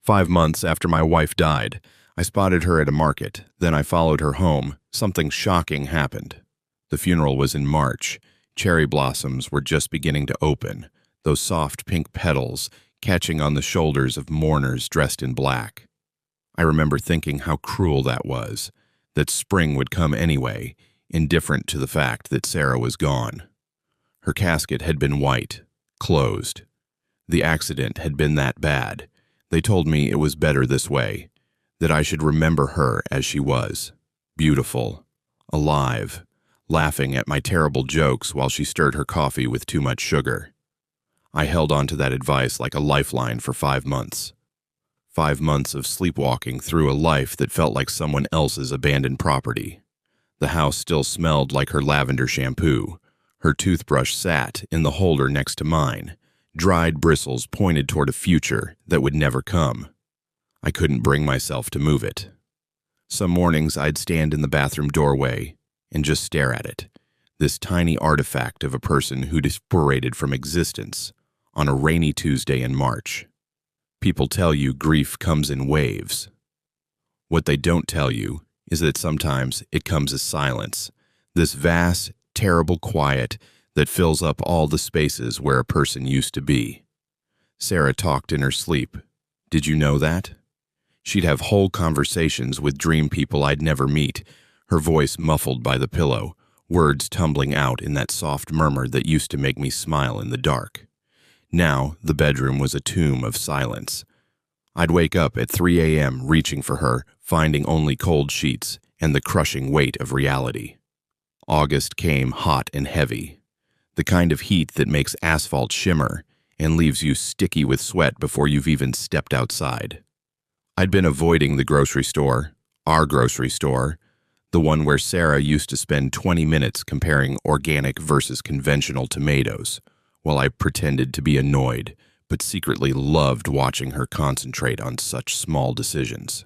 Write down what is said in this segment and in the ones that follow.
5 months after my wife died, I spotted her at a market. Then I followed her home. Something shocking happened. The funeral was in March. Cherry blossoms were just beginning to open, those soft pink petals catching on the shoulders of mourners dressed in black. I remember thinking how cruel that was, that spring would come anyway, indifferent to the fact that Sarah was gone. Her casket had been white, closed. The accident had been that bad. They told me it was better this way, that I should remember her as she was, beautiful, alive, laughing at my terrible jokes while she stirred her coffee with too much sugar. I held on to that advice like a lifeline for 5 months. 5 months of sleepwalking through a life that felt like someone else's abandoned property. The house still smelled like her lavender shampoo. Her toothbrush sat in the holder next to mine. Dried bristles pointed toward a future that would never come. I couldn't bring myself to move it. Some mornings I'd stand in the bathroom doorway and just stare at it, this tiny artifact of a person who disparated from existence on a rainy Tuesday in March. People tell you grief comes in waves. What they don't tell you is that sometimes it comes as silence, this vast, terrible quiet that fills up all the spaces where a person used to be. Sarah talked in her sleep. Did you know that? She'd have whole conversations with dream people I'd never meet, her voice muffled by the pillow, words tumbling out in that soft murmur that used to make me smile in the dark. Now, the bedroom was a tomb of silence. I'd wake up at 3 a.m. reaching for her, finding only cold sheets and the crushing weight of reality. August came hot and heavy, the kind of heat that makes asphalt shimmer and leaves you sticky with sweat before you've even stepped outside. I'd been avoiding the grocery store, our grocery store, the one where Sarah used to spend 20 minutes comparing organic versus conventional tomatoes, while I pretended to be annoyed, but secretly loved watching her concentrate on such small decisions.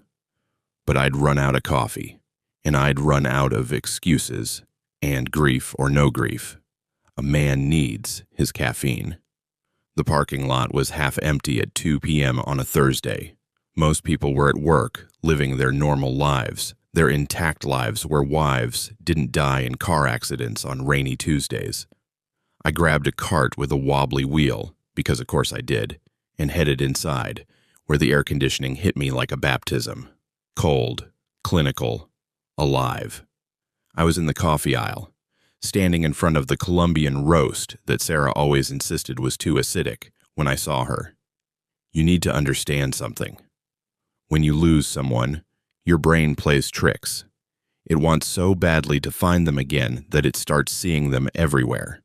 But I'd run out of coffee, and I'd run out of excuses, and grief or no grief. A man needs his caffeine. The parking lot was half empty at 2 p.m. on a Thursday. Most people were at work, living their normal lives, their intact lives where wives didn't die in car accidents on rainy Tuesdays. I grabbed a cart with a wobbly wheel, because of course I did, and headed inside, where the air conditioning hit me like a baptism. Cold, clinical, alive. I was in the coffee aisle, standing in front of the Colombian roast that Sarah always insisted was too acidic, when I saw her. You need to understand something. When you lose someone, your brain plays tricks. It wants so badly to find them again that it starts seeing them everywhere.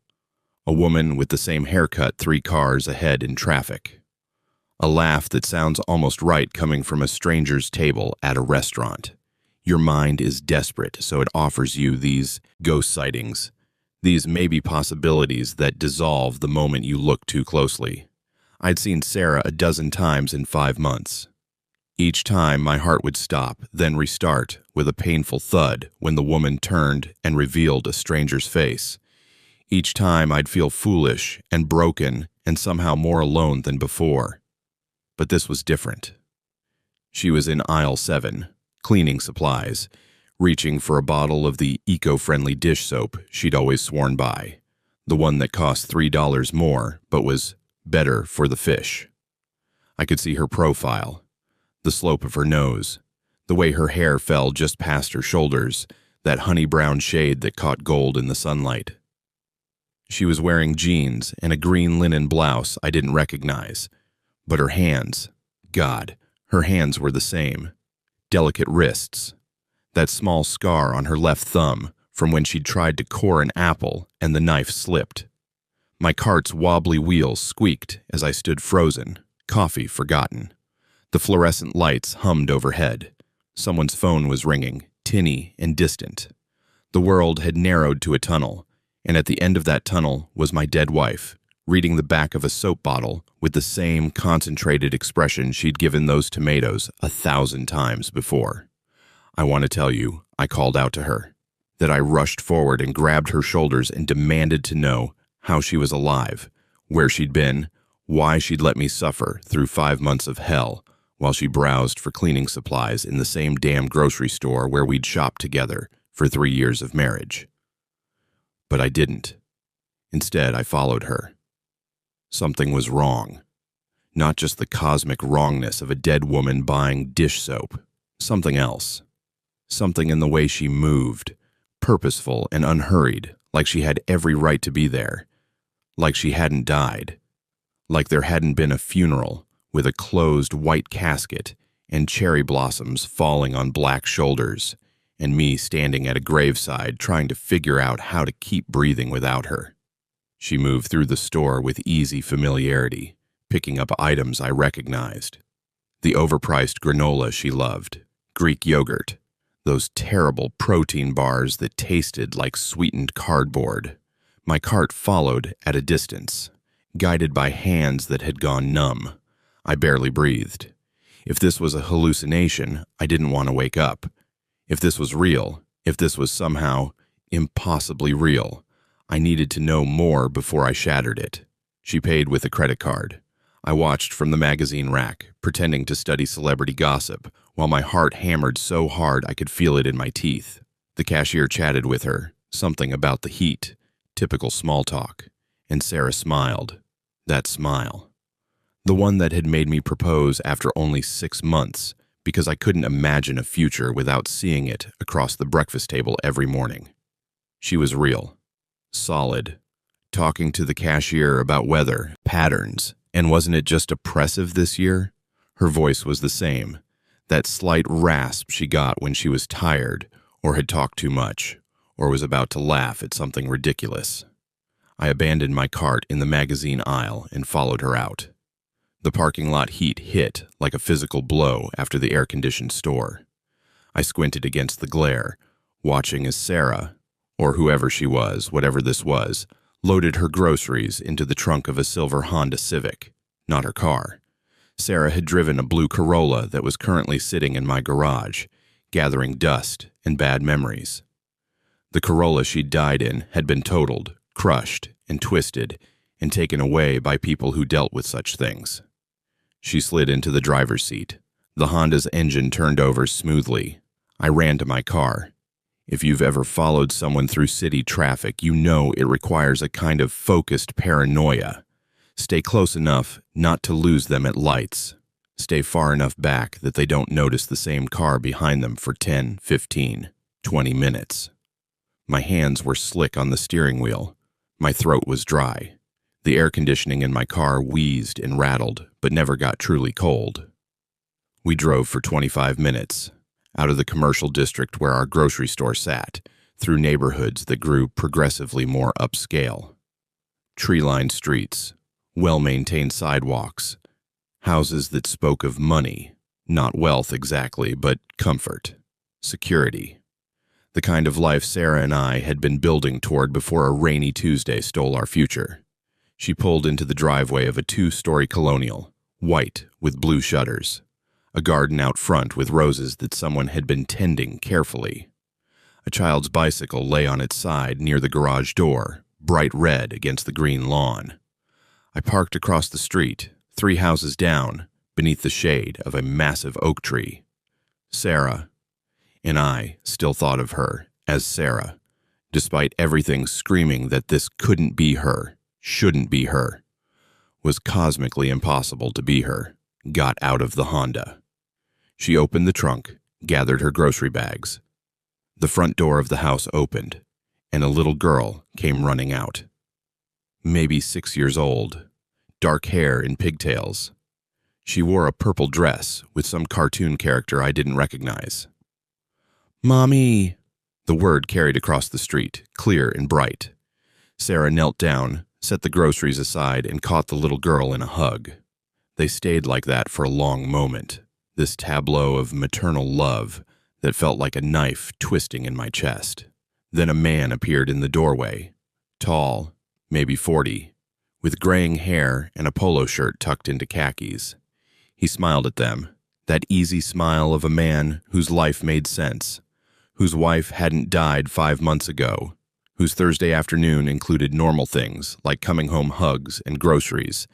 A woman with the same haircut 3 cars ahead in traffic. A laugh that sounds almost right coming from a stranger's table at a restaurant. Your mind is desperate, so it offers you these ghost sightings, these maybe possibilities that dissolve the moment you look too closely. I'd seen Sarah a dozen times in 5 months. Each time my heart would stop, then restart with a painful thud when the woman turned and revealed a stranger's face. Each time I'd feel foolish and broken and somehow more alone than before. But this was different. She was in aisle 7, cleaning supplies, reaching for a bottle of the eco-friendly dish soap she'd always sworn by, the one that cost $3 more but was better for the fish. I could see her profile, the slope of her nose, the way her hair fell just past her shoulders, that honey-brown shade that caught gold in the sunlight. She was wearing jeans and a green linen blouse I didn't recognize, but her hands, God, her hands were the same. Delicate wrists, that small scar on her left thumb from when she'd tried to core an apple and the knife slipped. My cart's wobbly wheels squeaked as I stood frozen, coffee forgotten. The fluorescent lights hummed overhead. Someone's phone was ringing, tinny and distant. The world had narrowed to a tunnel, and at the end of that tunnel was my dead wife, reading the back of a soap bottle with the same concentrated expression she'd given those tomatoes 1,000 times before. I want to tell you, I called out to her, that I rushed forward and grabbed her shoulders and demanded to know how she was alive, where she'd been, why she'd let me suffer through 5 months of hell, while she browsed for cleaning supplies in the same damn grocery store where we'd shopped together for 3 years of marriage. But I didn't. Instead, I followed her. Something was wrong. Not just the cosmic wrongness of a dead woman buying dish soap. Something else. Something in the way she moved, purposeful and unhurried, like she had every right to be there. Like she hadn't died. Like there hadn't been a funeral with a closed white casket and cherry blossoms falling on black shoulders, and me standing at a graveside trying to figure out how to keep breathing without her. She moved through the store with easy familiarity, picking up items I recognized. The overpriced granola she loved, Greek yogurt, those terrible protein bars that tasted like sweetened cardboard. My cart followed at a distance, guided by hands that had gone numb. I barely breathed. If this was a hallucination, I didn't want to wake up. If this was real, if this was somehow impossibly real, I needed to know more before I shattered it. She paid with a credit card. I watched from the magazine rack, pretending to study celebrity gossip, while my heart hammered so hard I could feel it in my teeth. The cashier chatted with her, something about the heat, typical small talk, and Sarah smiled. That smile. The one that had made me propose after only 6 months, because I couldn't imagine a future without seeing it across the breakfast table every morning. She was real, solid, talking to the cashier about weather, patterns, and wasn't it just oppressive this year? Her voice was the same, that slight rasp she got when she was tired or had talked too much, or was about to laugh at something ridiculous. I abandoned my cart in the magazine aisle and followed her out. The parking lot heat hit like a physical blow after the air-conditioned store. I squinted against the glare, watching as Sarah, or whoever she was, whatever this was, loaded her groceries into the trunk of a silver Honda Civic, not her car. Sarah had driven a blue Corolla that was currently sitting in my garage, gathering dust and bad memories. The Corolla she'd died in had been totaled, crushed, and twisted, and taken away by people who dealt with such things. She slid into the driver's seat. The Honda's engine turned over smoothly. I ran to my car. If you've ever followed someone through city traffic, you know it requires a kind of focused paranoia. Stay close enough not to lose them at lights. Stay far enough back that they don't notice the same car behind them for 10, 15, 20 minutes. My hands were slick on the steering wheel. My throat was dry. The air conditioning in my car wheezed and rattled, but never got truly cold. We drove for 25 minutes, out of the commercial district where our grocery store sat, through neighborhoods that grew progressively more upscale. Tree-lined streets, well-maintained sidewalks, houses that spoke of money, not wealth exactly, but comfort, security. The kind of life Sarah and I had been building toward before a rainy Tuesday stole our future. She pulled into the driveway of a 2-story colonial, white with blue shutters, a garden out front with roses that someone had been tending carefully. A child's bicycle lay on its side near the garage door, bright red against the green lawn. I parked across the street, 3 houses down, beneath the shade of a massive oak tree. Sarah, and I still thought of her as Sarah, despite everything screaming that this couldn't be her, shouldn't be her, was cosmically impossible to be her, got out of the Honda. She opened the trunk, gathered her grocery bags. The front door of the house opened, and a little girl came running out. Maybe 6 years old, dark hair and pigtails. She wore a purple dress with some cartoon character I didn't recognize. "Mommy!" The word carried across the street, clear and bright. Sarah knelt down, set the groceries aside, and caught the little girl in a hug. They stayed like that for a long moment, this tableau of maternal love that felt like a knife twisting in my chest. Then a man appeared in the doorway, tall, maybe 40, with graying hair and a polo shirt tucked into khakis. He smiled at them, that easy smile of a man whose life made sense, whose wife hadn't died 5 months ago, whose Thursday afternoon included normal things like coming home hugs and groceries,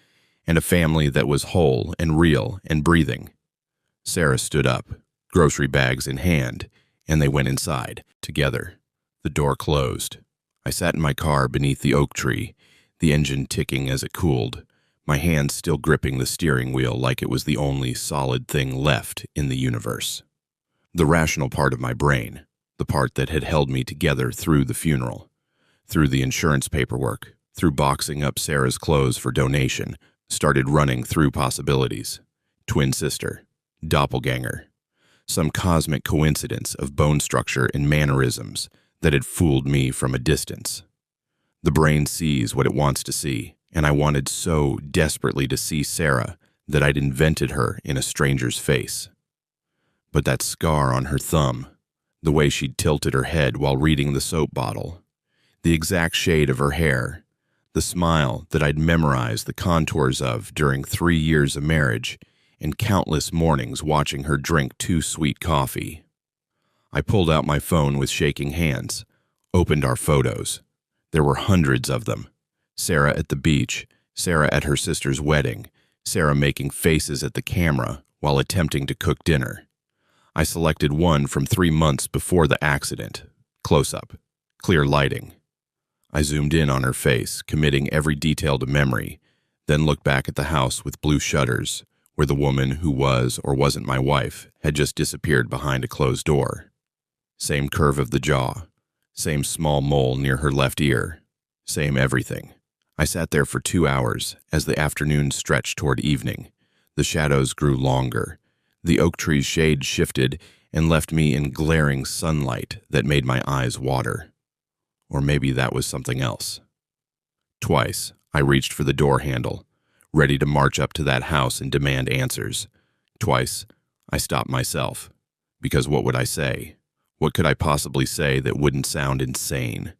and a family that was whole and real and breathing. Sarah stood up, grocery bags in hand, and they went inside, together. The door closed. I sat in my car beneath the oak tree, the engine ticking as it cooled, my hands still gripping the steering wheel like it was the only solid thing left in the universe. The rational part of my brain, the part that had held me together through the funeral, through the insurance paperwork, through boxing up Sarah's clothes for donation, started running through possibilities. Twin sister, doppelganger, some cosmic coincidence of bone structure and mannerisms that had fooled me from a distance. The brain sees what it wants to see, and I wanted so desperately to see Sarah that I'd invented her in a stranger's face. But that scar on her thumb, the way she'd tilted her head while reading the soap bottle, the exact shade of her hair, the smile that I'd memorized the contours of during 3 years of marriage and countless mornings watching her drink 2 sweet coffee. I pulled out my phone with shaking hands, opened our photos. There were hundreds of them. Sarah at the beach, Sarah at her sister's wedding, Sarah making faces at the camera while attempting to cook dinner. I selected one from 3 months before the accident. Close up, clear lighting. I zoomed in on her face, committing every detail to memory, then looked back at the house with blue shutters, where the woman who was or wasn't my wife had just disappeared behind a closed door. Same curve of the jaw, same small mole near her left ear, same everything. I sat there for 2 hours as the afternoon stretched toward evening. The shadows grew longer. The oak tree's shade shifted and left me in glaring sunlight that made my eyes water. Or maybe that was something else. Twice, I reached for the door handle, ready to march up to that house and demand answers. Twice, I stopped myself. Because what would I say? What could I possibly say that wouldn't sound insane?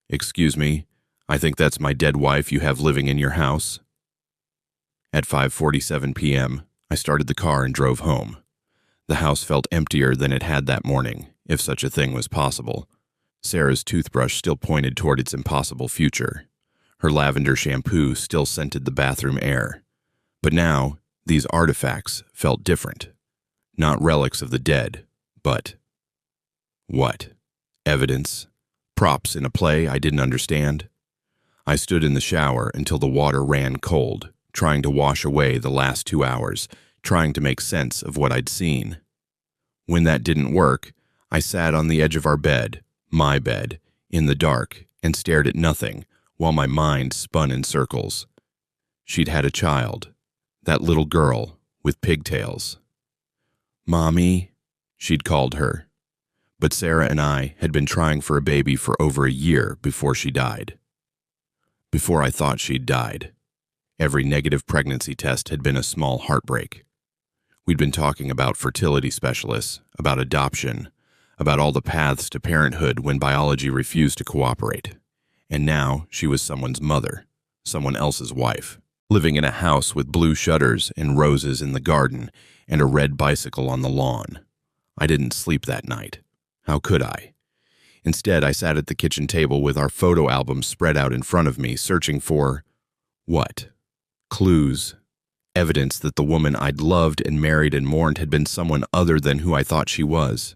Excuse me, I think that's my dead wife you have living in your house. At 5:47 p.m., I started the car and drove home. The house felt emptier than it had that morning, if such a thing was possible. Sarah's toothbrush still pointed toward its impossible future. Her lavender shampoo still scented the bathroom air. But now, these artifacts felt different. Not relics of the dead, but... what? Evidence? Props in a play I didn't understand? I stood in the shower until the water ran cold, trying to wash away the last 2 hours, trying to make sense of what I'd seen. When that didn't work, I sat on the edge of our bed, my bed, in the dark, and stared at nothing while my mind spun in circles. She'd had a child, that little girl with pigtails. Mommy, she'd called her. But Sarah and I had been trying for a baby for over a year before she died. Before I thought she'd died. Every negative pregnancy test had been a small heartbreak. We'd been talking about fertility specialists, about adoption, about all the paths to parenthood when biology refused to cooperate. And now she was someone's mother, someone else's wife, living in a house with blue shutters and roses in the garden and a red bicycle on the lawn. I didn't sleep that night. How could I? Instead, I sat at the kitchen table with our photo album spread out in front of me, searching for... what? Clues. Evidence that the woman I'd loved and married and mourned had been someone other than who I thought she was.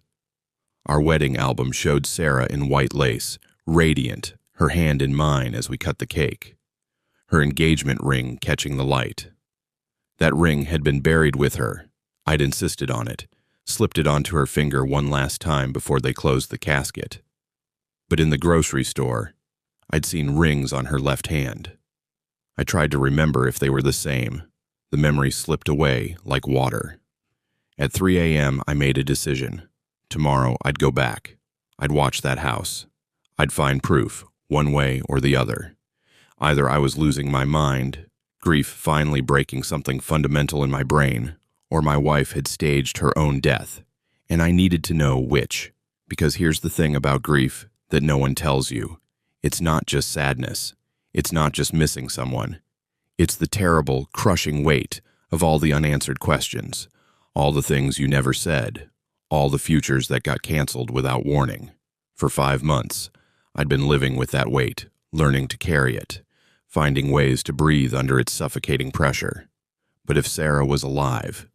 Our wedding album showed Sarah in white lace, radiant, her hand in mine as we cut the cake. Her engagement ring catching the light. That ring had been buried with her. I'd insisted on it, slipped it onto her finger one last time before they closed the casket. But in the grocery store, I'd seen rings on her left hand. I tried to remember if they were the same. The memory slipped away like water. At 3 a.m., I made a decision. Tomorrow, I'd go back. I'd watch that house. I'd find proof, one way or the other. Either I was losing my mind, grief finally breaking something fundamental in my brain, or my wife had staged her own death, and I needed to know which. Because here's the thing about grief that no one tells you. It's not just sadness. It's not just missing someone. It's the terrible, crushing weight of all the unanswered questions, all the things you never said, all the futures that got canceled without warning. For 5 months, I'd been living with that weight, learning to carry it, finding ways to breathe under its suffocating pressure. But if Sarah was alive,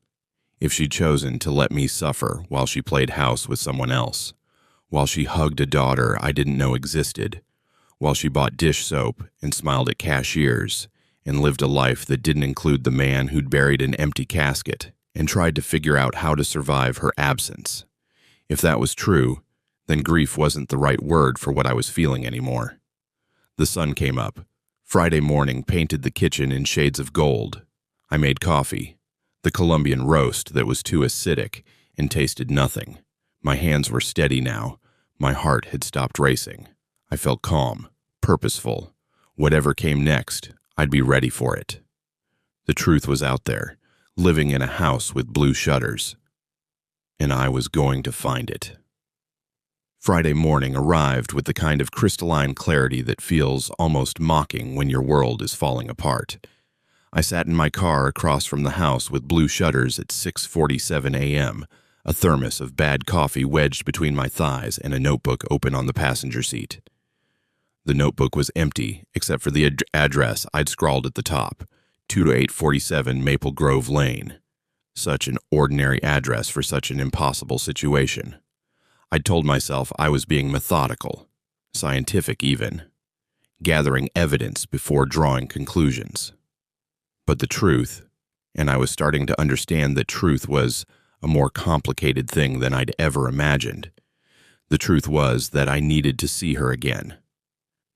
If she'd chosen to let me suffer while she played house with someone else, while she hugged a daughter I didn't know existed, while she bought dish soap and smiled at cashiers and lived a life that didn't include the man who'd buried an empty casket and tried to figure out how to survive her absence. If that was true, then grief wasn't the right word for what I was feeling anymore. The sun came up. Friday morning painted the kitchen in shades of gold. I made coffee, the Colombian roast that was too acidic and tasted nothing. My hands were steady now. My heart had stopped racing. I felt calm, purposeful. Whatever came next, I'd be ready for it. The truth was out there, living in a house with blue shutters, and I was going to find it. Friday morning arrived with the kind of crystalline clarity that feels almost mocking when your world is falling apart. I sat in my car across from the house with blue shutters at 6:47 a.m., a thermos of bad coffee wedged between my thighs and a notebook open on the passenger seat. The notebook was empty, except for the address I'd scrawled at the top, 22847 Maple Grove Lane. Such an ordinary address for such an impossible situation. I'd told myself I was being methodical, scientific even, gathering evidence before drawing conclusions. But the truth, and I was starting to understand that truth was a more complicated thing than I'd ever imagined. The truth was that I needed to see her again,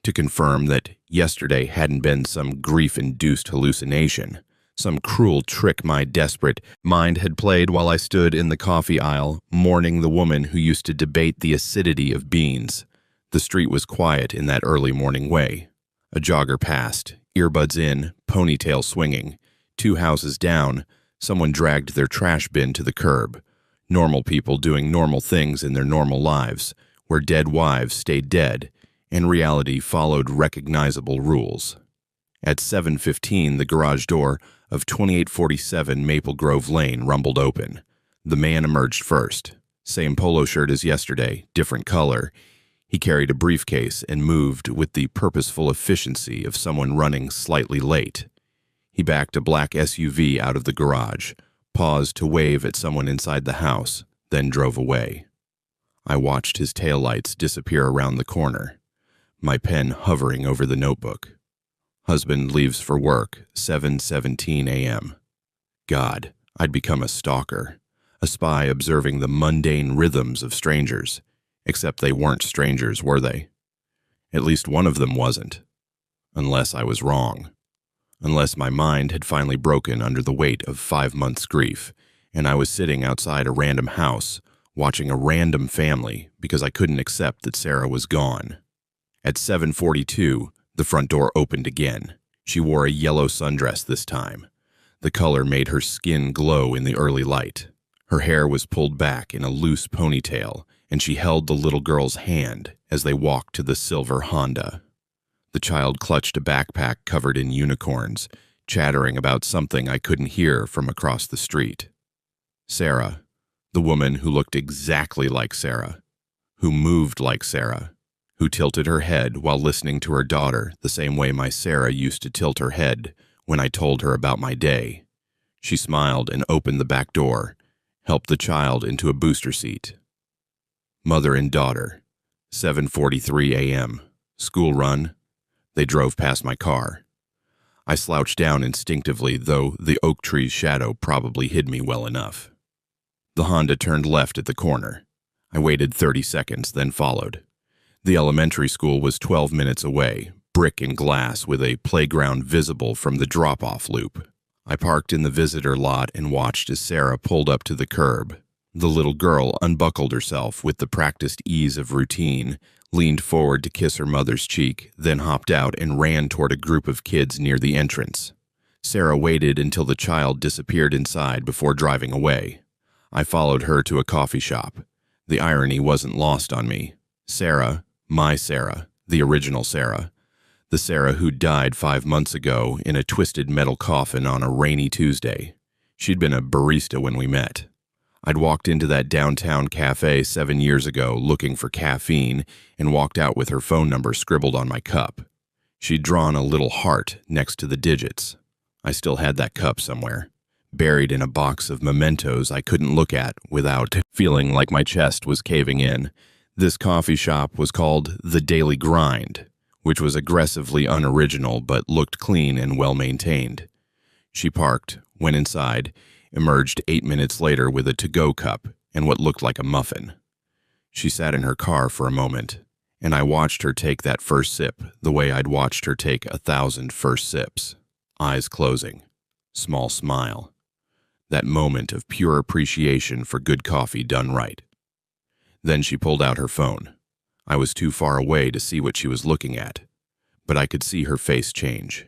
to confirm that yesterday hadn't been some grief-induced hallucination, some cruel trick my desperate mind had played while I stood in the coffee aisle mourning the woman who used to debate the acidity of beans. The street was quiet in that early morning way. A jogger passed, earbuds in, ponytail swinging. 2 houses down, someone dragged their trash bin to the curb. Normal people doing normal things in their normal lives, where dead wives stayed dead, and reality followed recognizable rules. At 7:15, the garage door of 2847 Maple Grove Lane rumbled open. The man emerged first. Same polo shirt as yesterday, different color. He carried a briefcase and moved with the purposeful efficiency of someone running slightly late. He backed a black SUV out of the garage, paused to wave at someone inside the house, then drove away. I watched his taillights disappear around the corner, my pen hovering over the notebook. Husband leaves for work, 7:17 a.m. God, I'd become a stalker, a spy observing the mundane rhythms of strangers, except they weren't strangers, were they? At least one of them wasn't. Unless I was wrong. Unless my mind had finally broken under the weight of 5 months' grief, and I was sitting outside a random house, watching a random family because I couldn't accept that Sarah was gone. At 7:42, the front door opened again. She wore a yellow sundress this time. The color made her skin glow in the early light. Her hair was pulled back in a loose ponytail, and she held the little girl's hand as they walked to the silver Honda. The child clutched a backpack covered in unicorns, chattering about something I couldn't hear from across the street. Sarah, the woman who looked exactly like Sarah, who moved like Sarah, who tilted her head while listening to her daughter the same way my Sarah used to tilt her head when I told her about my day. She smiled and opened the back door, helped the child into a booster seat. Mother and daughter, 7:43 a.m. School run. They drove past my car. I slouched down instinctively, though the oak tree's shadow probably hid me well enough. The Honda turned left at the corner. I waited 30 seconds, then followed. The elementary school was 12 minutes away, brick and glass with a playground visible from the drop-off loop. I parked in the visitor lot and watched as Sarah pulled up to the curb. The little girl unbuckled herself with the practiced ease of routine, leaned forward to kiss her mother's cheek, then hopped out and ran toward a group of kids near the entrance. Sarah waited until the child disappeared inside before driving away. I followed her to a coffee shop. The irony wasn't lost on me. Sarah, my Sarah, the original Sarah, the Sarah who died 5 months ago in a twisted metal coffin on a rainy Tuesday. She'd been a barista when we met. I'd walked into that downtown cafe 7 years ago looking for caffeine and walked out with her phone number scribbled on my cup. She'd drawn a little heart next to the digits. I still had that cup somewhere, buried in a box of mementos I couldn't look at without feeling like my chest was caving in. This coffee shop was called The Daily Grind, which was aggressively unoriginal but looked clean and well-maintained. She parked, went inside, emerged 8 minutes later with a to-go cup and what looked like a muffin. She sat in her car for a moment, and I watched her take that first sip the way I'd watched her take 1,000 first sips. Eyes closing, small smile. That moment of pure appreciation for good coffee done right. Then she pulled out her phone. I was too far away to see what she was looking at, but I could see her face change.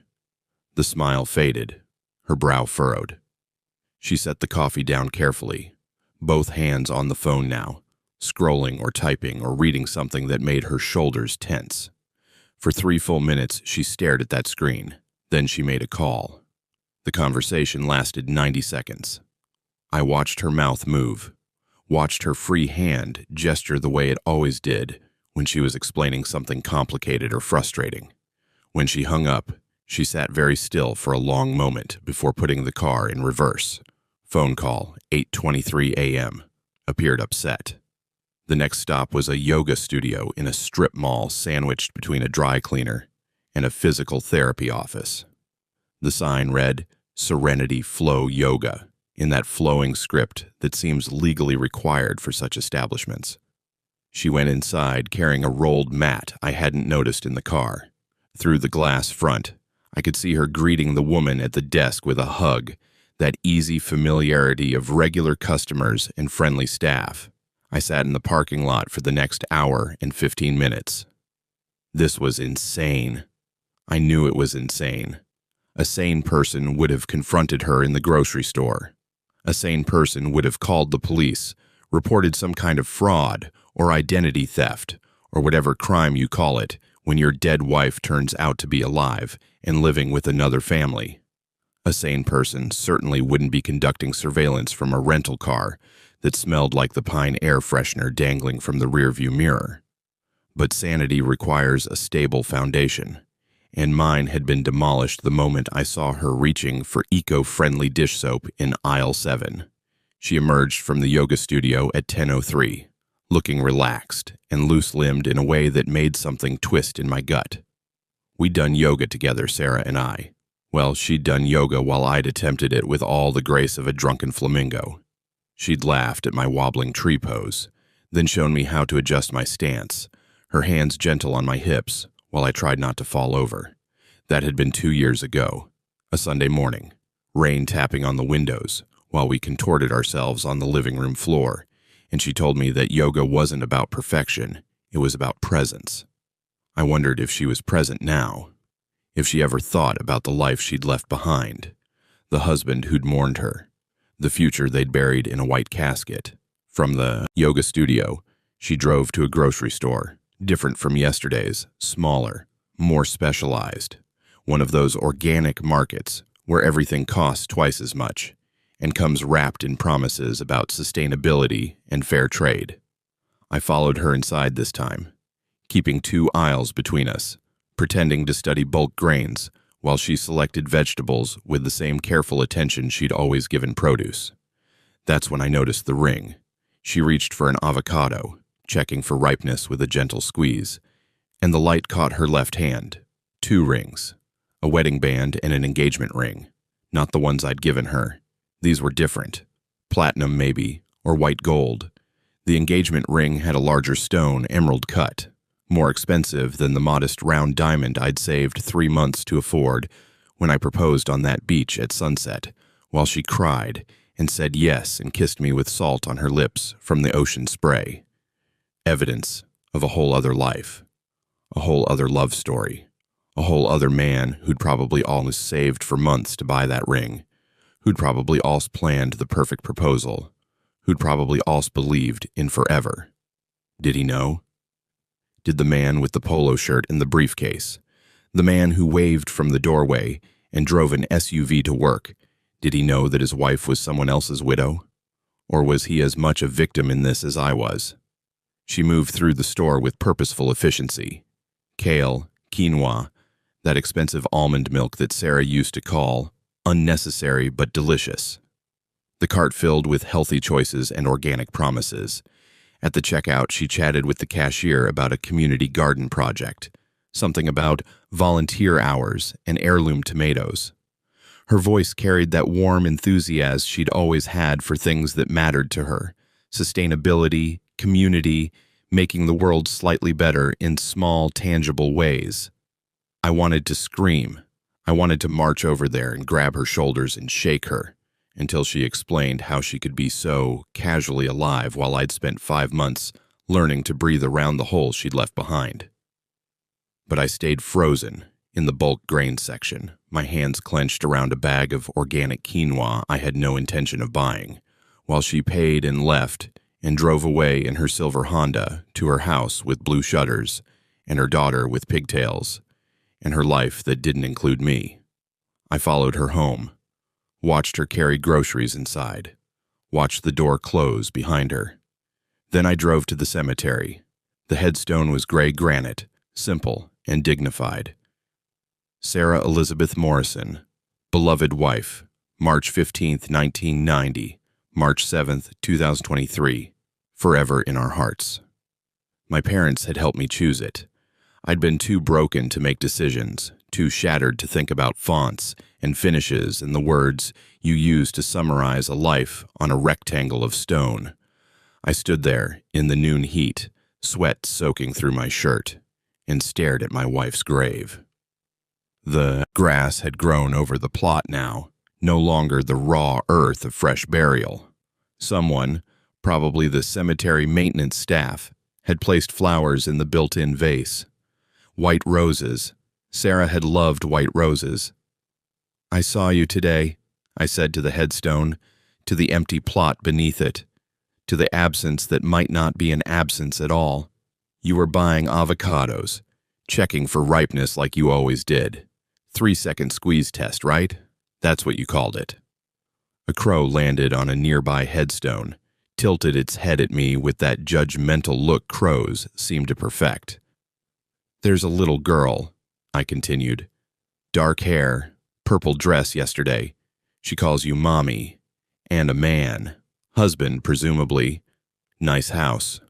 The smile faded, her brow furrowed. She set the coffee down carefully, both hands on the phone now, scrolling or typing or reading something that made her shoulders tense. For 3 full minutes, she stared at that screen. Then she made a call. The conversation lasted 90 seconds. I watched her mouth move, watched her free hand gesture the way it always did when she was explaining something complicated or frustrating. When she hung up, she sat very still for a long moment before putting the car in reverse. Phone call, 8:23 a.m. Appeared upset. The next stop was a yoga studio in a strip mall sandwiched between a dry cleaner and a physical therapy office. The sign read, Serenity Flow Yoga, in that flowing script that seems legally required for such establishments. She went inside carrying a rolled mat I hadn't noticed in the car. Through the glass front, I could see her greeting the woman at the desk with a hug, that easy familiarity of regular customers and friendly staff. I sat in the parking lot for the next hour and 15 minutes. This was insane. I knew it was insane. A sane person would have confronted her in the grocery store. A sane person would have called the police, reported some kind of fraud or identity theft, or whatever crime you call it when your dead wife turns out to be alive and living with another family. A sane person certainly wouldn't be conducting surveillance from a rental car that smelled like the Pine air freshener dangling from the rearview mirror. But sanity requires a stable foundation, and mine had been demolished the moment I saw her reaching for eco-friendly dish soap in aisle 7. She emerged from the yoga studio at 10:03, looking relaxed and loose-limbed in a way that made something twist in my gut. We'd done yoga together, Sarah and I. Well, she'd done yoga while I'd attempted it with all the grace of a drunken flamingo. She'd laughed at my wobbling tree pose, then shown me how to adjust my stance, her hands gentle on my hips while I tried not to fall over. That had been 2 years ago, a Sunday morning, rain tapping on the windows while we contorted ourselves on the living room floor, and she told me that yoga wasn't about perfection, it was about presence. I wondered if she was present now, if she ever thought about the life she'd left behind, the husband who'd mourned her, the future they'd buried in a white casket. From the yoga studio, she drove to a grocery store, different from yesterday's, smaller, more specialized, one of those organic markets where everything costs twice as much and comes wrapped in promises about sustainability and fair trade. I followed her inside this time, keeping 2 aisles between us, pretending to study bulk grains while she selected vegetables with the same careful attention she'd always given produce. That's when I noticed the ring. She reached for an avocado, checking for ripeness with a gentle squeeze, and the light caught her left hand. 2 rings, a wedding band and an engagement ring, not the ones I'd given her. These were different, platinum maybe, or white gold. The engagement ring had a larger stone, emerald cut, more expensive than the modest round diamond I'd saved 3 months to afford when I proposed on that beach at sunset, while she cried and said yes and kissed me with salt on her lips from the ocean spray. Evidence of a whole other life, a whole other love story, a whole other man who'd probably almost saved for months to buy that ring, who'd probably also planned the perfect proposal, who'd probably also believed in forever. Did he know? Did the man with the polo shirt and the briefcase, the man who waved from the doorway and drove an SUV to work, did he know that his wife was someone else's widow? Or was he as much a victim in this as I was? She moved through the store with purposeful efficiency. Kale, quinoa, that expensive almond milk that Sarah used to call unnecessary but delicious. the cart filled with healthy choices and organic promises. At the checkout, she chatted with the cashier about a community garden project, something about volunteer hours and heirloom tomatoes. Her voice carried that warm enthusiasm she'd always had for things that mattered to her: sustainability, community, making the world slightly better in small, tangible ways. I wanted to scream. I wanted to march over there and grab her shoulders and shake her, until she explained how she could be so casually alive while I'd spent 5 months learning to breathe around the hole she'd left behind. But I stayed frozen in the bulk grain section, my hands clenched around a bag of organic quinoa I had no intention of buying, while she paid and left and drove away in her silver Honda to her house with blue shutters and her daughter with pigtails and her life that didn't include me. I followed her home, watched her carry groceries inside, watched the door close behind her. Then I drove to the cemetery. The headstone was gray granite, simple and dignified. Sarah Elizabeth Morrison, beloved wife, March 15, 1990, March 7, 2023, forever in our hearts. My parents had helped me choose it. I'd been too broken to make decisions, too shattered to think about fonts and finishes and the words you use to summarize a life on a rectangle of stone. I stood there in the noon heat, sweat soaking through my shirt, and stared at my wife's grave. The grass had grown over the plot now, no longer the raw earth of fresh burial. Someone, probably the cemetery maintenance staff, had placed flowers in the built-in vase. White roses. Sarah had loved white roses. "I saw you today," I said to the headstone, to the empty plot beneath it, to the absence that might not be an absence at all. "You were buying avocados, checking for ripeness like you always did. 3-second squeeze test, right? That's what you called it." A crow landed on a nearby headstone, tilted its head at me with that judgmental look crows seem to perfect. "There's a little girl," I continued. "Dark hair, purple dress yesterday. She calls you mommy. And a man. Husband, presumably. Nice house.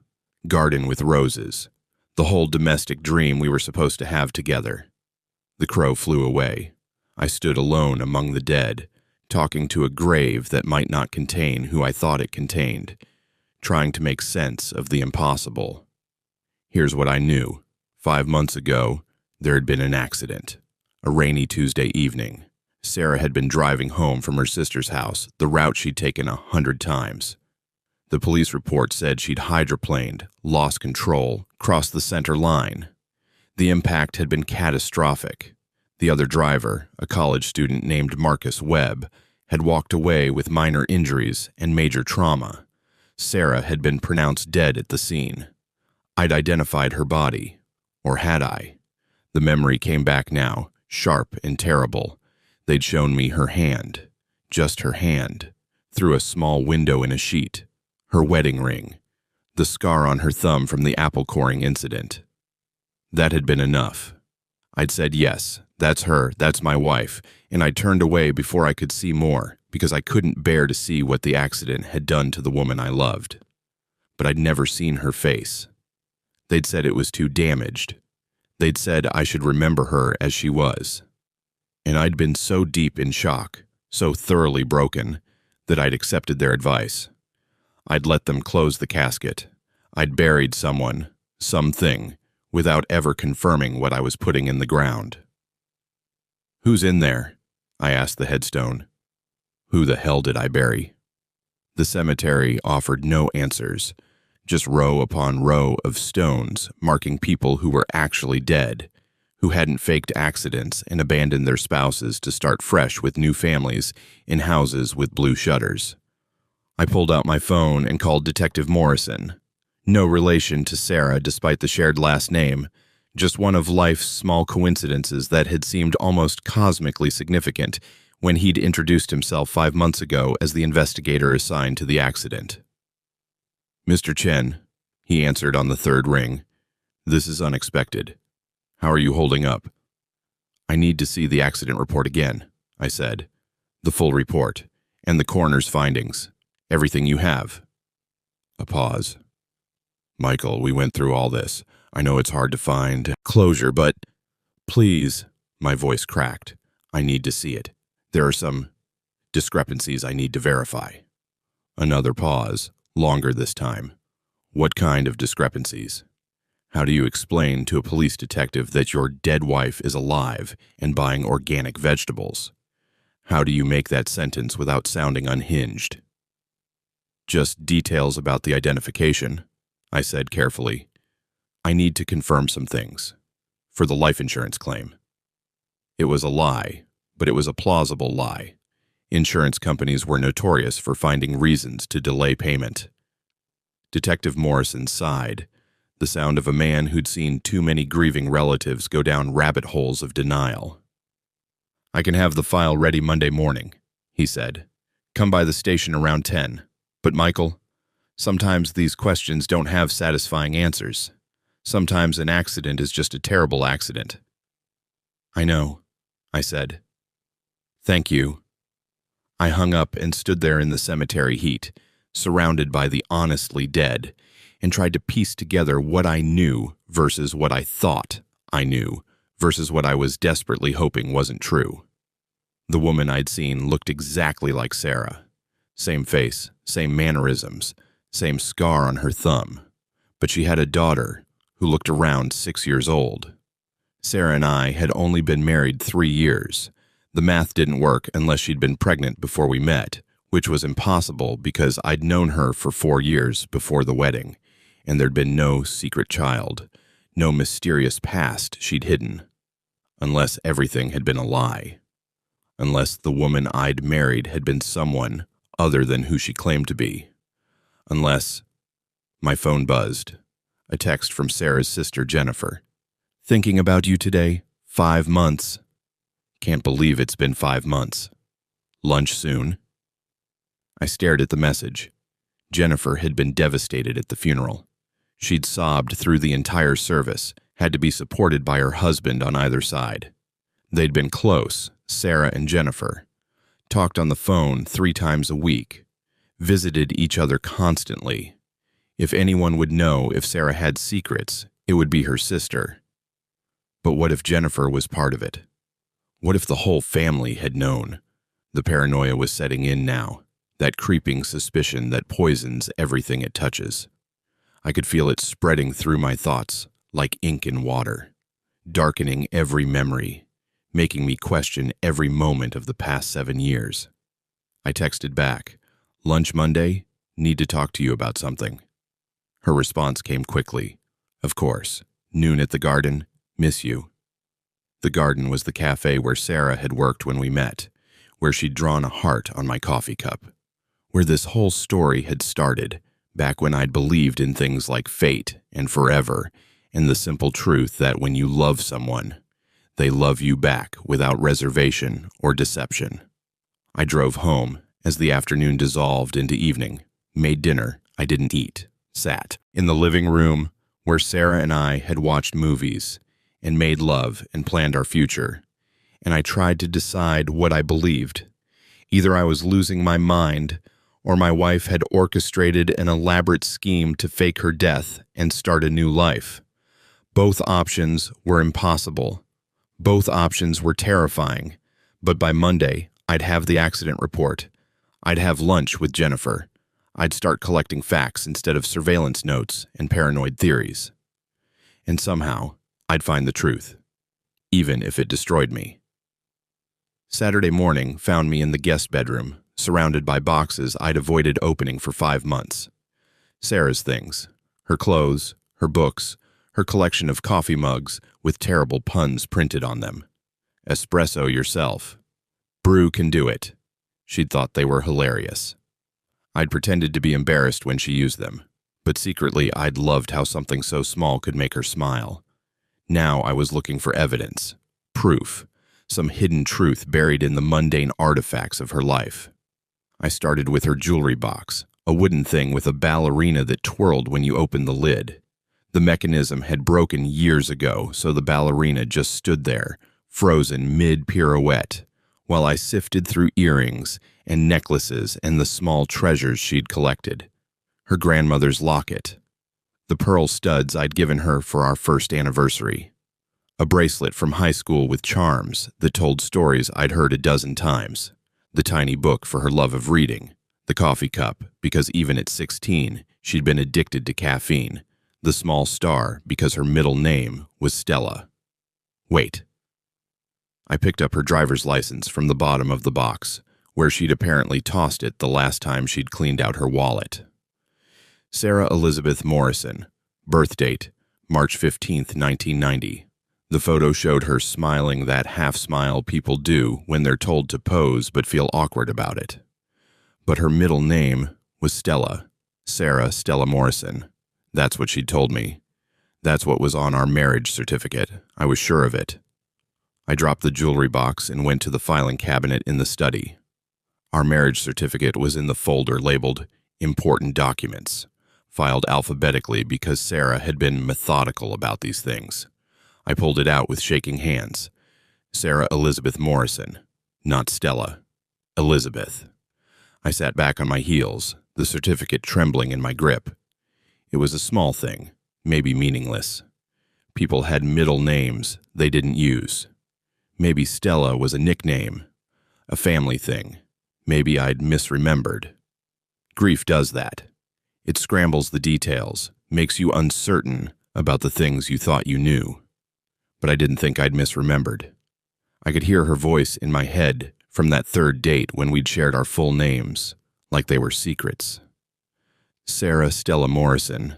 Garden with roses. The whole domestic dream we were supposed to have together." The crow flew away. I stood alone among the dead, talking to a grave that might not contain who I thought it contained, trying to make sense of the impossible. Here's what I knew. 5 months ago, there had been an accident. A rainy Tuesday evening. Sarah had been driving home from her sister's house, the route she'd taken 100 times. The police report said she'd hydroplaned, lost control, crossed the center line. The impact had been catastrophic. The other driver, a college student named Marcus Webb, had walked away with minor injuries and major trauma. Sarah had been pronounced dead at the scene. I'd identified her body. Or had I? The memory came back now, sharp and terrible. They'd shown me her hand, just her hand, through a small window in a sheet, her wedding ring, the scar on her thumb from the apple coring incident. That had been enough. I'd said yes, that's her, that's my wife, and I turned away before I could see more, because I couldn't bear to see what the accident had done to the woman I loved. But I'd never seen her face. They'd said it was too damaged. They'd said I should remember her as she was. And I'd been so deep in shock, so thoroughly broken, that I'd accepted their advice. I'd let them close the casket. I'd buried someone, something, without ever confirming what I was putting in the ground. "Who's in there?" I asked the headstone. Who the hell did I bury? The cemetery offered no answers, just row upon row of stones marking people who were actually dead, who hadn't faked accidents and abandoned their spouses to start fresh with new families in houses with blue shutters. I pulled out my phone and called Detective Morrison. No relation to Sarah despite the shared last name, just one of life's small coincidences that had seemed almost cosmically significant when he'd introduced himself 5 months ago as the investigator assigned to the accident. "Mr. Chen," he answered on the third ring. "This is unexpected. How are you holding up?" "I need to see the accident report again," I said. "The full report. And the coroner's findings. Everything you have. A pause. Michael, we went through all this. I know it's hard to find closure, but please, my voice cracked. I need to see it. There are some discrepancies I need to verify. Another pause, longer this time. What kind of discrepancies? How do you explain to a police detective that your dead wife is alive and buying organic vegetables? How do you make that sentence without sounding unhinged? Just details about the identification, I said carefully. I need to confirm some things. For the life insurance claim. It was a lie, but it was a plausible lie. Insurance companies were notorious for finding reasons to delay payment. Detective Morrison sighed, the sound of a man who'd seen too many grieving relatives go down rabbit holes of denial. I can have the file ready Monday morning, he said. Come by the station around 10. But Michael, sometimes these questions don't have satisfying answers. Sometimes an accident is just a terrible accident. I know, I said. Thank you. I hung up and stood there in the cemetery heat, surrounded by the honestly dead, and tried to piece together what I knew versus what I thought I knew versus what I was desperately hoping wasn't true. The woman I'd seen looked exactly like Sarah. Same face, same mannerisms, same scar on her thumb. But she had a daughter who looked around 6 years old. Sarah and I had only been married 3 years. The math didn't work unless she'd been pregnant before we met, which was impossible because I'd known her for 4 years before the wedding, and there'd been no secret child, no mysterious past she'd hidden. Unless everything had been a lie. Unless the woman I'd married had been someone other than who she claimed to be. Unless... My phone buzzed. A text from Sarah's sister, Jennifer. Thinking about you today. 5 months. Can't believe it's been 5 months. Lunch soon. I stared at the message. Jennifer had been devastated at the funeral. She'd sobbed through the entire service, had to be supported by her husband on either side. They'd been close, Sarah and Jennifer. Talked on the phone 3 times a week. Visited each other constantly. If anyone would know if Sarah had secrets, it would be her sister. But what if Jennifer was part of it? What if the whole family had known? The paranoia was setting in now, that creeping suspicion that poisons everything it touches. I could feel it spreading through my thoughts, like ink in water, darkening every memory, making me question every moment of the past 7 years. I texted back, "Lunch Monday? Need to talk to you about something." Her response came quickly. "Of course. Noon at the Garden. Miss you." The Garden was the cafe where Sarah had worked when we met, where she'd drawn a heart on my coffee cup, where this whole story had started, back when I'd believed in things like fate and forever, and the simple truth that when you love someone, they love you back without reservation or deception. I drove home as the afternoon dissolved into evening, made dinner I didn't eat, sat in the living room where Sarah and I had watched movies and made love and planned our future, and I tried to decide what I believed. Either I was losing my mind, or my wife had orchestrated an elaborate scheme to fake her death and start a new life. Both options were impossible. Both options were terrifying, but by Monday, I'd have the accident report. I'd have lunch with Jennifer. I'd start collecting facts instead of surveillance notes and paranoid theories. And somehow, I'd find the truth, even if it destroyed me. Saturday morning found me in the guest bedroom, surrounded by boxes I'd avoided opening for 5 months. Sarah's things, her clothes, her books, her collection of coffee mugs with terrible puns printed on them. Espresso yourself. Brew can do it. She'd thought they were hilarious. I'd pretended to be embarrassed when she used them, but secretly I'd loved how something so small could make her smile. Now I was looking for evidence, proof, some hidden truth buried in the mundane artifacts of her life. I started with her jewelry box, a wooden thing with a ballerina that twirled when you opened the lid. The mechanism had broken years ago, so the ballerina just stood there, frozen mid-pirouette, while I sifted through earrings and necklaces and the small treasures she'd collected. Her grandmother's locket, the pearl studs I'd given her for our first anniversary, a bracelet from high school with charms that told stories I'd heard a dozen times, the tiny book for her love of reading, the coffee cup because even at 16 she'd been addicted to caffeine, the small star because her middle name was Stella. Wait. I picked up her driver's license from the bottom of the box, where she'd apparently tossed it the last time she'd cleaned out her wallet. Sarah Elizabeth Morrison, birth date, March 15th, 1990. The photo showed her smiling that half-smile people do when they're told to pose but feel awkward about it. But her middle name was Stella, Sarah Stella Morrison. That's what she'd told me. That's what was on our marriage certificate. I was sure of it. I dropped the jewelry box and went to the filing cabinet in the study. Our marriage certificate was in the folder labeled Important Documents, filed alphabetically because Sarah had been methodical about these things. I pulled it out with shaking hands. Sarah Elizabeth Morrison, not Stella. Elizabeth. I sat back on my heels, the certificate trembling in my grip. It was a small thing, maybe meaningless. People had middle names they didn't use. Maybe Stella was a nickname, a family thing. Maybe I'd misremembered. Grief does that. It scrambles the details, makes you uncertain about the things you thought you knew. But I didn't think I'd misremembered. I could hear her voice in my head from that third date when we'd shared our full names, like they were secrets. Sarah Stella Morrison.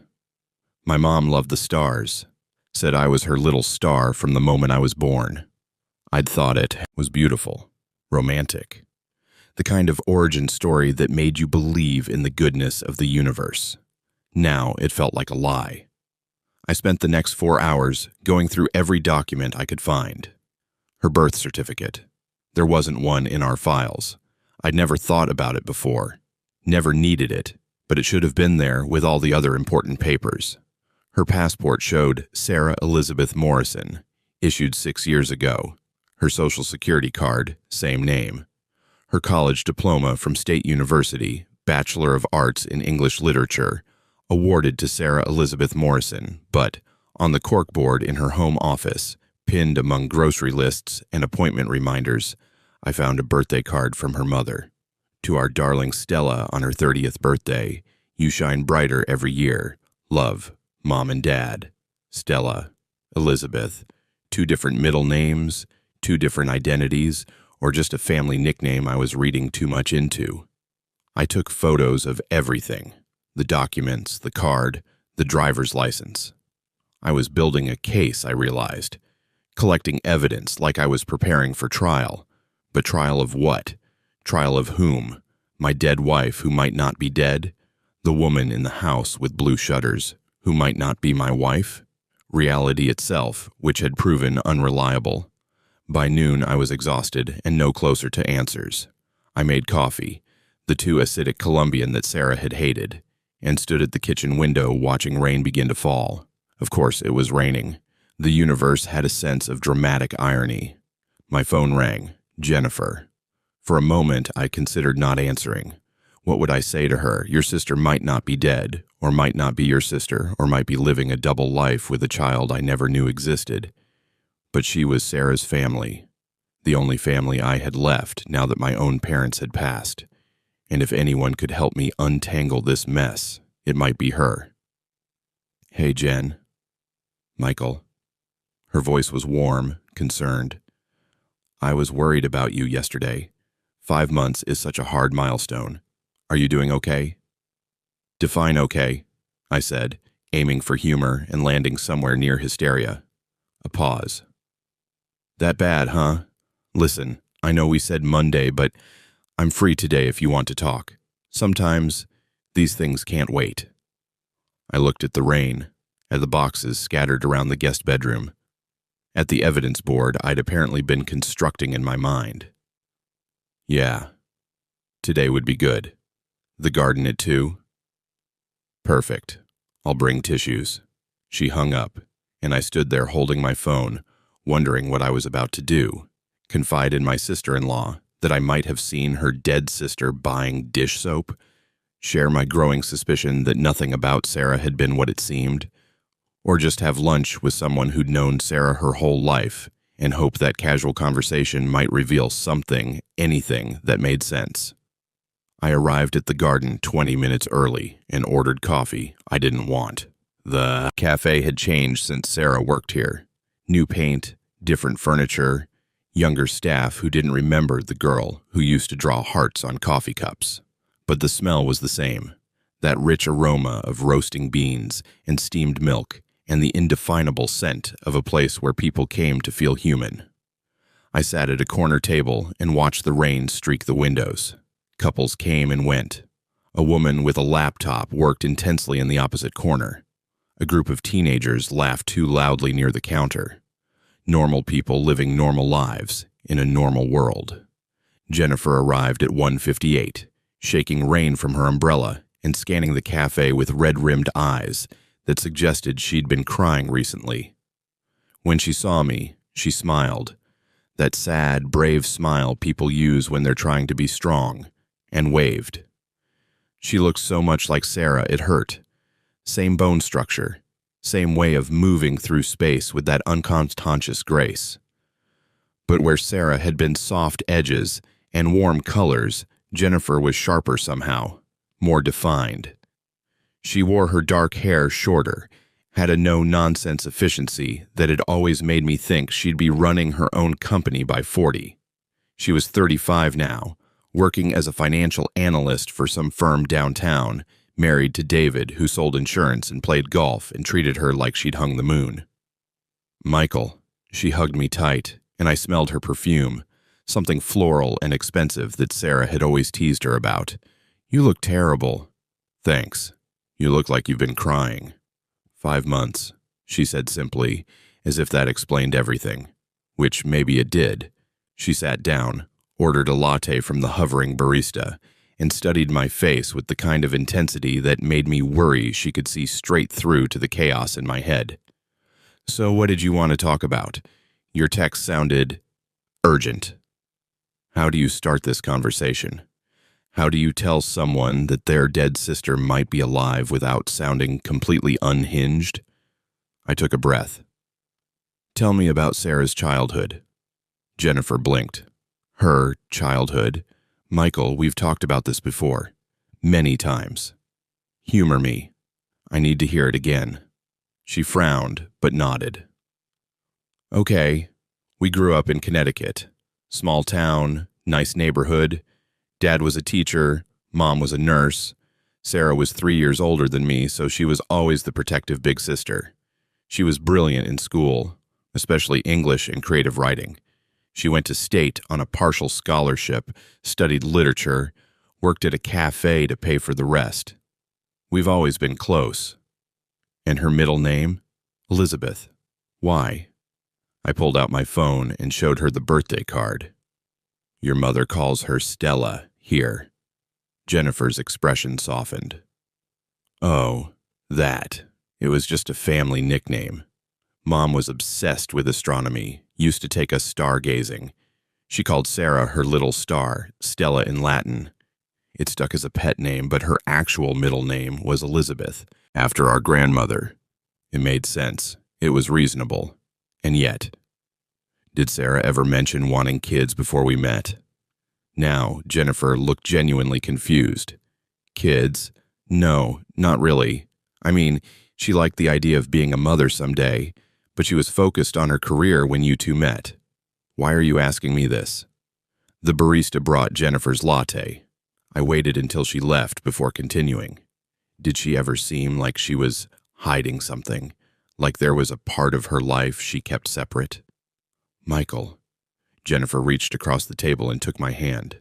My mom loved the stars, said I was her little star from the moment I was born. I'd thought it was beautiful, romantic, the kind of origin story that made you believe in the goodness of the universe. Now it felt like a lie. I spent the next 4 hours going through every document I could find. Her birth certificate. There wasn't one in our files. I'd never thought about it before, never needed it, but it should have been there with all the other important papers. Her passport showed Sarah Elizabeth Morrison, issued 6 years ago. Her social security card, same name. Her college diploma from State University, Bachelor of Arts in English Literature, awarded to Sarah Elizabeth Morrison, but on the corkboard in her home office, pinned among grocery lists and appointment reminders, I found a birthday card from her mother. To our darling Stella on her 30th birthday, you shine brighter every year. Love, Mom and Dad. Stella, Elizabeth. 2 different middle names, 2 different identities, or just a family nickname I was reading too much into. I took photos of everything. The documents, the card, the driver's license. I was building a case, I realized. Collecting evidence like I was preparing for trial. But trial of what? Trial of whom? My dead wife who might not be dead? The woman in the house with blue shutters who might not be my wife? Reality itself, which had proven unreliable. By noon I was exhausted and no closer to answers. I made coffee, the too acidic Colombian that Sarah had hated, and stood at the kitchen window watching rain begin to fall. Of course, it was raining. The universe had a sense of dramatic irony. My phone rang. Jennifer. For a moment, I considered not answering. What would I say to her? Your sister might not be dead, or might not be your sister, or might be living a double life with a child I never knew existed. But she was Sarah's family, the only family I had left now that my own parents had passed. And if anyone could help me untangle this mess, it might be her. Hey, Jen. Michael. Her voice was warm, concerned. I was worried about you yesterday. 5 months is such a hard milestone. Are you doing okay? Define okay, I said, aiming for humor and landing somewhere near hysteria. A pause. That bad, huh? Listen, I know we said Monday, but I'm free today if you want to talk. Sometimes these things can't wait. I looked at the rain, at the boxes scattered around the guest bedroom, at the evidence board I'd apparently been constructing in my mind. Yeah, today would be good. The garden at 2? Perfect. I'll bring tissues. She hung up, and I stood there holding my phone, wondering what I was about to do. confide in my sister-in-law that I might have seen her dead sister buying dish soap, share my growing suspicion that nothing about Sarah had been what it seemed, or just have lunch with someone who'd known Sarah her whole life and hope that casual conversation might reveal something, anything that made sense. I arrived at the garden 20 minutes early and ordered coffee I didn't want. The cafe had changed since Sarah worked here. New paint, different furniture, younger staff who didn't remember the girl who used to draw hearts on coffee cups. But the smell was the same, that rich aroma of roasting beans and steamed milk and the indefinable scent of a place where people came to feel human. I sat at a corner table and watched the rain streak the windows. Couples came and went. A woman with a laptop worked intensely in the opposite corner. A group of teenagers laughed too loudly near the counter. Normal people living normal lives in a normal world. Jennifer arrived at 1:58, shaking rain from her umbrella and scanning the cafe with red-rimmed eyes that suggested she'd been crying recently. When she saw me, she smiled, that sad, brave smile people use when they're trying to be strong, and waved. She looked so much like Sarah it hurt. Same bone structure, same way of moving through space with that unconscious grace. But where Sarah had been soft edges and warm colors, Jennifer was sharper somehow, more defined. She wore her dark hair shorter, had a no-nonsense efficiency that had always made me think she'd be running her own company by 40. She was 35 now, working as a financial analyst for some firm downtown, married to David, who sold insurance and played golf and treated her like she'd hung the moon. Michael, she hugged me tight, and I smelled her perfume, something floral and expensive that Sarah had always teased her about. You look terrible. Thanks. You look like you've been crying. 5 months, she said simply, as if that explained everything, which maybe it did. She sat down, ordered a latte from the hovering barista, and studied my face with the kind of intensity that made me worry she could see straight through to the chaos in my head. So what did you want to talk about? Your text sounded urgent. How do you start this conversation? How do you tell someone that their dead sister might be alive without sounding completely unhinged? I took a breath. Tell me about Sarah's childhood. Jennifer blinked. Her childhood? Michael, we've talked about this before. Many times. Humor me. I need to hear it again. She frowned, but nodded. Okay, we grew up in Connecticut. Small town, nice neighborhood. Dad was a teacher, Mom was a nurse. Sarah was 3 years older than me, so she was always the protective big sister. She was brilliant in school, especially English and creative writing. She went to state on a partial scholarship, studied literature, worked at a cafe to pay for the rest. We've always been close. And her middle name? Elizabeth. Why? I pulled out my phone and showed her the birthday card. Your mother calls her Stella here. Jennifer's expression softened. Oh, that. It was just a family nickname. Mom was obsessed with astronomy, used to take us stargazing. She called Sarah her little star, Stella in Latin. It stuck as a pet name, but her actual middle name was Elizabeth, after our grandmother. It made sense. It was reasonable. And yet, did Sarah ever mention wanting kids before we met? Now, Jennifer looked genuinely confused. Kids? No, not really. I mean, she liked the idea of being a mother someday, but she was focused on her career when you two met. Why are you asking me this? The barista brought Jennifer's latte. I waited until she left before continuing. Did she ever seem like she was hiding something, like there was a part of her life she kept separate? Michael. Jennifer reached across the table and took my hand.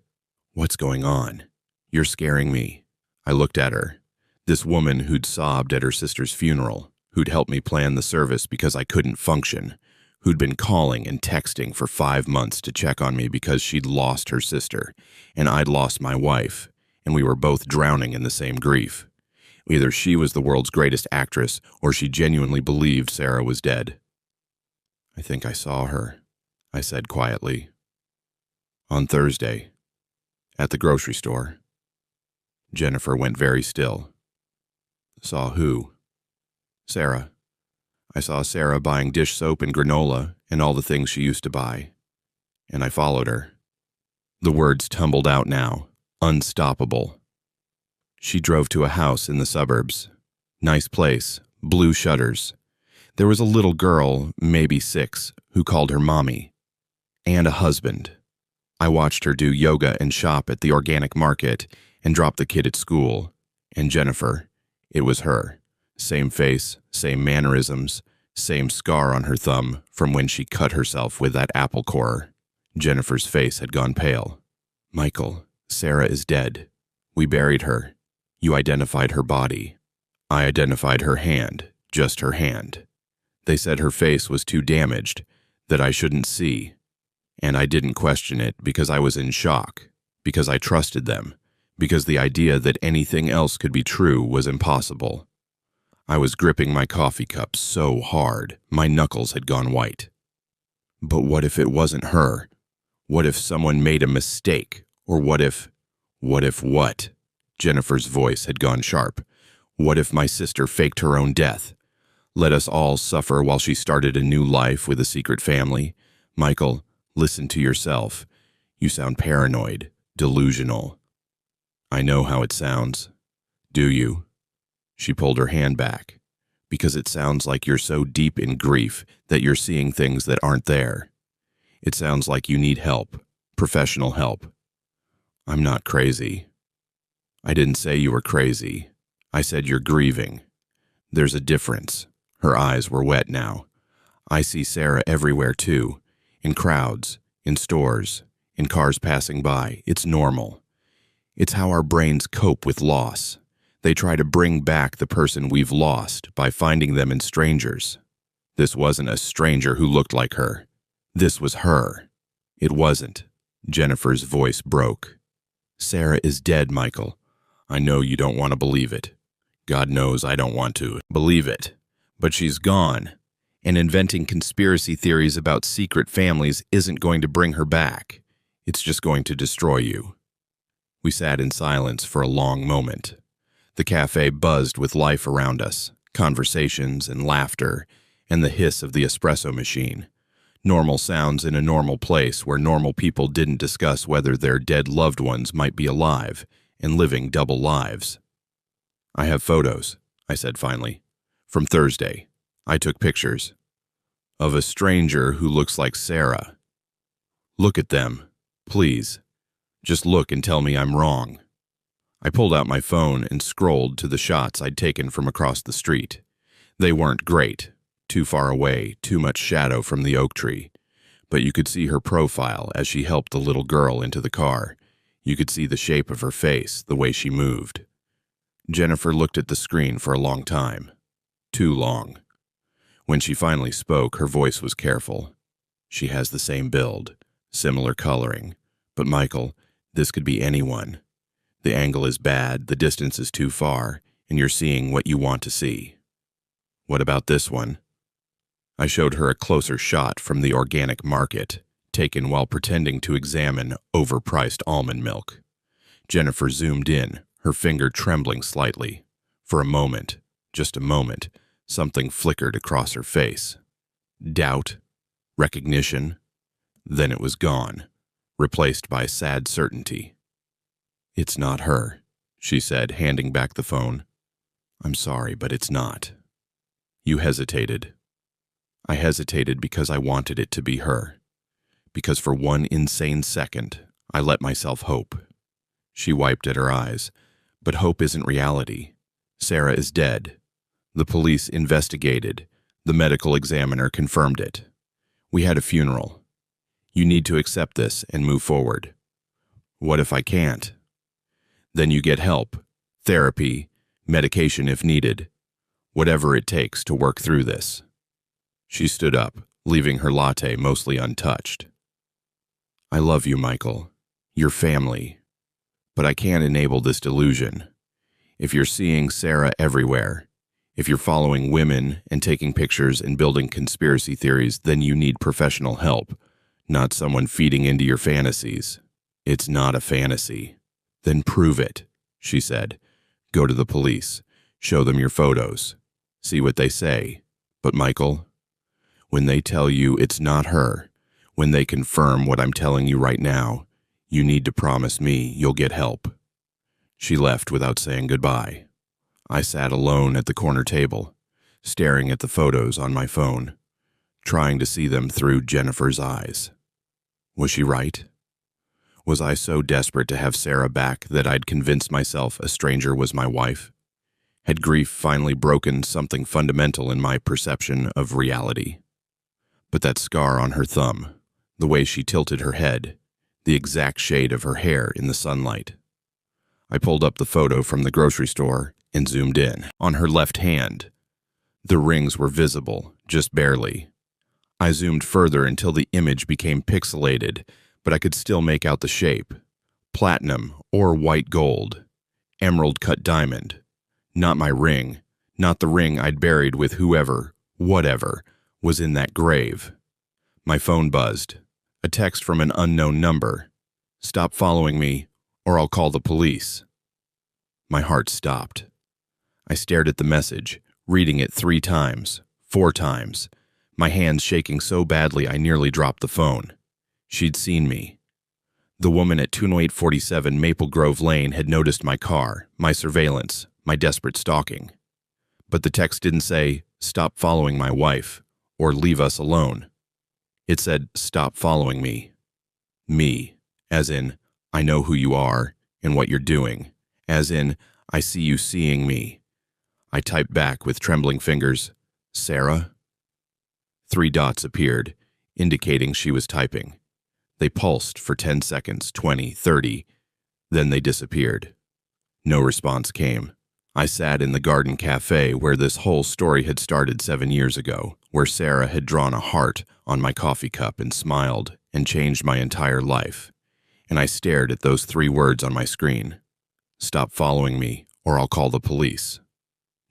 What's going on? You're scaring me. I looked at her. This woman who'd sobbed at her sister's funeral, who'd helped me plan the service because I couldn't function, who'd been calling and texting for 5 months to check on me because she'd lost her sister, and I'd lost my wife, and we were both drowning in the same grief. Either she was the world's greatest actress, or she genuinely believed Sarah was dead. I think I saw her, I said quietly. On Thursday, at the grocery store. Jennifer went very still. Saw who? Sarah. I saw Sarah buying dish soap and granola and all the things she used to buy. And I followed her. The words tumbled out now, unstoppable. She drove to a house in the suburbs. Nice place, blue shutters. There was a little girl, maybe 6, who called her mommy. And a husband. I watched her do yoga and shop at the organic market and drop the kid at school. And Jennifer, it was her. Same face, same mannerisms, same scar on her thumb from when she cut herself with that apple corer. Jennifer's face had gone pale. Michael, Sarah is dead. We buried her. You identified her body. I identified her hand, just her hand. They said her face was too damaged, that I shouldn't see. And I didn't question it because I was in shock, because I trusted them, because the idea that anything else could be true was impossible. I was gripping my coffee cup so hard, my knuckles had gone white. But what if it wasn't her? What if someone made a mistake? Or what if what? Jennifer's voice had gone sharp. What if my sister faked her own death? Let us all suffer while she started a new life with a secret family? Michael, listen to yourself. You sound paranoid, delusional. I know how it sounds. Do you? She pulled her hand back. Because it sounds like you're so deep in grief that you're seeing things that aren't there. It sounds like you need help, professional help. I'm not crazy. I didn't say you were crazy. I said you're grieving. There's a difference. Her eyes were wet now. I see Sarah everywhere too. In crowds, in stores, in cars passing by. It's normal. It's how our brains cope with loss. They try to bring back the person we've lost by finding them in strangers. This wasn't a stranger who looked like her. This was her. It wasn't. Jennifer's voice broke. Sarah is dead, Michael. I know you don't want to believe it. God knows I don't want to believe it. But she's gone. And inventing conspiracy theories about secret families isn't going to bring her back. It's just going to destroy you. We sat in silence for a long moment. The cafe buzzed with life around us, conversations and laughter, and the hiss of the espresso machine. Normal sounds in a normal place where normal people didn't discuss whether their dead loved ones might be alive and living double lives. I have photos, I said finally. From Thursday. I took pictures. Of a stranger who looks like Sarah. Look at them, please. Just look and tell me I'm wrong. I pulled out my phone and scrolled to the shots I'd taken from across the street. They weren't great. Too far away, too much shadow from the oak tree. But you could see her profile as she helped the little girl into the car. You could see the shape of her face, the way she moved. Jennifer looked at the screen for a long time. Too long. When she finally spoke, her voice was careful. She has the same build, similar coloring. But Michael, this could be anyone. The angle is bad, the distance is too far, and you're seeing what you want to see. What about this one? I showed her a closer shot from the organic market, taken while pretending to examine overpriced almond milk. Jennifer zoomed in, her finger trembling slightly. For a moment, just a moment, something flickered across her face. Doubt, recognition, then it was gone, replaced by sad certainty. It's not her, she said, handing back the phone. I'm sorry, but it's not. You hesitated. I hesitated because I wanted it to be her. Because for one insane second, I let myself hope. She wiped at her eyes. But hope isn't reality. Sarah is dead. The police investigated. The medical examiner confirmed it. We had a funeral. You need to accept this and move forward. What if I can't? Then you get help, therapy, medication if needed, whatever it takes to work through this. She stood up, leaving her latte mostly untouched. I love you, Michael. Your family. But I can't enable this delusion. If you're seeing Sarah everywhere, if you're following women and taking pictures and building conspiracy theories, then you need professional help. not someone feeding into your fantasies. It's not a fantasy. Then prove it, she said. Go to the police. Show them your photos. See what they say. But Michael, when they tell you it's not her, when they confirm what I'm telling you right now, you need to promise me you'll get help. She left without saying goodbye. I sat alone at the corner table, staring at the photos on my phone, trying to see them through Jennifer's eyes. Was she right? Was I so desperate to have Sarah back that I'd convinced myself a stranger was my wife? Had grief finally broken something fundamental in my perception of reality? But that scar on her thumb, the way she tilted her head, the exact shade of her hair in the sunlight. I pulled up the photo from the grocery store and zoomed in. On her left hand, the rings were visible, just barely. I zoomed further until the image became pixelated, but I could still make out the shape. Platinum or white gold. Emerald-cut diamond. Not my ring. Not the ring I'd buried with whoever, whatever, was in that grave. My phone buzzed. A text from an unknown number. Stop following me, or I'll call the police. My heart stopped. I stared at the message, reading it 3 times, 4 times, my hands shaking so badly I nearly dropped the phone. She'd seen me. The woman at 20847 Maple Grove Lane had noticed my car, my surveillance, my desperate stalking. But the text didn't say, stop following my wife, or leave us alone. It said, stop following me. Me, as in, I know who you are and what you're doing, as in, I see you seeing me. I typed back with trembling fingers, Sarah? 3 dots appeared, indicating she was typing. They pulsed for 10 seconds, 20, 30, then they disappeared. No response came. I sat in the garden cafe where this whole story had started 7 years ago, where Sarah had drawn a heart on my coffee cup and smiled and changed my entire life. And I stared at those 3 words on my screen. Stop following me, or I'll call the police.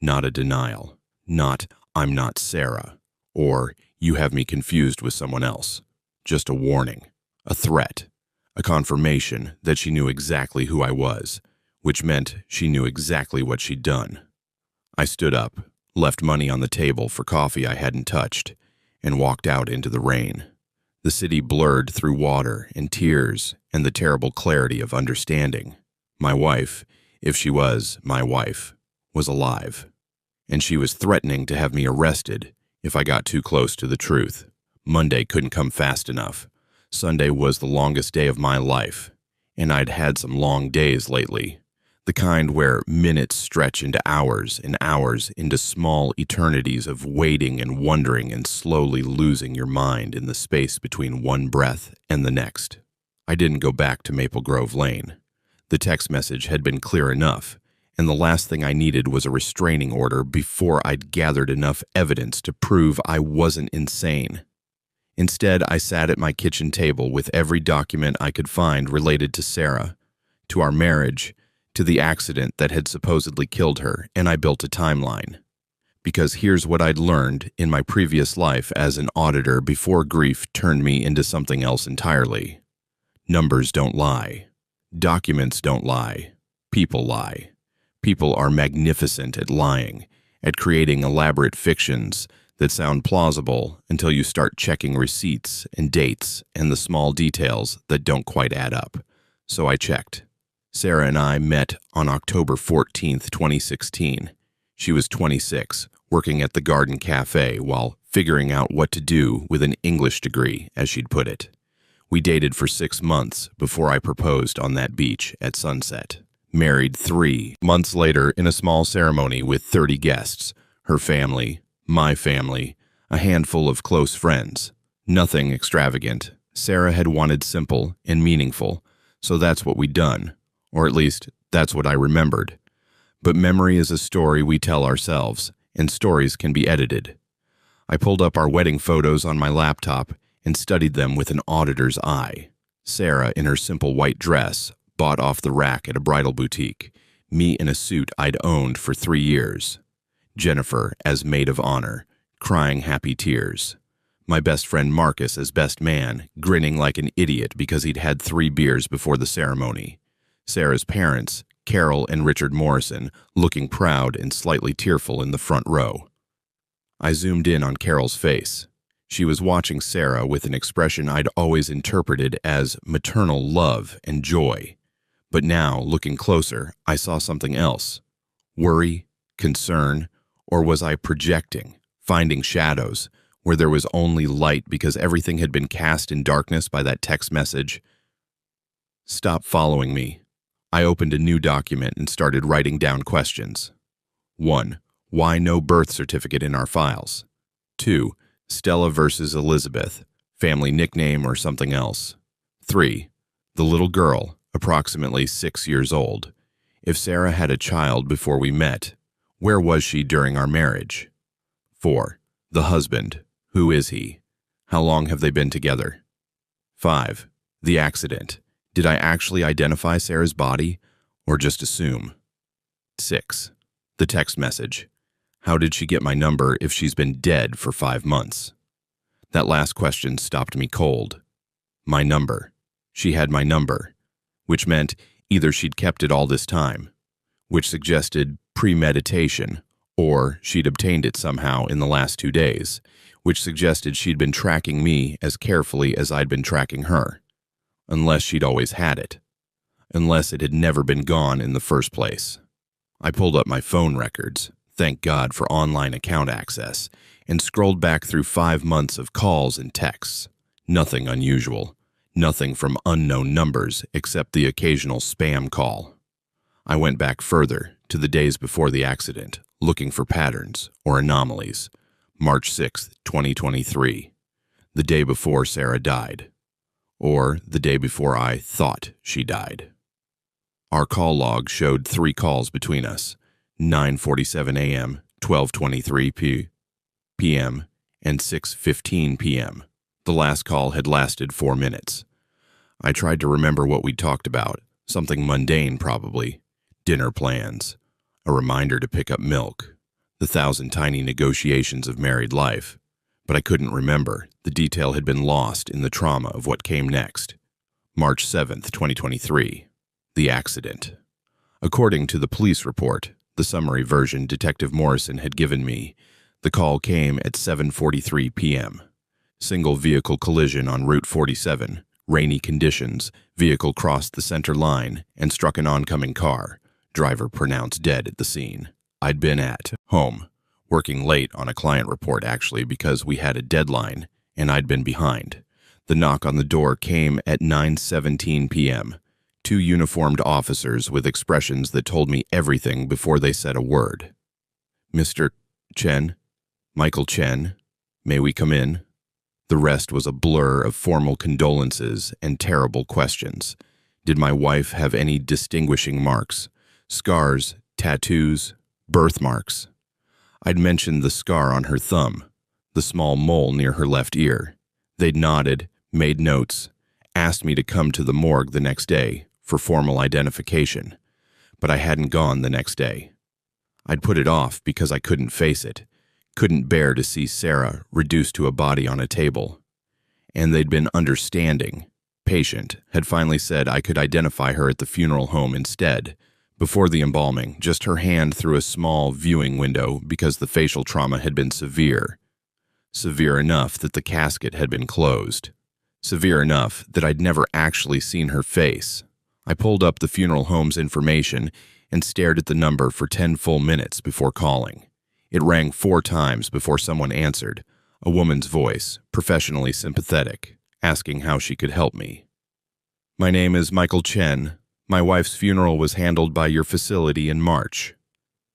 Not a denial. Not, I'm not Sarah. Or, you have me confused with someone else. Just a warning. A threat. A confirmation that she knew exactly who I was, which meant she knew exactly what she'd done. I stood up, left money on the table for coffee I hadn't touched, and walked out into the rain. The city blurred through water and tears and the terrible clarity of understanding. My wife, if she was my wife, was alive, and she was threatening to have me arrested if I got too close to the truth. Monday couldn't come fast enough. Sunday was the longest day of my life, and I'd had some long days lately. The kind where minutes stretch into hours and hours into small eternities of waiting and wondering and slowly losing your mind in the space between one breath and the next. I didn't go back to Maple Grove Lane. The text message had been clear enough, and the last thing I needed was a restraining order before I'd gathered enough evidence to prove I wasn't insane. Instead, I sat at my kitchen table with every document I could find related to Sarah, to our marriage, to the accident that had supposedly killed her, and I built a timeline. Because here's what I'd learned in my previous life as an auditor before grief turned me into something else entirely. Numbers don't lie. Documents don't lie. People lie. People are magnificent at lying, at creating elaborate fictions that sound plausible until you start checking receipts and dates and the small details that don't quite add up. So I checked. Sarah and I met on October 14th, 2016. She was 26, working at the Garden Cafe while figuring out what to do with an English degree, as she'd put it. We dated for 6 months before I proposed on that beach at sunset. Married 3 months later in a small ceremony with 30 guests, her family, my family, a handful of close friends. Nothing extravagant. Sarah had wanted simple and meaningful, so that's what we'd done. Or at least, that's what I remembered. But memory is a story we tell ourselves, and stories can be edited. I pulled up our wedding photos on my laptop and studied them with an auditor's eye. Sarah in her simple white dress, bought off the rack at a bridal boutique. Me in a suit I'd owned for 3 years. Jennifer as maid of honor, crying happy tears. My best friend Marcus as best man, grinning like an idiot because he'd had 3 beers before the ceremony. Sarah's parents, Carol and Richard Morrison, looking proud and slightly tearful in the front row. I zoomed in on Carol's face. She was watching Sarah with an expression I'd always interpreted as maternal love and joy. But now, looking closer, I saw something else. Worry, concern, or was I projecting, finding shadows, where there was only light because everything had been cast in darkness by that text message? Stop following me. I opened a new document and started writing down questions. 1. Why no birth certificate in our files? 2. Stella versus Elizabeth, family nickname or something else. 3. The little girl, approximately 6 years old. If Sarah had a child before we met, where was she during our marriage? 4. The husband, who is he? How long have they been together? 5. The accident. Did I actually identify Sarah's body, or just assume? 6. The text message. How did she get my number if she's been dead for 5 months? That last question stopped me cold. My number. She had my number, which meant either she'd kept it all this time, which suggested premeditation, or she'd obtained it somehow in the last 2 days, which suggested she'd been tracking me as carefully as I'd been tracking her. Unless she'd always had it. Unless it had never been gone in the first place. I pulled up my phone records, thank God for online account access, and scrolled back through 5 months of calls and texts. Nothing unusual. Nothing from unknown numbers except the occasional spam call. I went back further, to the days before the accident, looking for patterns or anomalies. March 6, 2023. The day before Sarah died. Or the day before I thought she died. Our call log showed 3 calls between us, 9:47 a.m., 12:23 p.m., and 6:15 p.m. The last call had lasted 4 minutes. I tried to remember what we'd talked about, something mundane probably, dinner plans, a reminder to pick up milk, the 1,000 tiny negotiations of married life. But I couldn't remember. The detail had been lost in the trauma of what came next. March 7th, 2023. The accident. According to the police report, the summary version Detective Morrison had given me, the call came at 7:43 p.m. Single vehicle collision on Route 47, rainy conditions, vehicle crossed the center line and struck an oncoming car. Driver pronounced dead at the scene. I'd been at home, working late on a client report actually because we had a deadline and I'd been behind. The knock on the door came at 9:17 p.m. 2 uniformed officers with expressions that told me everything before they said a word. Mr. Chen, Michael Chen, may we come in? The rest was a blur of formal condolences and terrible questions. Did my wife have any distinguishing marks? Scars, tattoos, birthmarks? I'd mentioned the scar on her thumb, the small mole near her left ear. They'd nodded, made notes, asked me to come to the morgue the next day for formal identification, but I hadn't gone the next day. I'd put it off because I couldn't face it, couldn't bear to see Sarah reduced to a body on a table. And they'd been understanding, patient, had finally said I could identify her at the funeral home instead. Before the embalming, just her hand through a small viewing window because the facial trauma had been severe. Severe enough that the casket had been closed. Severe enough that I'd never actually seen her face. I pulled up the funeral home's information and stared at the number for 10 full minutes before calling. It rang 4 times before someone answered, a woman's voice, professionally sympathetic, asking how she could help me. My name is Michael Chen. My wife's funeral was handled by your facility in March.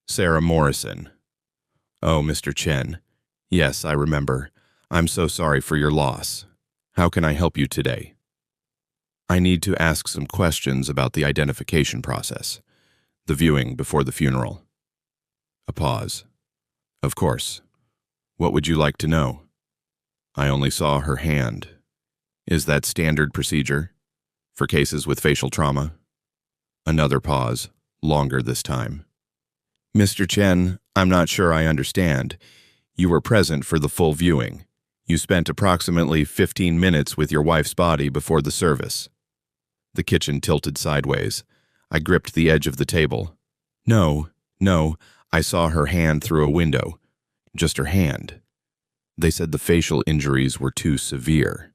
Sarah Morrison. Oh, Mr. Chen. Yes, I remember. I'm so sorry for your loss. How can I help you today? I need to ask some questions about the identification process. The viewing before the funeral. A pause. Of course. What would you like to know? I only saw her hand. Is that standard procedure? For cases with facial trauma? Another pause, longer this time. Mr. Chen, I'm not sure I understand. You were present for the full viewing. You spent approximately 15 minutes with your wife's body before the service. The kitchen tilted sideways. I gripped the edge of the table. No, I saw her hand through a window. Just her hand. They said the facial injuries were too severe.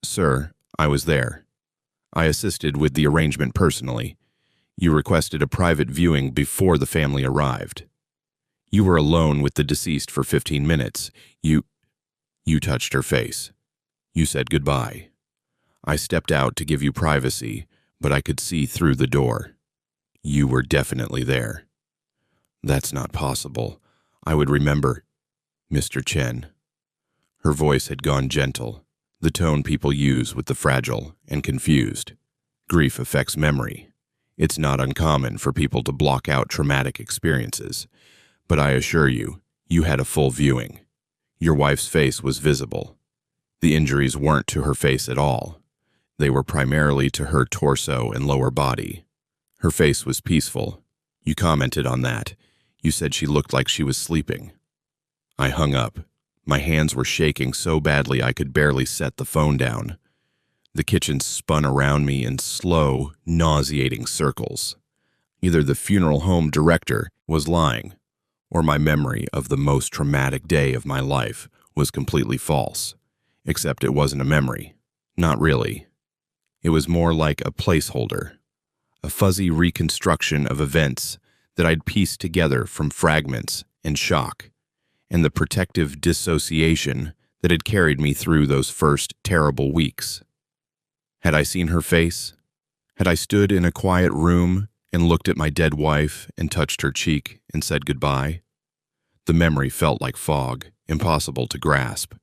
Sir, I was there. I assisted with the arrangement personally. You requested a private viewing before the family arrived. You were alone with the deceased for 15 minutes. You touched her face. You said goodbye. I stepped out to give you privacy, but I could see through the door. You were definitely there. That's not possible. I would remember. Mr. Chen. Her voice had gone gentle, the tone people use with the fragile and confused. Grief affects memory. It's not uncommon for people to block out traumatic experiences, but I assure you, you had a full viewing. Your wife's face was visible. The injuries weren't to her face at all. They were primarily to her torso and lower body. Her face was peaceful. You commented on that. You said she looked like she was sleeping. I hung up. My hands were shaking so badly I could barely set the phone down. The kitchen spun around me in slow, nauseating circles. Either the funeral home director was lying, or my memory of the most traumatic day of my life was completely false. Except it wasn't a memory. Not really. It was more like a placeholder, a fuzzy reconstruction of events that I'd pieced together from fragments and shock, and the protective dissociation that had carried me through those first terrible weeks. Had I seen her face? Had I stood in a quiet room and looked at my dead wife and touched her cheek and said goodbye? The memory felt like fog, impossible to grasp.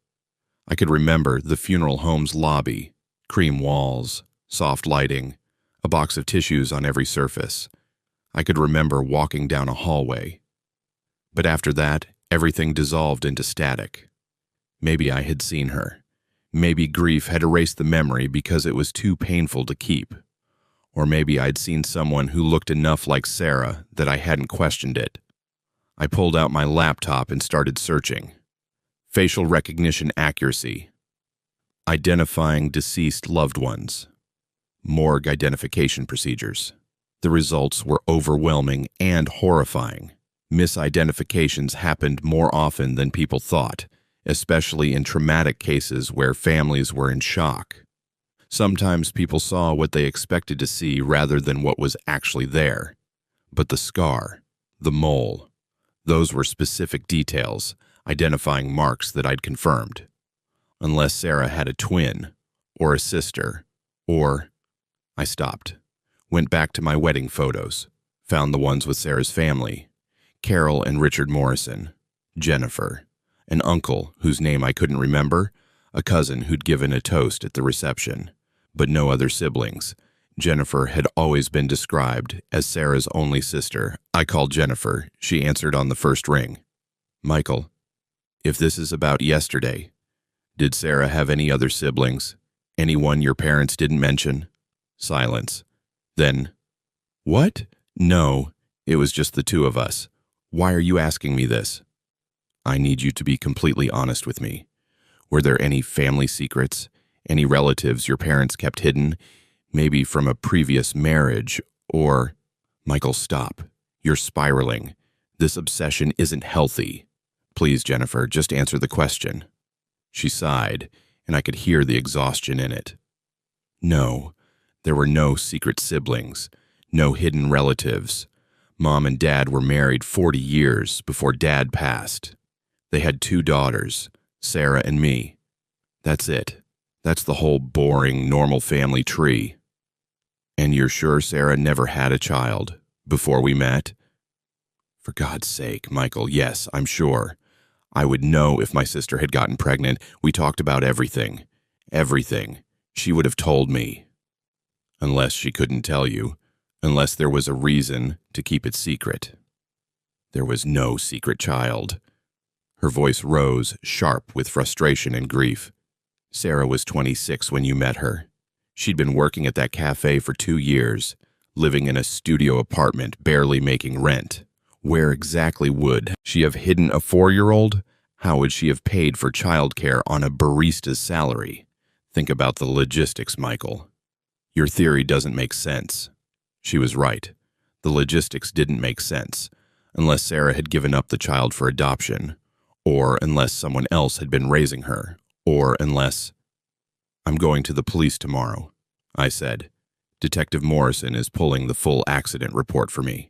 I could remember the funeral home's lobby, cream walls, soft lighting, a box of tissues on every surface. I could remember walking down a hallway. But after that, everything dissolved into static. Maybe I had seen her. Maybe grief had erased the memory because it was too painful to keep. Or maybe I'd seen someone who looked enough like Sarah that I hadn't questioned it. I pulled out my laptop and started searching. Facial recognition accuracy. Identifying deceased loved ones. Morgue identification procedures. The results were overwhelming and horrifying. Misidentifications happened more often than people thought, especially in traumatic cases where families were in shock. Sometimes people saw what they expected to see rather than what was actually there. But the scar, the mole, those were specific details, identifying marks that I'd confirmed. Unless Sarah had a twin, or a sister, or... I stopped, went back to my wedding photos, found the ones with Sarah's family, Carol and Richard Morrison, Jennifer, an uncle whose name I couldn't remember, a cousin who'd given a toast at the reception, but no other siblings. Jennifer had always been described as Sarah's only sister. I called Jennifer. She answered on the first ring. Michael, if this is about yesterday, did Sarah have any other siblings? Anyone your parents didn't mention? Silence. Then, what? No, it was just the two of us. Why are you asking me this? I need you to be completely honest with me. Were there any family secrets? Any relatives your parents kept hidden? Maybe from a previous marriage, or... Michael, stop. You're spiraling. This obsession isn't healthy. Please, Jennifer, just answer the question. She sighed, and I could hear the exhaustion in it. No, there were no secret siblings, no hidden relatives. Mom and Dad were married 40 years before Dad passed. They had 2 daughters, Sarah and me. That's it. That's the whole boring, normal family tree. And you're sure Sarah never had a child before we met? For God's sake, Michael, yes, I'm sure. I would know if my sister had gotten pregnant. We talked about everything. Everything. She would have told me. Unless she couldn't tell you. Unless there was a reason to keep it secret. There was no secret child. Her voice rose, sharp with frustration and grief. Sarah was 26 when you met her. She'd been working at that cafe for 2 years, living in a studio apartment, barely making rent. Where exactly would she have hidden a 4-year-old? How would she have paid for childcare on a barista's salary? Think about the logistics, Michael. Your theory doesn't make sense. She was right. The logistics didn't make sense, unless Sarah had given up the child for adoption, or unless someone else had been raising her, or unless... I'm going to the police tomorrow, I said. Detective Morrison is pulling the full accident report for me.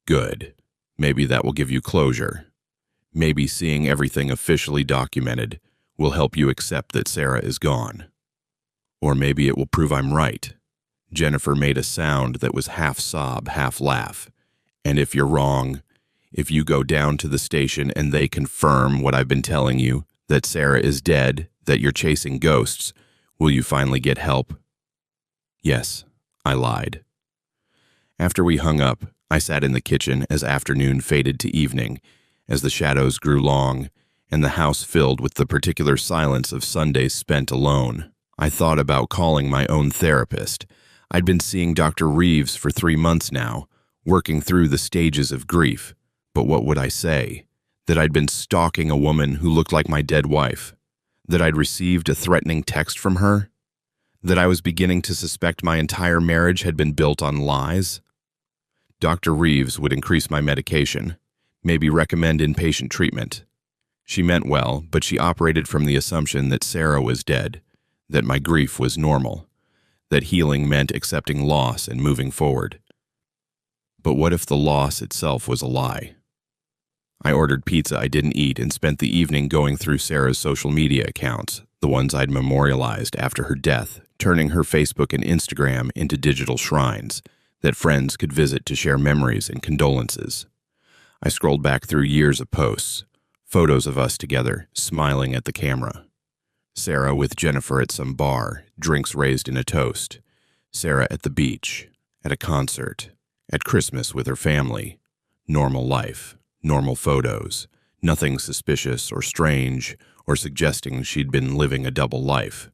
Good. Maybe that will give you closure. Maybe seeing everything officially documented will help you accept that Sarah is gone. Or maybe it will prove I'm right. Jennifer made a sound that was half sob, half laugh. And if you're wrong, if you go down to the station and they confirm what I've been telling you, that Sarah is dead, that you're chasing ghosts, will you finally get help? Yes, I lied. After we hung up, I sat in the kitchen as afternoon faded to evening, as the shadows grew long, and the house filled with the particular silence of Sundays spent alone. I thought about calling my own therapist. I'd been seeing Dr. Reeves for 3 months now, working through the stages of grief. But what would I say? That I'd been stalking a woman who looked like my dead wife? That I'd received a threatening text from her? That I was beginning to suspect my entire marriage had been built on lies? Dr. Reeves would increase my medication, maybe recommend inpatient treatment. She meant well, but she operated from the assumption that Sarah was dead, that my grief was normal, that healing meant accepting loss and moving forward. But what if the loss itself was a lie? I ordered pizza I didn't eat and spent the evening going through Sarah's social media accounts, the ones I'd memorialized after her death, turning her Facebook and Instagram into digital shrines that friends could visit to share memories and condolences. I scrolled back through years of posts, photos of us together, smiling at the camera. Sarah with Jennifer at some bar, drinks raised in a toast. Sarah at the beach, at a concert, at Christmas with her family. Normal life, normal photos, nothing suspicious or strange or suggesting she'd been living a double life.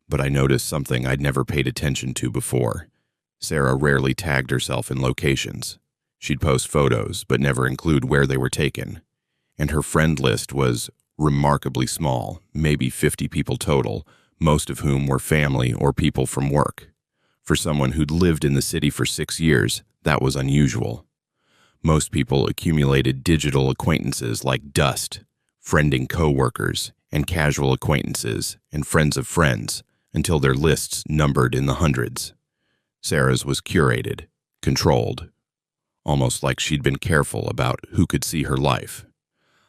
But I noticed something I'd never paid attention to before. Sarah rarely tagged herself in locations. She'd post photos, but never include where they were taken. And her friend list was remarkably small, maybe 50 people total, most of whom were family or people from work. For someone who'd lived in the city for 6 years, that was unusual. Most people accumulated digital acquaintances like dust, friending coworkers, and casual acquaintances, and friends of friends, until their lists numbered in the hundreds. Sarah's was curated, controlled, almost like she'd been careful about who could see her life.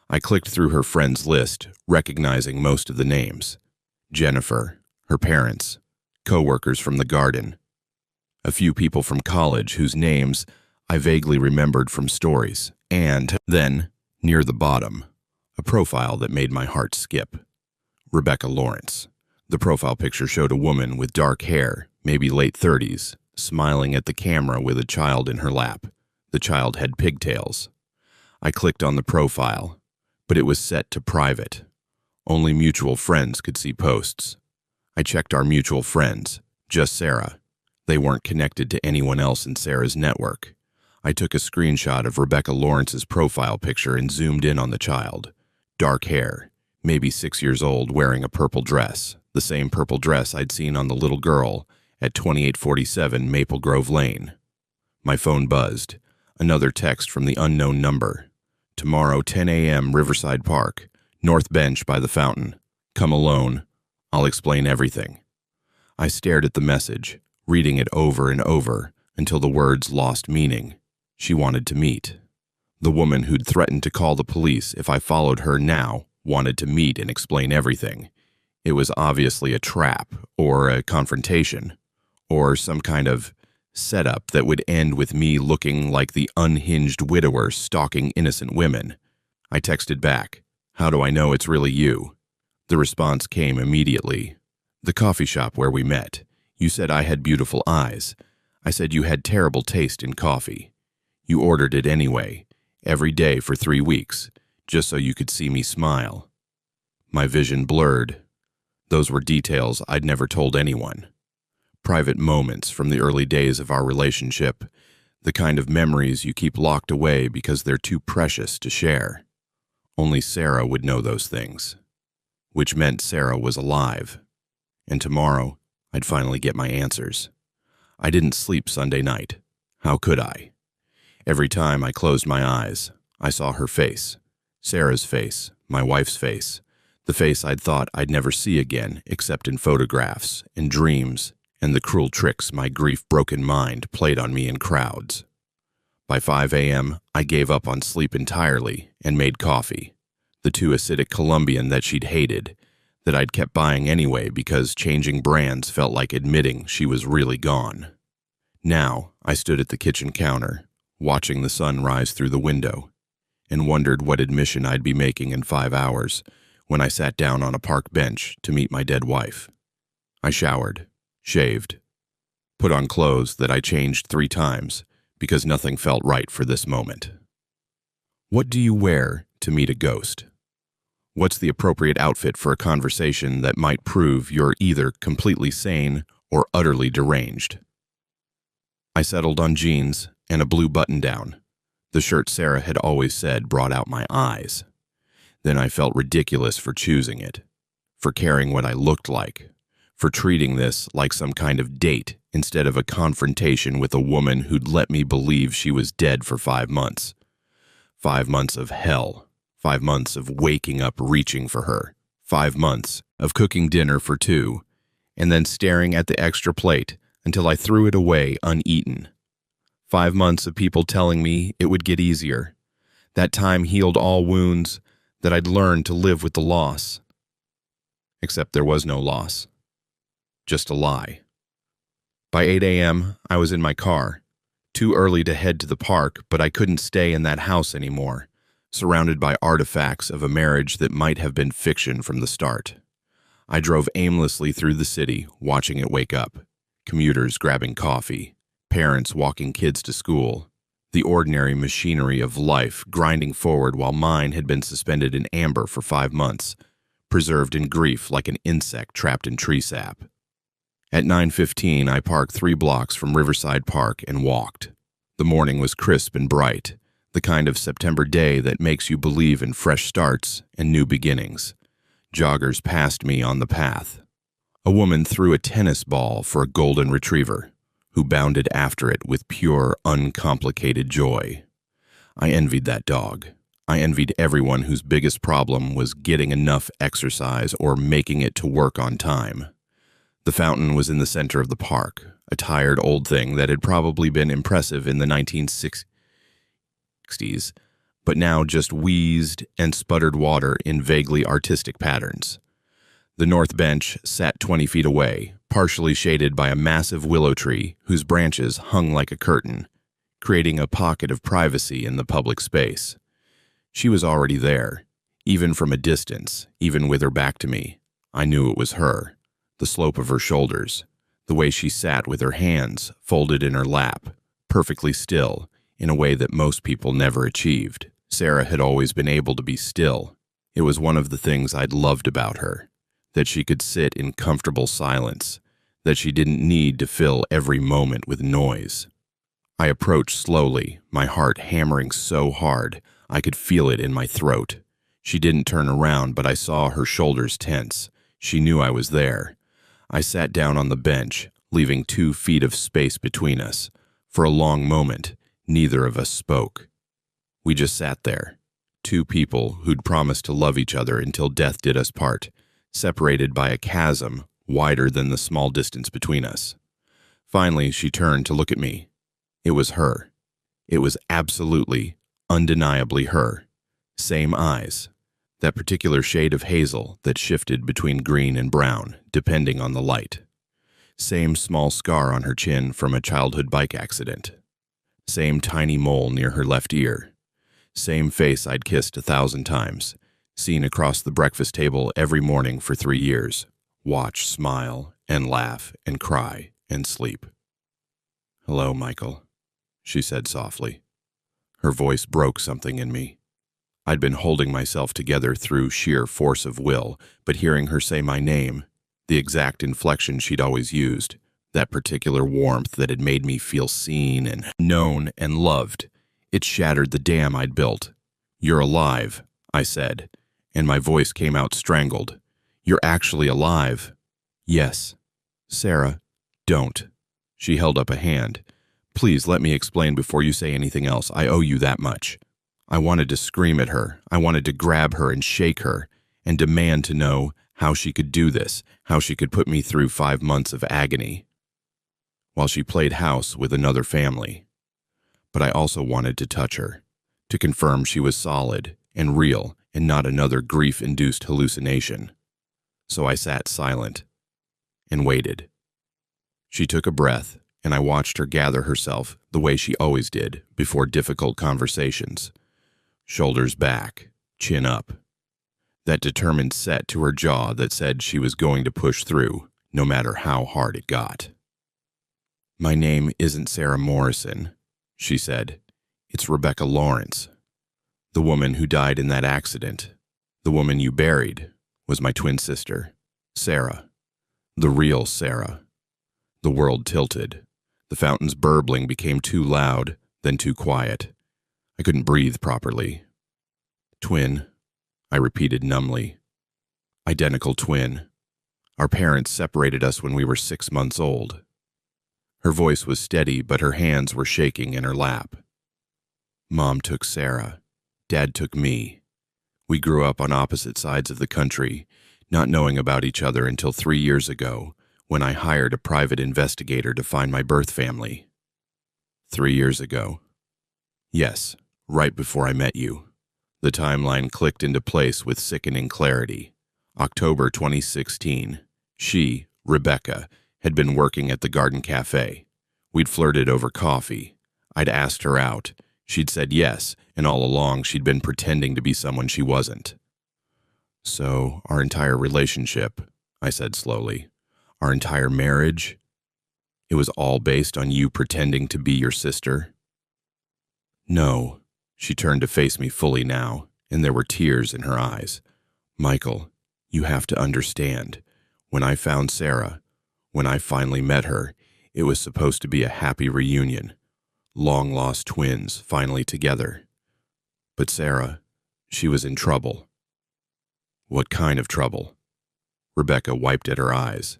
I clicked through her friends list, recognizing most of the names. Jennifer, her parents, coworkers from the garden, a few people from college whose names I vaguely remembered from stories, and then, near the bottom, a profile that made my heart skip. Rebecca Lawrence. The profile picture showed a woman with dark hair, maybe late 30s, smiling at the camera with a child in her lap. The child had pigtails. I clicked on the profile, but it was set to private. Only mutual friends could see posts. I checked our mutual friends, just Sarah. They weren't connected to anyone else in Sarah's network. I took a screenshot of Rebecca Lawrence's profile picture and zoomed in on the child. Dark hair, maybe 6 years old, wearing a purple dress, the same purple dress I'd seen on the little girl at 2847 Maple Grove Lane. My phone buzzed. Another text from the unknown number. Tomorrow, 10 a.m., Riverside Park, North Bench by the fountain. Come alone. I'll explain everything. I stared at the message, reading it over and over until the words lost meaning. She wanted to meet. The woman who'd threatened to call the police if I followed her now wanted to meet and explain everything. It was obviously a trap, or a confrontation, or some kind of setup that would end with me looking like the unhinged widower stalking innocent women. I texted back, "How do I know it's really you?" The response came immediately. "The coffee shop where we met. You said I had beautiful eyes. I said you had terrible taste in coffee. You ordered it anyway, every day for 3 weeks, just so you could see me smile." My vision blurred. Those were details I'd never told anyone. Private moments from the early days of our relationship, the kind of memories you keep locked away because they're too precious to share. Only Sarah would know those things, which meant Sarah was alive. And tomorrow, I'd finally get my answers. I didn't sleep Sunday night. How could I? Every time I closed my eyes, I saw her face, Sarah's face, my wife's face, the face I'd thought I'd never see again except in photographs, in dreams, and the cruel tricks my grief-broken mind played on me in crowds. By 5 a.m., I gave up on sleep entirely and made coffee, the too acidic Colombian that she'd hated, that I'd kept buying anyway because changing brands felt like admitting she was really gone. Now, I stood at the kitchen counter, watching the sun rise through the window, and wondered what admission I'd be making in 5 hours when I sat down on a park bench to meet my dead wife. I showered, shaved, put on clothes that I changed 3 times because nothing felt right for this moment. What do you wear to meet a ghost? What's the appropriate outfit for a conversation that might prove you're either completely sane or utterly deranged? I settled on jeans and a blue button-down. The shirt Sarah had always said brought out my eyes. Then I felt ridiculous for choosing it, for caring what I looked like, for treating this like some kind of date instead of a confrontation with a woman who'd let me believe she was dead for 5 months. 5 months of hell. 5 months of waking up reaching for her. 5 months of cooking dinner for 2, and then staring at the extra plate until I threw it away uneaten. 5 months of people telling me it would get easier. That time healed all wounds, that I'd learned to live with the loss. Except there was no loss. Just a lie. By 8 a.m., I was in my car. Too early to head to the park, but I couldn't stay in that house anymore, surrounded by artifacts of a marriage that might have been fiction from the start. I drove aimlessly through the city, watching it wake up. Commuters grabbing coffee, parents walking kids to school, the ordinary machinery of life grinding forward while mine had been suspended in amber for 5 months, preserved in grief like an insect trapped in tree sap. At 9:15, I parked 3 blocks from Riverside Park and walked. The morning was crisp and bright, the kind of September day that makes you believe in fresh starts and new beginnings. Joggers passed me on the path. A woman threw a tennis ball for a golden retriever, who bounded after it with pure, uncomplicated joy. I envied that dog. I envied everyone whose biggest problem was getting enough exercise or making it to work on time. The fountain was in the center of the park, a tired old thing that had probably been impressive in the 1960s, but now just wheezed and sputtered water in vaguely artistic patterns. The north bench sat 20 feet away, partially shaded by a massive willow tree whose branches hung like a curtain, creating a pocket of privacy in the public space. She was already there, even from a distance, even with her back to me. I knew it was her. The slope of her shoulders, the way she sat with her hands folded in her lap, perfectly still, in a way that most people never achieved. Sarah had always been able to be still. It was one of the things I'd loved about her, that she could sit in comfortable silence, that she didn't need to fill every moment with noise. I approached slowly, my heart hammering so hard I could feel it in my throat. She didn't turn around, but I saw her shoulders tense. She knew I was there. I sat down on the bench, leaving 2 feet of space between us. For a long moment, neither of us spoke. We just sat there, 2 people who'd promised to love each other until death did us part, separated by a chasm wider than the small distance between us. Finally, she turned to look at me. It was her. It was absolutely, undeniably her. Same eyes. That particular shade of hazel that shifted between green and brown, depending on the light. Same small scar on her chin from a childhood bike accident. Same tiny mole near her left ear. Same face I'd kissed 1,000 times, seen across the breakfast table every morning for 3 years. Watch, smile, and laugh, and cry, and sleep. "Hello, Michael," she said softly. Her voice broke something in me. I'd been holding myself together through sheer force of will, but hearing her say my name, the exact inflection she'd always used, that particular warmth that had made me feel seen and known and loved, it shattered the dam I'd built. "You're alive," I said, and my voice came out strangled. You're actually alive. Yes. Sarah, don't. She held up a hand. Please let me explain before you say anything else. I owe you that much. I wanted to scream at her. I wanted to grab her and shake her and demand to know how she could do this, how she could put me through 5 months of agony while she played house with another family. But I also wanted to touch her, to confirm she was solid and real and not another grief-induced hallucination. So I sat silent and waited. She took a breath, and I watched her gather herself the way she always did before difficult conversations. Shoulders back, chin up. That determined set to her jaw that said she was going to push through, no matter how hard it got. My name isn't Sarah Morrison, she said. It's Rebecca Lawrence. The woman who died in that accident, the woman you buried, was my twin sister, Sarah. The real Sarah. The world tilted. The fountain's burbling became too loud, then too quiet. I couldn't breathe properly. Twin, I repeated numbly. Identical twin. Our parents separated us when we were 6 months old. Her voice was steady, but her hands were shaking in her lap. Mom took Sarah. Dad took me. We grew up on opposite sides of the country, not knowing about each other until 3 years ago, when I hired a private investigator to find my birth family. 3 years ago. Yes, right before I met you. The timeline clicked into place with sickening clarity. October 2016. She, Rebecca, had been working at the Garden Cafe. We'd flirted over coffee. I'd asked her out. She'd said yes, and all along she'd been pretending to be someone she wasn't. So, our entire relationship, I said slowly, our entire marriage, it was all based on you pretending to be your sister? No. She turned to face me fully now, and there were tears in her eyes. Michael, you have to understand. When I found Sarah, when I finally met her, it was supposed to be a happy reunion. Long-lost twins finally together. But Sarah, she was in trouble. What kind of trouble? Rebecca wiped at her eyes.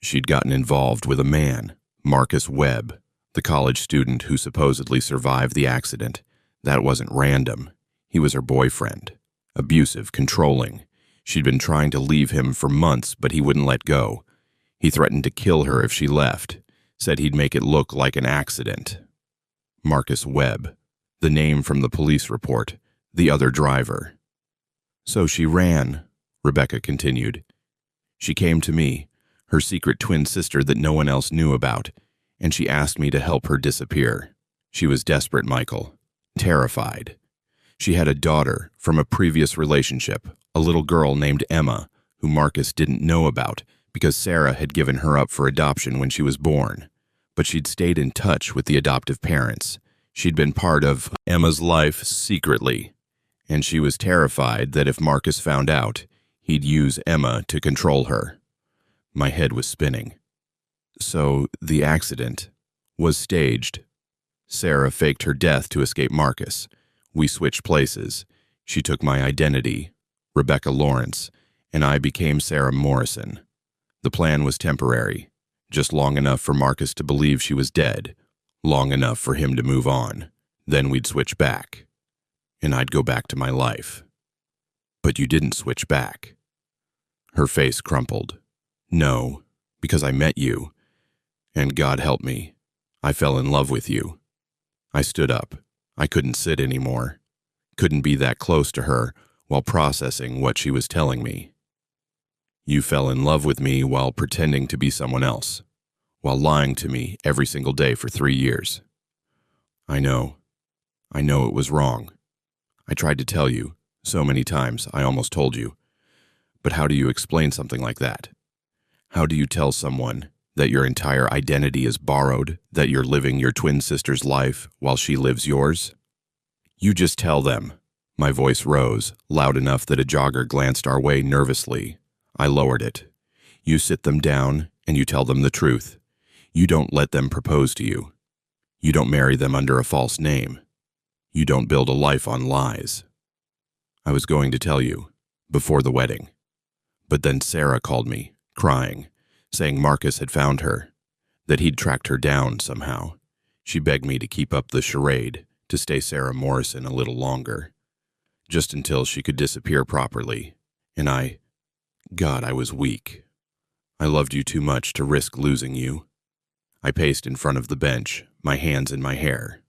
She'd gotten involved with a man, Marcus Webb, the college student who supposedly survived the accident. That wasn't random. He was her boyfriend. Abusive, controlling. She'd been trying to leave him for months, but he wouldn't let go. He threatened to kill her if she left, said he'd make it look like an accident. Marcus Webb, the name from the police report, the other driver. So she ran, Rebecca continued. She came to me, her secret twin sister that no one else knew about, and she asked me to help her disappear. She was desperate, Michael. Terrified. She had a daughter from a previous relationship, a little girl named Emma, who Marcus didn't know about because Sarah had given her up for adoption when she was born. But she'd stayed in touch with the adoptive parents. She'd been part of Emma's life secretly, and she was terrified that if Marcus found out, he'd use Emma to control her. My head was spinning. So the accident was staged. Sarah faked her death to escape Marcus. We switched places. She took my identity, Rebecca Lawrence, and I became Sarah Morrison. The plan was temporary, just long enough for Marcus to believe she was dead, long enough for him to move on. Then we'd switch back, and I'd go back to my life. But you didn't switch back. Her face crumpled. No, because I met you, and God help me, I fell in love with you. I stood up. I couldn't sit anymore. Couldn't be that close to her while processing what she was telling me. You fell in love with me while pretending to be someone else, while lying to me every single day for 3 years. I know it was wrong. I tried to tell you, so many times I almost told you. But how do you explain something like that? How do you tell someone that your entire identity is borrowed, that you're living your twin sister's life while she lives yours? You just tell them. My voice rose, loud enough that a jogger glanced our way nervously. I lowered it. You sit them down and you tell them the truth. You don't let them propose to you. You don't marry them under a false name. You don't build a life on lies. I was going to tell you, before the wedding. But then Sarah called me, crying, saying Marcus had found her, that he'd tracked her down somehow. She begged me to keep up the charade, to stay Sarah Morrison a little longer, just until she could disappear properly. And God, I was weak. I loved you too much to risk losing you. I paced in front of the bench, my hands in my hair.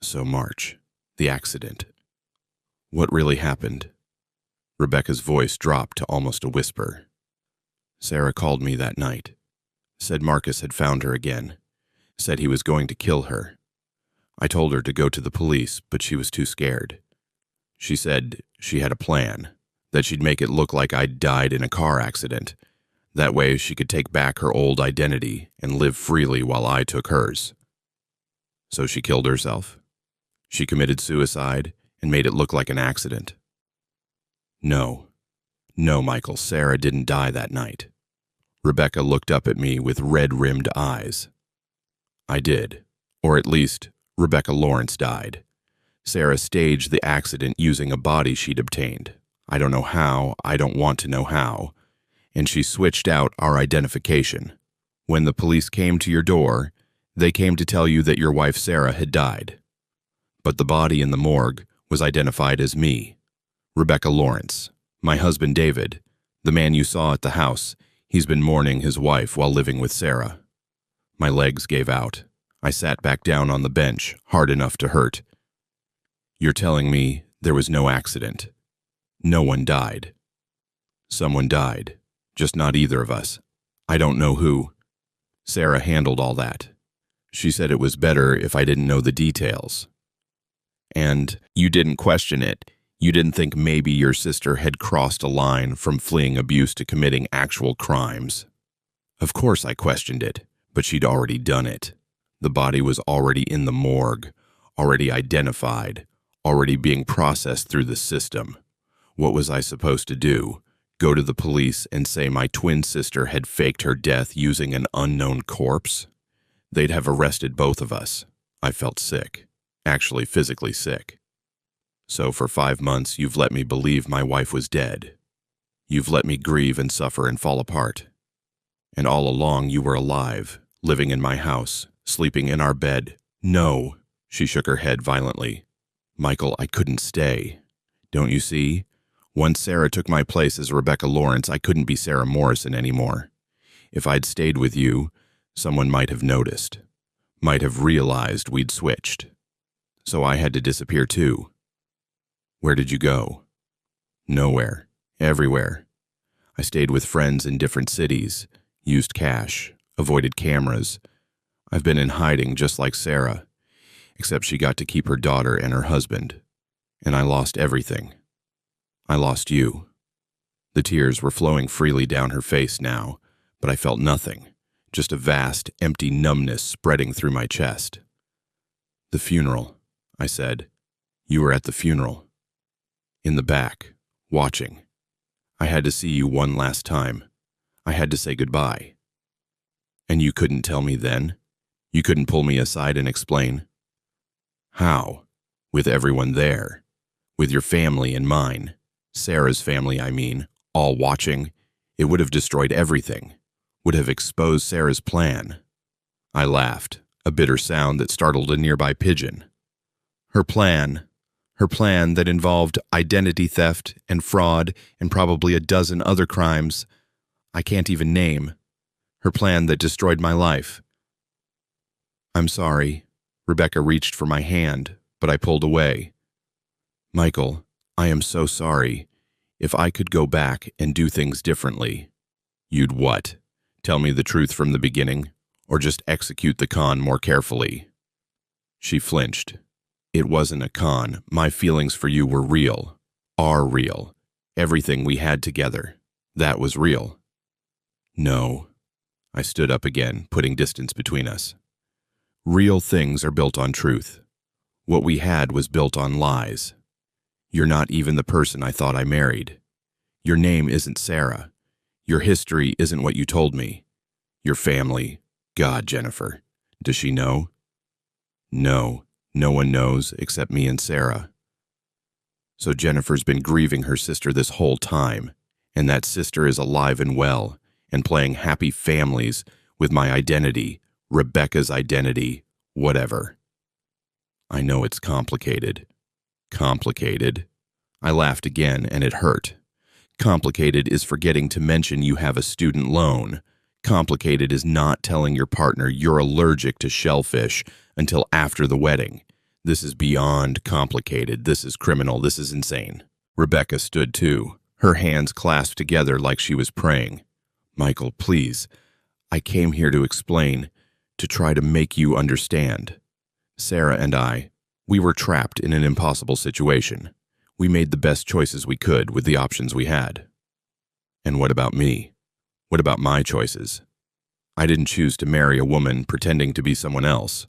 So March, the accident. What really happened? Rebecca's voice dropped to almost a whisper. Sarah called me that night, said Marcus had found her again, said he was going to kill her. I told her to go to the police, but she was too scared. She said she had a plan, that she'd make it look like I'd died in a car accident. That way she could take back her old identity and live freely while I took hers. So she killed herself. She committed suicide and made it look like an accident. No, Michael, Sarah didn't die that night. Rebecca looked up at me with red-rimmed eyes. I did, or at least Rebecca Lawrence died. Sarah staged the accident using a body she'd obtained. I don't know how, I don't want to know how. And she switched out our identification. When the police came to your door, they came to tell you that your wife Sarah had died. But the body in the morgue was identified as me, Rebecca Lawrence. My husband David, the man you saw at the house, he's been mourning his wife while living with Sarah. My legs gave out. I sat back down on the bench, hard enough to hurt. You're telling me there was no accident. No one died. Someone died, just not either of us. I don't know who. Sarah handled all that. She said it was better if I didn't know the details. And you didn't question it. You didn't think maybe your sister had crossed a line from fleeing abuse to committing actual crimes. Of course I questioned it, but she'd already done it. The body was already in the morgue, already identified, already being processed through the system. What was I supposed to do? Go to the police and say my twin sister had faked her death using an unknown corpse? They'd have arrested both of us. I felt sick, actually physically sick. So for 5 months, you've let me believe my wife was dead. You've let me grieve and suffer and fall apart. And all along, you were alive, living in my house, sleeping in our bed. No, she shook her head violently. Michael, I couldn't stay. Don't you see? Once Sarah took my place as Rebecca Lawrence, I couldn't be Sarah Morrison anymore. If I'd stayed with you, someone might have noticed, might have realized we'd switched. So I had to disappear too. Where did you go? Nowhere. Everywhere. I stayed with friends in different cities, used cash, avoided cameras. I've been in hiding just like Sarah, except she got to keep her daughter and her husband. And I lost everything. I lost you. The tears were flowing freely down her face now, but I felt nothing, just a vast, empty numbness spreading through my chest. The funeral, I said. You were at the funeral. In the back, watching. I had to see you one last time. I had to say goodbye. And you couldn't tell me then? You couldn't pull me aside and explain? How? With everyone there. With your family and mine. Sarah's family, I mean, all watching. It would have destroyed everything. Would have exposed Sarah's plan. I laughed, a bitter sound that startled a nearby pigeon. Her plan that involved identity theft and fraud and probably a dozen other crimes I can't even name. Her plan that destroyed my life. I'm sorry. Rebecca reached for my hand, but I pulled away. Michael, I am so sorry. If I could go back and do things differently. You'd what? Tell me the truth from the beginning, or just execute the con more carefully? She flinched. It wasn't a con. My feelings for you were real. Are real. Everything we had together. That was real. No. I stood up again, putting distance between us. Real things are built on truth. What we had was built on lies. You're not even the person I thought I married. Your name isn't Sarah. Your history isn't what you told me. Your family. God, Jennifer. Does she know? No. No one knows except me and Sarah. So Jennifer's been grieving her sister this whole time, and that sister is alive and well, and playing happy families with my identity, Rebecca's identity, whatever. I know it's complicated. Complicated. I laughed again, and it hurt. Complicated is forgetting to mention you have a student loan. Complicated is not telling your partner you're allergic to shellfish until after the wedding. This is beyond complicated. This is criminal. This is insane. Rebecca stood too, her hands clasped together like she was praying. Michael, please. I came here to explain, to try to make you understand. Sarah and we were trapped in an impossible situation. We made the best choices we could with the options we had. And what about me? What about my choices? I didn't choose to marry a woman pretending to be someone else.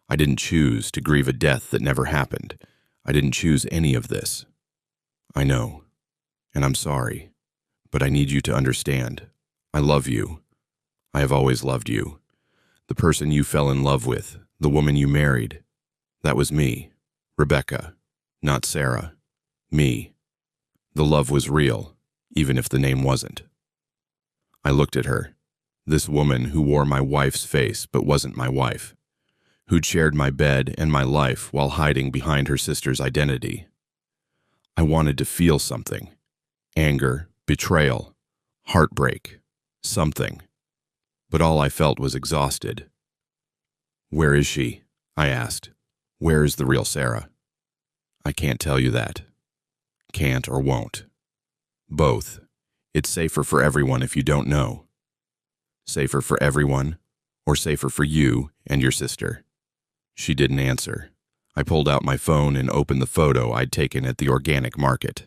I didn't choose to grieve a death that never happened. I didn't choose any of this. I know, and I'm sorry, but I need you to understand. I love you. I have always loved you. The person you fell in love with, the woman you married, that was me, Rebecca, not Sarah. Me. The love was real, even if the name wasn't. I looked at her, this woman who wore my wife's face but wasn't my wife, who'd shared my bed and my life while hiding behind her sister's identity. I wanted to feel something. Anger, betrayal, heartbreak, something. But all I felt was exhausted. Where is she? I asked. Where is the real Sarah? I can't tell you that. Can't or won't. Both. It's safer for everyone if you don't know. Safer for everyone, or safer for you and your sister? She didn't answer. I pulled out my phone and opened the photo I'd taken at the organic market.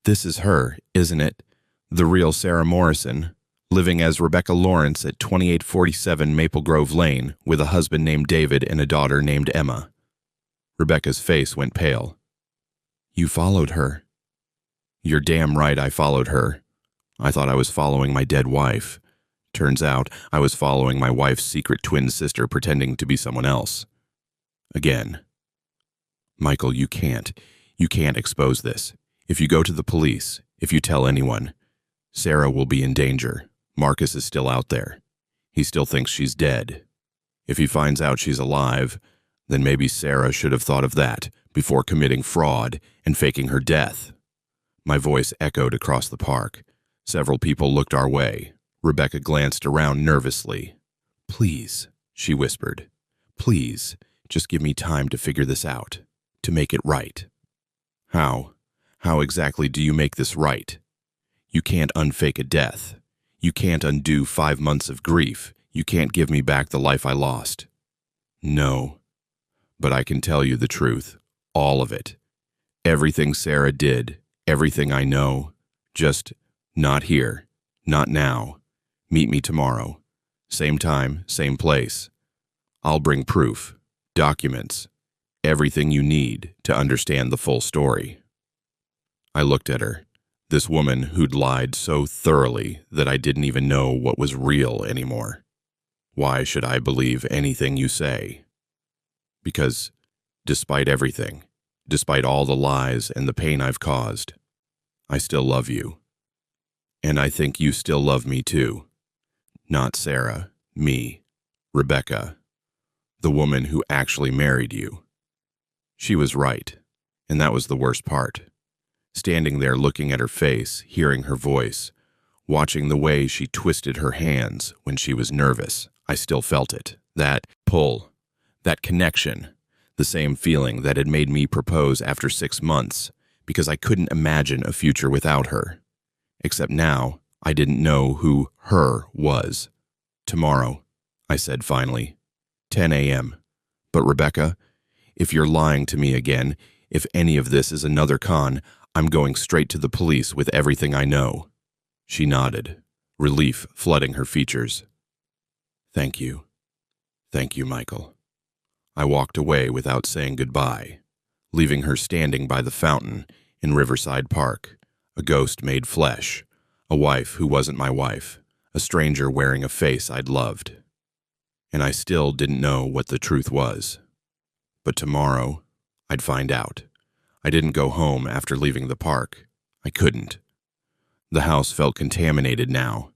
This is her, isn't it? The real Sarah Morrison, living as Rebecca Lawrence at 2847 Maple Grove Lane with a husband named David and a daughter named Emma. Rebecca's face went pale. You followed her. You're damn right I followed her. I thought I was following my dead wife. Turns out I was following my wife's secret twin sister pretending to be someone else. Again. Michael, you can't expose this. If you go to the police, if you tell anyone, Sarah will be in danger. Marcus is still out there. He still thinks she's dead. If he finds out she's alive, then maybe Sarah should have thought of that before committing fraud and faking her death. My voice echoed across the park. Several people looked our way. Rebecca glanced around nervously. Please, she whispered. Please, just give me time to figure this out, to make it right. How? How exactly do you make this right? You can't unfake a death. You can't undo 5 months of grief. You can't give me back the life I lost. No. But I can tell you the truth. All of it. Everything Sarah did. Everything I know. Just not here. Not now. Meet me tomorrow. Same time, same place. I'll bring proof. Documents. Everything you need to understand the full story. I looked at her. This woman who'd lied so thoroughly that I didn't even know what was real anymore. Why should I believe anything you say? Because, despite everything, despite all the lies and the pain I've caused, I still love you. And I think you still love me too. Not Sarah, me, Rebecca, the woman who actually married you. She was right, and that was the worst part. Standing there looking at her face, hearing her voice, watching the way she twisted her hands when she was nervous, I still felt it. That pull, that connection, the same feeling that had made me propose after 6 months, because I couldn't imagine a future without her. Except now, I didn't know who her was. Tomorrow, I said finally. 10 a.m. But Rebecca, if you're lying to me again, if any of this is another con, I'm going straight to the police with everything I know. She nodded, relief flooding her features. Thank you. Thank you, Michael. I walked away without saying goodbye, leaving her standing by the fountain in Riverside Park, a ghost made flesh, a wife who wasn't my wife, a stranger wearing a face I'd loved. And I still didn't know what the truth was. But tomorrow, I'd find out. I didn't go home after leaving the park. I couldn't. The house felt contaminated now,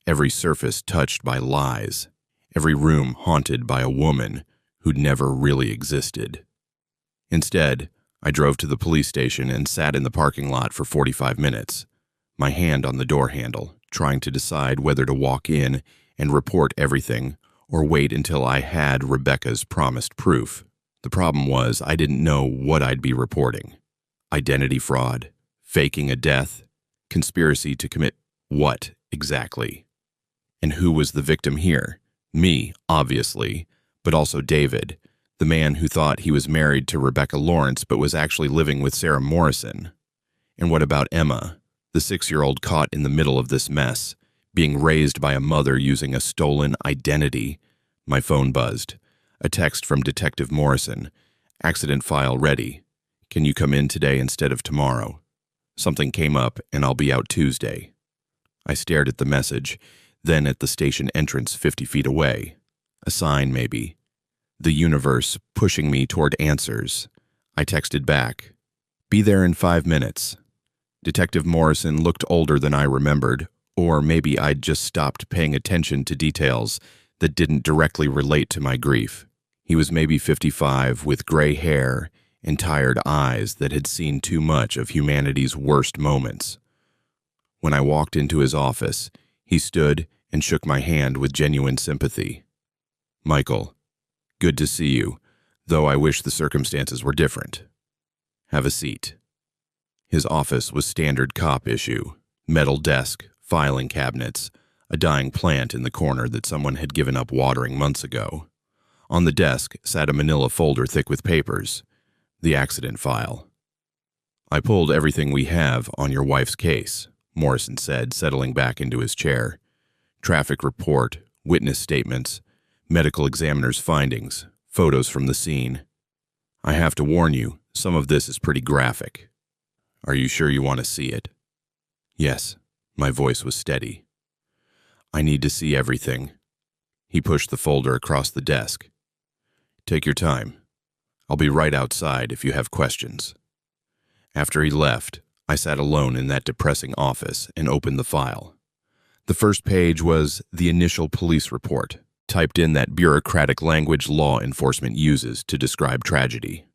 every surface touched by lies, every room haunted by a woman who'd never really existed. Instead, I drove to the police station and sat in the parking lot for 45 minutes, my hand on the door handle, trying to decide whether to walk in and report everything or wait until I had Rebecca's promised proof. The problem was I didn't know what I'd be reporting. Identity fraud, faking a death, conspiracy to commit what exactly? And who was the victim here? Me, obviously, but also David, the man who thought he was married to Rebecca Lawrence but was actually living with Sarah Morrison. And what about Emma, the 6-year-old caught in the middle of this mess, being raised by a mother using a stolen identity? My phone buzzed. A text from Detective Morrison. Accident file ready. Can you come in today instead of tomorrow? Something came up and I'll be out Tuesday. I stared at the message, then at the station entrance 50 feet away. A sign, maybe. The universe pushing me toward answers. I texted back. Be there in 5 minutes. Detective Morrison looked older than I remembered, or maybe I'd just stopped paying attention to details that didn't directly relate to my grief. He was maybe 55 with gray hair and tired eyes that had seen too much of humanity's worst moments. When I walked into his office, he stood and shook my hand with genuine sympathy. Michael, good to see you, though I wish the circumstances were different. Have a seat. His office was standard cop issue. Metal desk, filing cabinets, a dying plant in the corner that someone had given up watering months ago. On the desk sat a manila folder thick with papers, the accident file. I pulled everything we have on your wife's case, Morrison said, settling back into his chair. Traffic report, witness statements, medical examiner's findings, photos from the scene. I have to warn you, some of this is pretty graphic. Are you sure you want to see it? Yes, my voice was steady. I need to see everything. He pushed the folder across the desk. Take your time. I'll be right outside if you have questions. After he left, I sat alone in that depressing office and opened the file. The first page was the initial police report, typed in that bureaucratic language law enforcement uses to describe tragedy.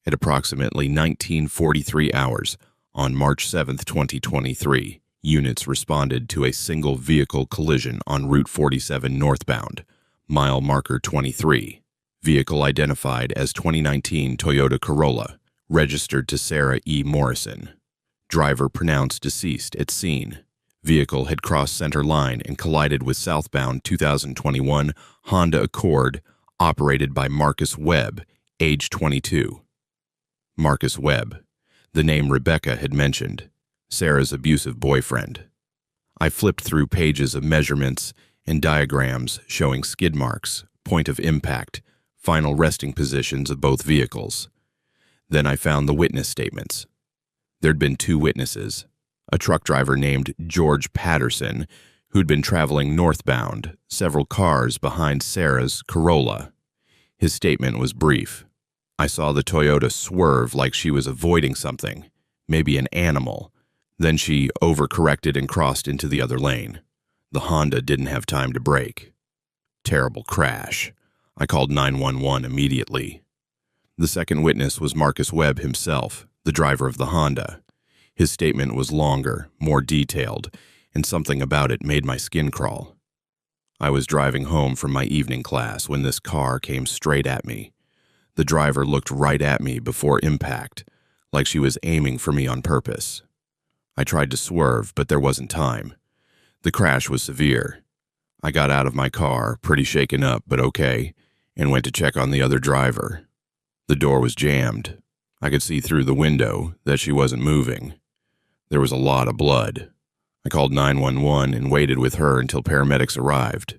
At approximately 1943 hours, on March 7, 2023, units responded to a single vehicle collision on Route 47 northbound, mile marker 23. Vehicle identified as 2019 Toyota Corolla, registered to Sarah E. Morrison. Driver pronounced deceased at scene. Vehicle had crossed center line and collided with southbound 2021 Honda Accord operated by Marcus Webb, age 22. Marcus Webb, the name Rebecca had mentioned, Sarah's abusive boyfriend. I flipped through pages of measurements and diagrams showing skid marks, point of impact, final resting positions of both vehicles. Then I found the witness statements. There'd been 2 witnesses, a truck driver named George Patterson, who'd been traveling northbound, several cars behind Sarah's Corolla. His statement was brief. I saw the Toyota swerve like she was avoiding something, maybe an animal. Then she overcorrected and crossed into the other lane. The Honda didn't have time to brake. Terrible crash. I called 911 immediately. The second witness was Marcus Webb himself, the driver of the Honda. His statement was longer, more detailed, and something about it made my skin crawl. I was driving home from my evening class when this car came straight at me. The driver looked right at me before impact, like she was aiming for me on purpose. I tried to swerve, but there wasn't time. The crash was severe. I got out of my car, pretty shaken up, but okay, and went to check on the other driver. The door was jammed. I could see through the window that she wasn't moving. There was a lot of blood. I called 911 and waited with her until paramedics arrived,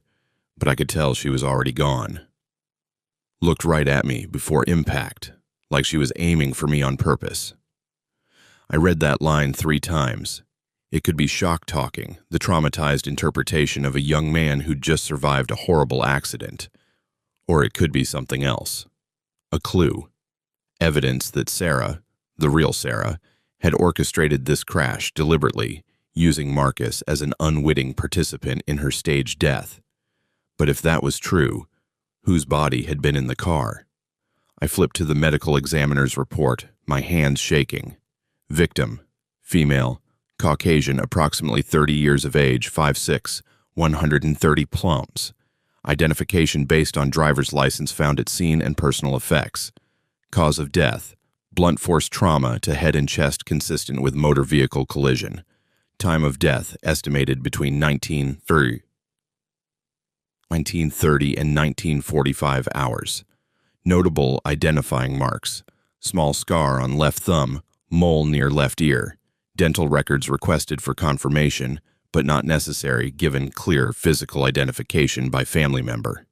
but I could tell she was already gone. Looked right at me before impact, like she was aiming for me on purpose. I read that line 3 times. It could be shock-talking, the traumatized interpretation of a young man who'd just survived a horrible accident. Or it could be something else. A clue. Evidence that Sarah, the real Sarah, had orchestrated this crash deliberately, using Marcus as an unwitting participant in her staged death. But if that was true, whose body had been in the car? I flipped to the medical examiner's report, my hands shaking. Victim, female, Caucasian, approximately 30 years of age, 5'6", 130 plums. Identification based on driver's license found at scene and personal effects. Cause of death, blunt force trauma to head and chest consistent with motor vehicle collision. Time of death estimated between 1930 and 1945 hours. Notable identifying marks: small scar on left thumb, mole near left ear. Dental records requested for confirmation, but not necessary given clear physical identification by family member.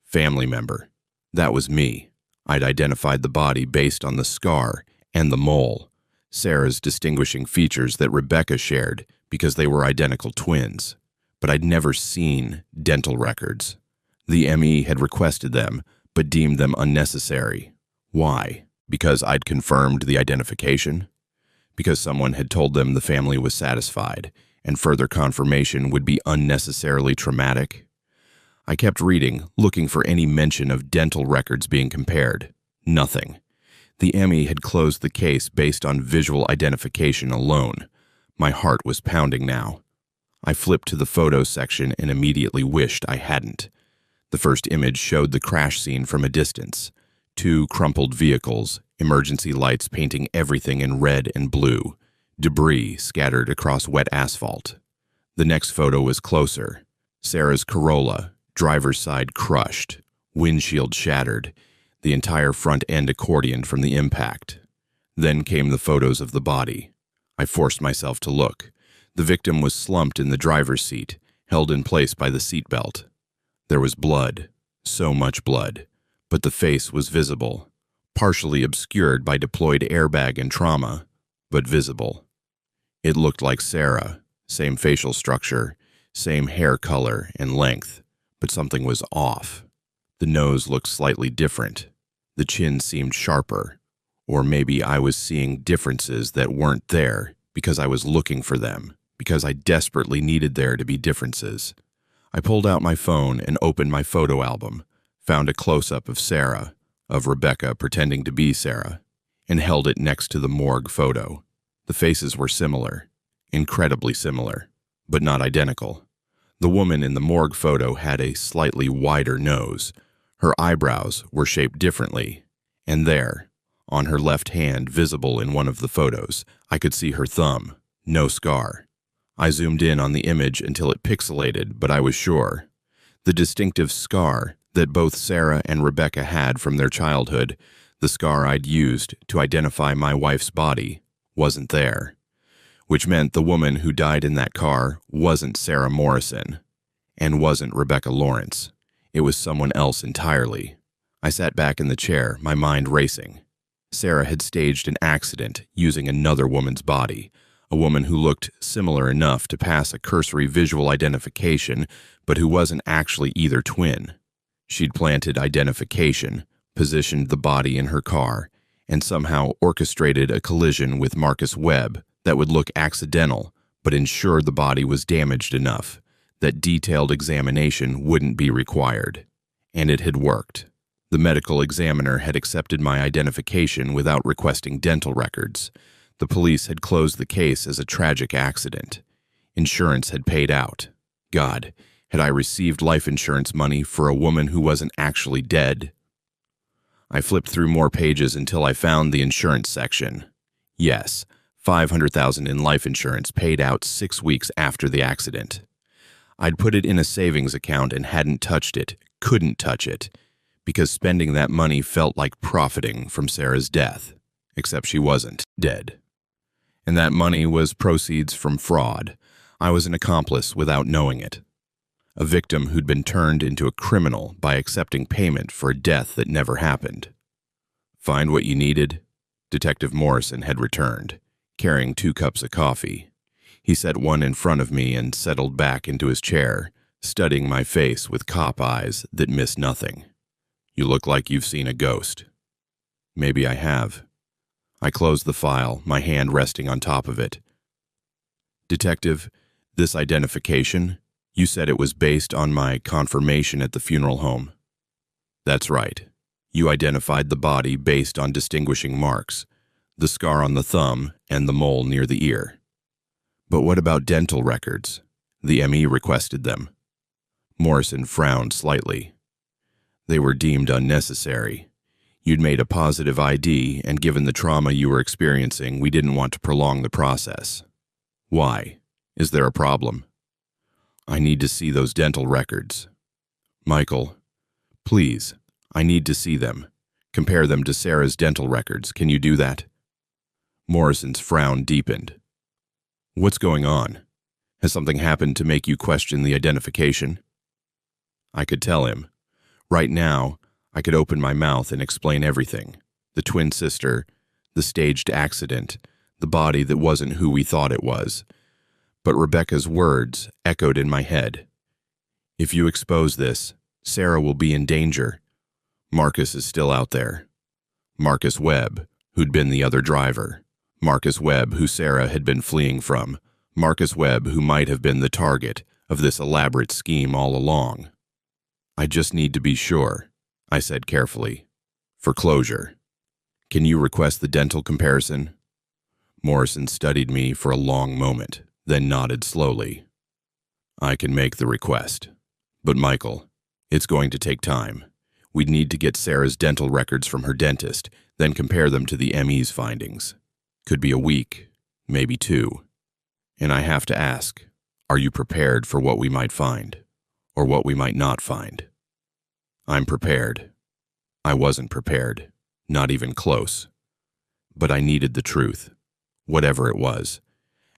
Family member. That was me. I'd identified the body based on the scar and the mole, Sarah's distinguishing features that Rebecca shared because they were identical twins. But I'd never seen dental records. The ME had requested them, but deemed them unnecessary. Why? Because I'd confirmed the identification? Because someone had told them the family was satisfied, and further confirmation would be unnecessarily traumatic? I kept reading, looking for any mention of dental records being compared. Nothing. The ME had closed the case based on visual identification alone. My heart was pounding now. I flipped to the photo section and immediately wished I hadn't. The first image showed the crash scene from a distance. 2 crumpled vehicles, emergency lights painting everything in red and blue. Debris scattered across wet asphalt. The next photo was closer. Sarah's Corolla, driver's side crushed, windshield shattered, the entire front end accordioned from the impact. Then came the photos of the body. I forced myself to look. The victim was slumped in the driver's seat, held in place by the seatbelt. There was blood, so much blood, but the face was visible, partially obscured by deployed airbag and trauma, but visible. It looked like Sarah, same facial structure, same hair color and length, but something was off. The nose looked slightly different. The chin seemed sharper, or maybe I was seeing differences that weren't there because I was looking for them, because I desperately needed there to be differences. I pulled out my phone and opened my photo album, found a close-up of Sarah, of Rebecca pretending to be Sarah, and held it next to the morgue photo. The faces were similar, incredibly similar, but not identical. The woman in the morgue photo had a slightly wider nose. Her eyebrows were shaped differently, and there, on her left hand, visible in one of the photos, I could see her thumb, no scar. I zoomed in on the image until it pixelated, but I was sure. The distinctive scar that both Sarah and Rebecca had from their childhood, the scar I'd used to identify my wife's body, wasn't there. Which meant the woman who died in that car wasn't Sarah Morrison, and wasn't Rebecca Lawrence. It was someone else entirely. I sat back in the chair, my mind racing. Sarah had staged an accident using another woman's body, a woman who looked similar enough to pass a cursory visual identification, but who wasn't actually either twin. She'd planted identification, positioned the body in her car, and somehow orchestrated a collision with Marcus Webb that would look accidental, but ensure the body was damaged enough that detailed examination wouldn't be required. And it had worked. The medical examiner had accepted my identification without requesting dental records. The police had closed the case as a tragic accident. Insurance had paid out. God, had I received life insurance money for a woman who wasn't actually dead? I flipped through more pages until I found the insurance section. Yes, $500,000 in life insurance paid out 6 weeks after the accident. I'd put it in a savings account and hadn't touched it, couldn't touch it, because spending that money felt like profiting from Sarah's death, except she wasn't dead. And that money was proceeds from fraud. I was an accomplice without knowing it. A victim who'd been turned into a criminal by accepting payment for a death that never happened. Find what you needed? Detective Morrison had returned, carrying 2 cups of coffee. He set one in front of me and settled back into his chair, studying my face with cop eyes that missed nothing. You look like you've seen a ghost. Maybe I have. I closed the file, my hand resting on top of it. Detective, this identification, you said it was based on my confirmation at the funeral home. That's right. You identified the body based on distinguishing marks, the scar on the thumb and the mole near the ear. But what about dental records? The ME requested them. Morrison frowned slightly. They were deemed unnecessary. You'd made a positive ID, and given the trauma you were experiencing, we didn't want to prolong the process. Why? Is there a problem? I need to see those dental records. Michael, please, I need to see them. Compare them to Sarah's dental records. Can you do that? Morrison's frown deepened. What's going on? Has something happened to make you question the identification? I could tell him. Right now, I could open my mouth and explain everything. The twin sister, the staged accident, the body that wasn't who we thought it was. But Rebecca's words echoed in my head. If you expose this, Sarah will be in danger. Marcus is still out there. Marcus Webb, who'd been the other driver. Marcus Webb, who Sarah had been fleeing from. Marcus Webb, who might have been the target of this elaborate scheme all along. I just need to be sure, I said carefully. For closure. Can you request the dental comparison? Morrison studied me for a long moment, then nodded slowly. I can make the request. But Michael, it's going to take time. We'd need to get Sarah's dental records from her dentist, then compare them to the ME's findings. Could be a week, maybe 2. And I have to ask, are you prepared for what we might find, or what we might not find? I'm prepared. I wasn't prepared, not even close. But I needed the truth, whatever it was.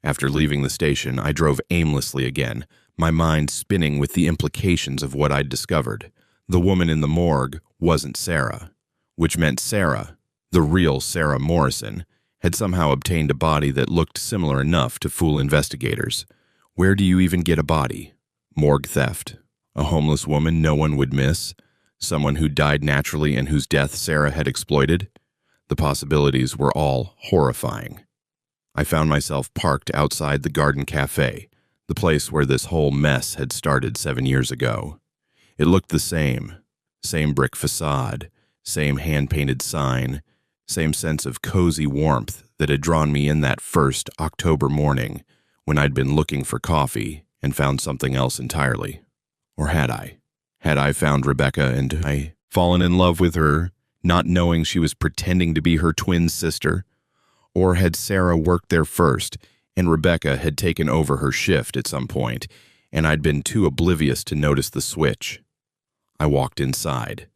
After leaving the station, I drove aimlessly again, my mind spinning with the implications of what I'd discovered. The woman in the morgue wasn't Sarah, which meant Sarah, the real Sarah Morrison, had somehow obtained a body that looked similar enough to fool investigators. Where do you even get a body? Morgue theft? A homeless woman no one would miss? Someone who died naturally and whose death Sarah had exploited? The possibilities were all horrifying. I found myself parked outside the Garden Cafe, the place where this whole mess had started 7 years ago. It looked the same brick facade, same hand-painted sign, same sense of cozy warmth that had drawn me in that first October morning when I'd been looking for coffee and found something else entirely. Or had I? Had I found Rebecca and I fallen in love with her, not knowing she was pretending to be her twin sister? Or had Sarah worked there first and Rebecca had taken over her shift at some point and I'd been too oblivious to notice the switch? I walked inside.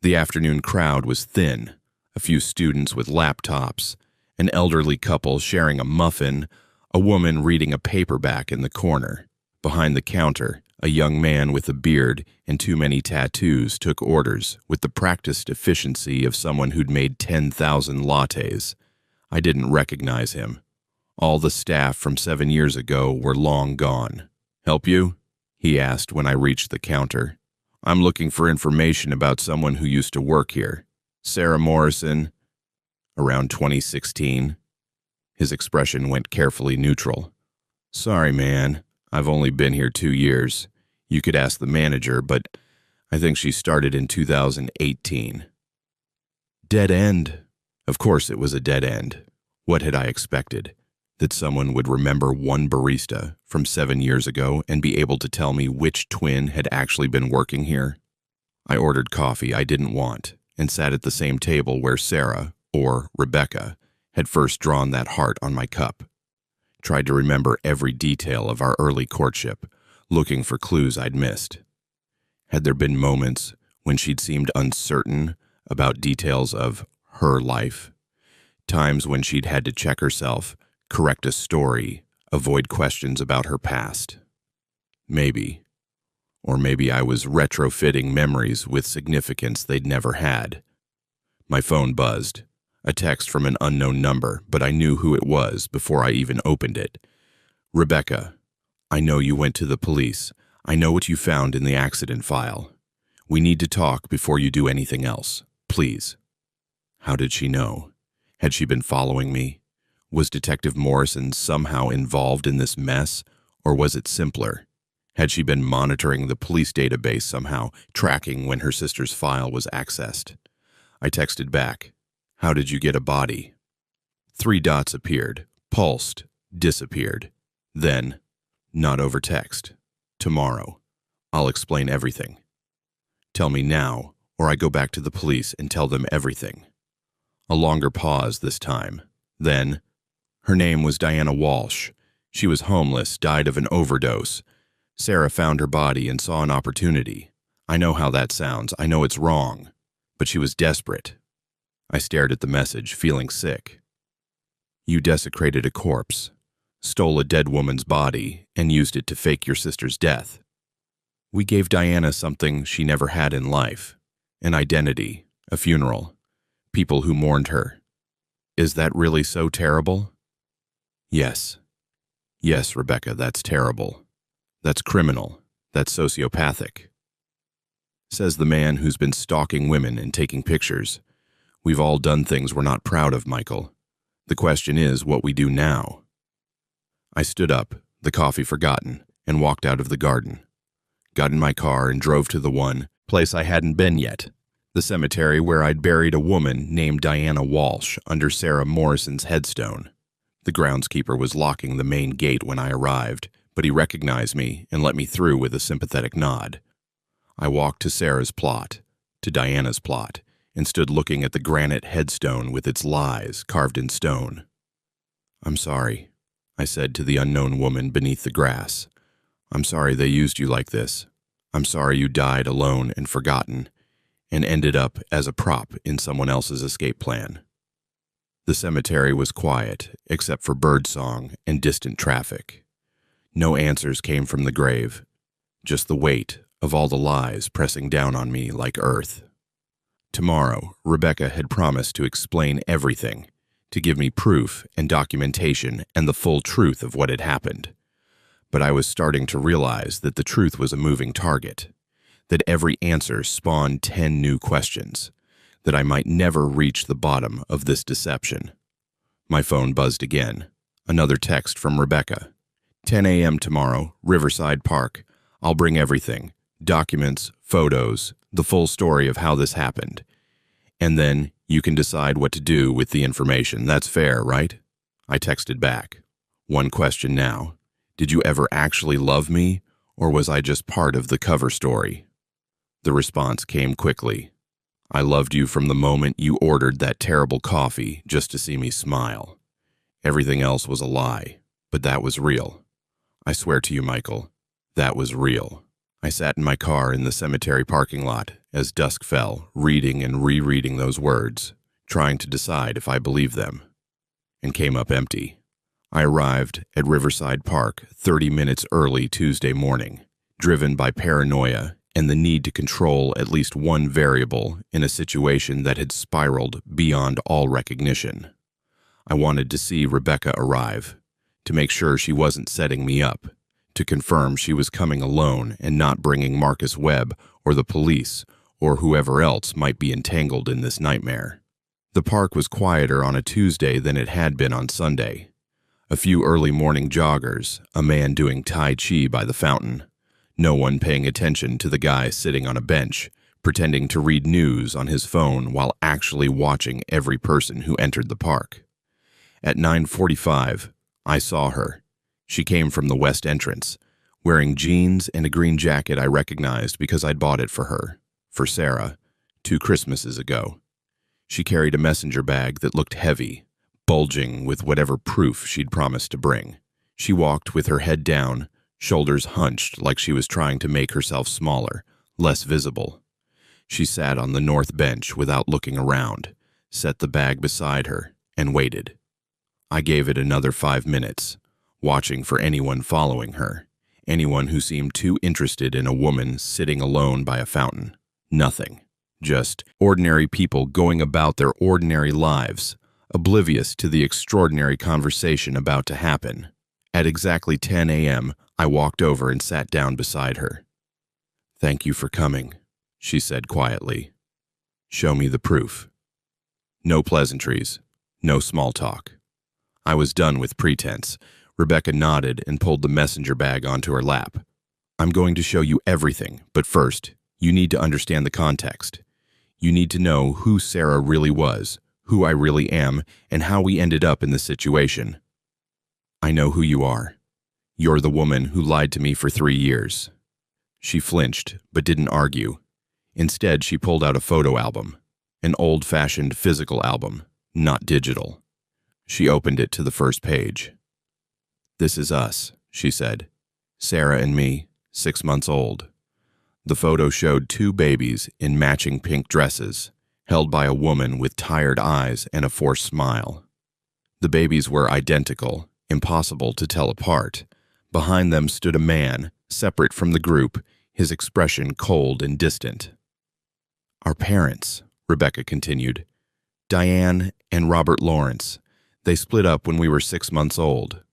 The afternoon crowd was thin, a few students with laptops, an elderly couple sharing a muffin, a woman reading a paperback in the corner. Behind the counter, a young man with a beard and too many tattoos took orders with the practiced efficiency of someone who'd made 10,000 lattes. I didn't recognize him. All the staff from 7 years ago were long gone. Help you? He asked when I reached the counter. I'm looking for information about someone who used to work here. Sarah Morrison, around 2016. His expression went carefully neutral. Sorry, man. I've only been here 2 years. You could ask the manager, but I think she started in 2018. Dead end. Of course it was a dead end. What had I expected? That someone would remember one barista from 7 years ago and be able to tell me which twin had actually been working here? I ordered coffee I didn't want and sat at the same table where Sarah, or Rebecca, had first drawn that heart on my cup. Tried to remember every detail of our early courtship, looking for clues I'd missed. Had there been moments when she'd seemed uncertain about details of her life? Times when she'd had to check herself, correct a story, avoid questions about her past? Maybe. Or maybe I was retrofitting memories with significance they'd never had. My phone buzzed. A text from an unknown number, but I knew who it was before I even opened it. Rebecca, I know you went to the police. I know what you found in the accident file. We need to talk before you do anything else. Please. How did she know? Had she been following me? Was Detective Morrison somehow involved in this mess, or was it simpler? Had she been monitoring the police database somehow, tracking when her sister's file was accessed? I texted back, "How did you get a body?" 3 dots appeared, pulsed, disappeared. Then, "Not over text. Tomorrow. I'll explain everything. Tell me now, or I go back to the police and tell them everything." A longer pause this time. Then, "Her name was Diana Walsh. She was homeless, died of an overdose. Sarah found her body and saw an opportunity. I know how that sounds. I know it's wrong. But she was desperate." I stared at the message, feeling sick. "You desecrated a corpse, stole a dead woman's body, and used it to fake your sister's death. We gave Diana something she never had in life, an identity, a funeral, people who mourned her. Is that really so terrible?" "Yes. Yes, Rebecca, that's terrible. That's criminal. That's sociopathic," says the man who's been stalking women and taking pictures. "We've all done things we're not proud of, Michael. The question is what we do now." I stood up, the coffee forgotten, and walked out of the garden. Got in my car and drove to the one place I hadn't been yet, the cemetery where I'd buried a woman named Diana Walsh under Sarah Morrison's headstone. The groundskeeper was locking the main gate when I arrived, but he recognized me and let me through with a sympathetic nod. I walked to Sarah's plot, to Diana's plot, and stood looking at the granite headstone with its lies carved in stone. "I'm sorry," I said to the unknown woman beneath the grass. "I'm sorry they used you like this. I'm sorry you died alone and forgotten, and ended up as a prop in someone else's escape plan." The cemetery was quiet, except for birdsong and distant traffic. No answers came from the grave, just the weight of all the lies pressing down on me like earth. Tomorrow, Rebecca had promised to explain everything, to give me proof and documentation and the full truth of what had happened. But I was starting to realize that the truth was a moving target, that every answer spawned 10 new questions, that I might never reach the bottom of this deception. My phone buzzed again. Another text from Rebecca. "10 a.m. tomorrow, Riverside Park. I'll bring everything. Documents, photos, the full story of how this happened. And then you can decide what to do with the information. That's fair, right?" I texted back. One question now. Did you ever actually love me, or was I just part of the cover story? The response came quickly. "I loved you from the moment you ordered that terrible coffee just to see me smile. Everything else was a lie, but that was real. I swear to you, Michael, that was real." I sat in my car in the cemetery parking lot as dusk fell, reading and rereading those words, trying to decide if I believed them, and came up empty. I arrived at Riverside Park 30 minutes early Tuesday morning, driven by paranoia and the need to control at least one variable in a situation that had spiraled beyond all recognition. I wanted to see Rebecca arrive, to make sure she wasn't setting me up, to confirm she was coming alone and not bringing Marcus Webb or the police or whoever else might be entangled in this nightmare. The park was quieter on a Tuesday than it had been on Sunday. A few early morning joggers, a man doing Tai Chi by the fountain, no one paying attention to the guy sitting on a bench, pretending to read news on his phone while actually watching every person who entered the park. At 9:45, I saw her. She came from the west entrance, wearing jeans and a green jacket I recognized because I'd bought it for her, for Sarah, 2 Christmases ago. She carried a messenger bag that looked heavy, bulging with whatever proof she'd promised to bring. She walked with her head down, shoulders hunched like she was trying to make herself smaller, less visible. She sat on the north bench without looking around, set the bag beside her, and waited. I gave it another 5 minutes, watching for anyone following her, anyone who seemed too interested in a woman sitting alone by a fountain. Nothing. Just ordinary people going about their ordinary lives, oblivious to the extraordinary conversation about to happen. At exactly 10 a.m., I walked over and sat down beside her. "Thank you for coming," she said quietly. "Show me the proof." No pleasantries, No small talk. I was done with pretense. Rebecca nodded and pulled the messenger bag onto her lap. I'm going to show you everything, but first, you need to understand the context. You need to know who Sarah really was, who I really am, and how we ended up in this situation. I know who you are. You're the woman who lied to me for 3 years. She flinched, but didn't argue. Instead, she pulled out a photo album, an old-fashioned physical album, not digital. She opened it to the first page. This is us, she said. Sarah and me, 6 months old. The photo showed 2 babies in matching pink dresses, held by a woman with tired eyes and a forced smile. The babies were identical, impossible to tell apart. Behind them stood a man, separate from the group, his expression cold and distant. Our parents, Rebecca continued. Diane and Robert Lawrence. They split up when we were 6 months old.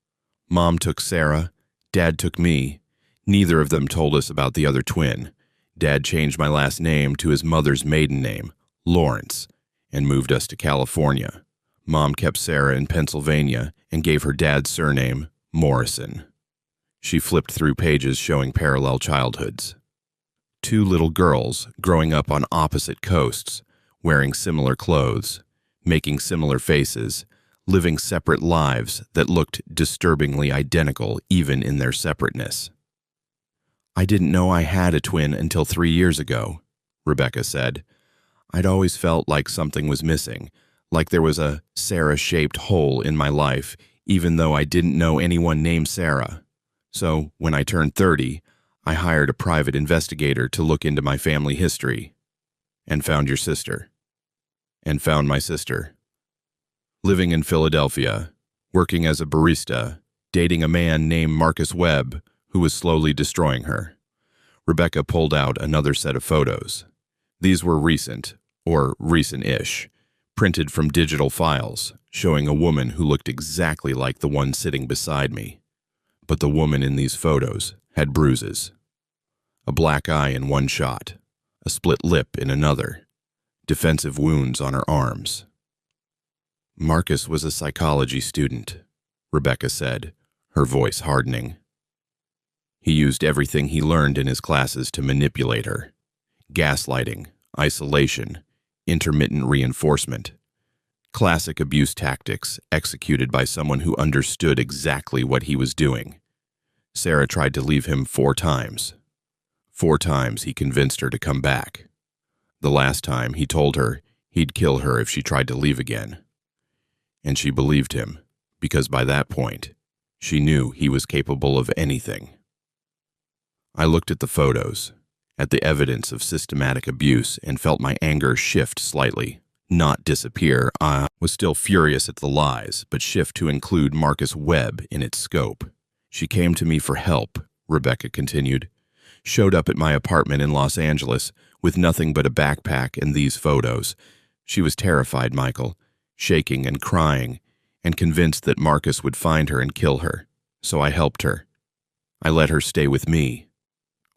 Mom took Sarah, Dad took me. Neither of them told us about the other twin. Dad changed my last name to his mother's maiden name, Lawrence, and moved us to California. Mom kept Sarah in Pennsylvania and gave her dad's surname, Morrison. She flipped through pages showing parallel childhoods. 2 little girls growing up on opposite coasts, wearing similar clothes, making similar faces, living separate lives that looked disturbingly identical even in their separateness. I didn't know I had a twin until 3 years ago, Rebecca said. I'd always felt like something was missing, like there was a Sarah-shaped hole in my life, even though I didn't know anyone named Sarah. So, when I turned 30, I hired a private investigator to look into my family history. And found your sister. And found my sister. Living in Philadelphia, working as a barista, dating a man named Marcus Webb, who was slowly destroying her. Rebecca pulled out another set of photos. These were recent, or recent-ish, printed from digital files, showing a woman who looked exactly like the one sitting beside me. But the woman in these photos had bruises. A black eye in one shot, a split lip in another, defensive wounds on her arms. Marcus was a psychology student, Rebecca said, her voice hardening. He used everything he learned in his classes to manipulate her. Gaslighting, isolation, intermittent reinforcement. Classic abuse tactics executed by someone who understood exactly what he was doing. Sarah tried to leave him 4 times. 4 times he convinced her to come back. The last time he told her he'd kill her if she tried to leave again. And she believed him, because by that point, she knew he was capable of anything. I looked at the photos, at the evidence of systematic abuse, and felt my anger shift slightly. Not disappear. I was still furious at the lies, but shift to include Marcus Webb in its scope. She came to me for help, Rebecca continued. Showed up at my apartment in Los Angeles with nothing but a backpack and these photos. She was terrified, Michael, shaking and crying, and convinced that Marcus would find her and kill her. So I helped her. I let her stay with me.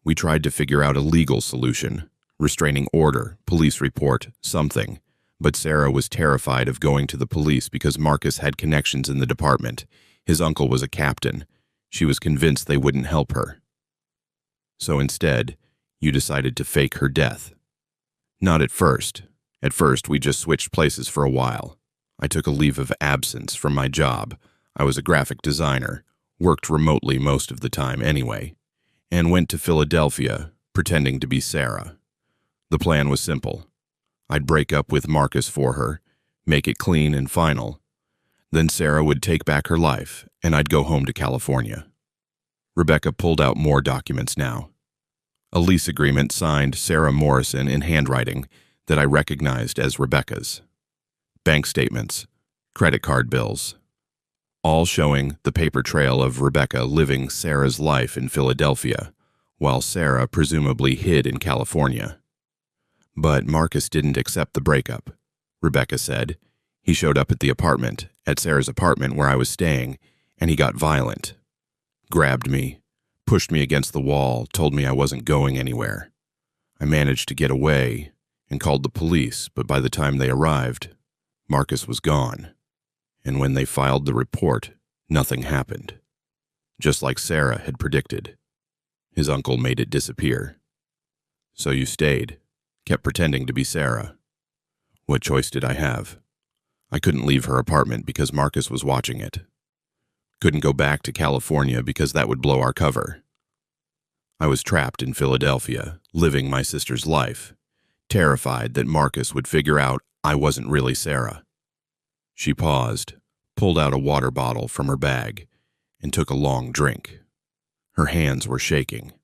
We tried to figure out a legal solution, restraining order, police report, something. But Sarah was terrified of going to the police because Marcus had connections in the department. His uncle was a captain. She was convinced they wouldn't help her. So instead, you decided to fake her death. Not at first. At first, we just switched places for a while. I took a leave of absence from my job. I was a graphic designer, worked remotely most of the time anyway, and went to Philadelphia, pretending to be Sarah. The plan was simple. I'd break up with Marcus for her, make it clean and final. Then Sarah would take back her life, and I'd go home to California. Rebecca pulled out more documents now. A lease agreement signed Sarah Morrison in handwriting that I recognized as Rebecca's. Bank statements, credit card bills, all showing the paper trail of Rebecca living Sarah's life in Philadelphia, while Sarah presumably hid in California. But Marcus didn't accept the breakup, Rebecca said. He showed up at the apartment, at Sarah's apartment where I was staying, and he got violent. Grabbed me, pushed me against the wall, told me I wasn't going anywhere. I managed to get away and called the police, but by the time they arrived, Marcus was gone. And when they filed the report, nothing happened. Just like Sarah had predicted. His uncle made it disappear. So you stayed, kept pretending to be Sarah. What choice did I have? I couldn't leave her apartment because Marcus was watching it. Couldn't go back to California because that would blow our cover. I was trapped in Philadelphia, living my sister's life, terrified that Marcus would figure out I wasn't really Sarah. She paused, pulled out a water bottle from her bag, and took a long drink. Her hands were shaking.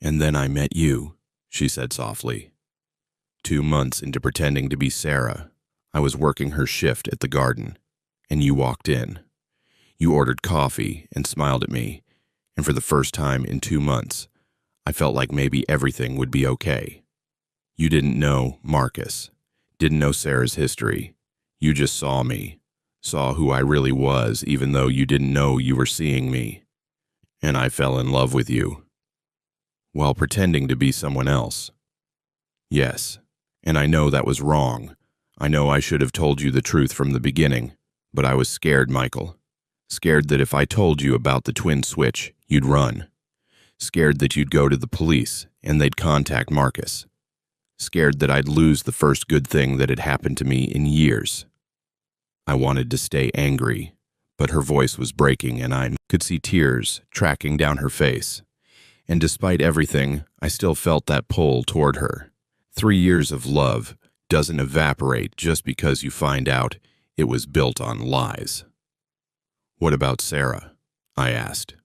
And then I met you, she said softly. 2 months into pretending to be Sarah, I was working her shift at the garden, and you walked in. You ordered coffee and smiled at me, and for the first time in 2 months, I felt like maybe everything would be okay. You didn't know Marcus, didn't know Sarah's history. You just saw me, saw who I really was, even though you didn't know you were seeing me. And I fell in love with you, while pretending to be someone else. Yes, and I know that was wrong. I know I should have told you the truth from the beginning, but I was scared, Michael. Scared that if I told you about the twin switch, you'd run. Scared that you'd go to the police and they'd contact Marcus. Scared that I'd lose the first good thing that had happened to me in years. I wanted to stay angry, but her voice was breaking and I could see tears tracking down her face. And despite everything, I still felt that pull toward her. 3 years of love doesn't evaporate just because you find out it was built on lies. What about Sarah? I asked.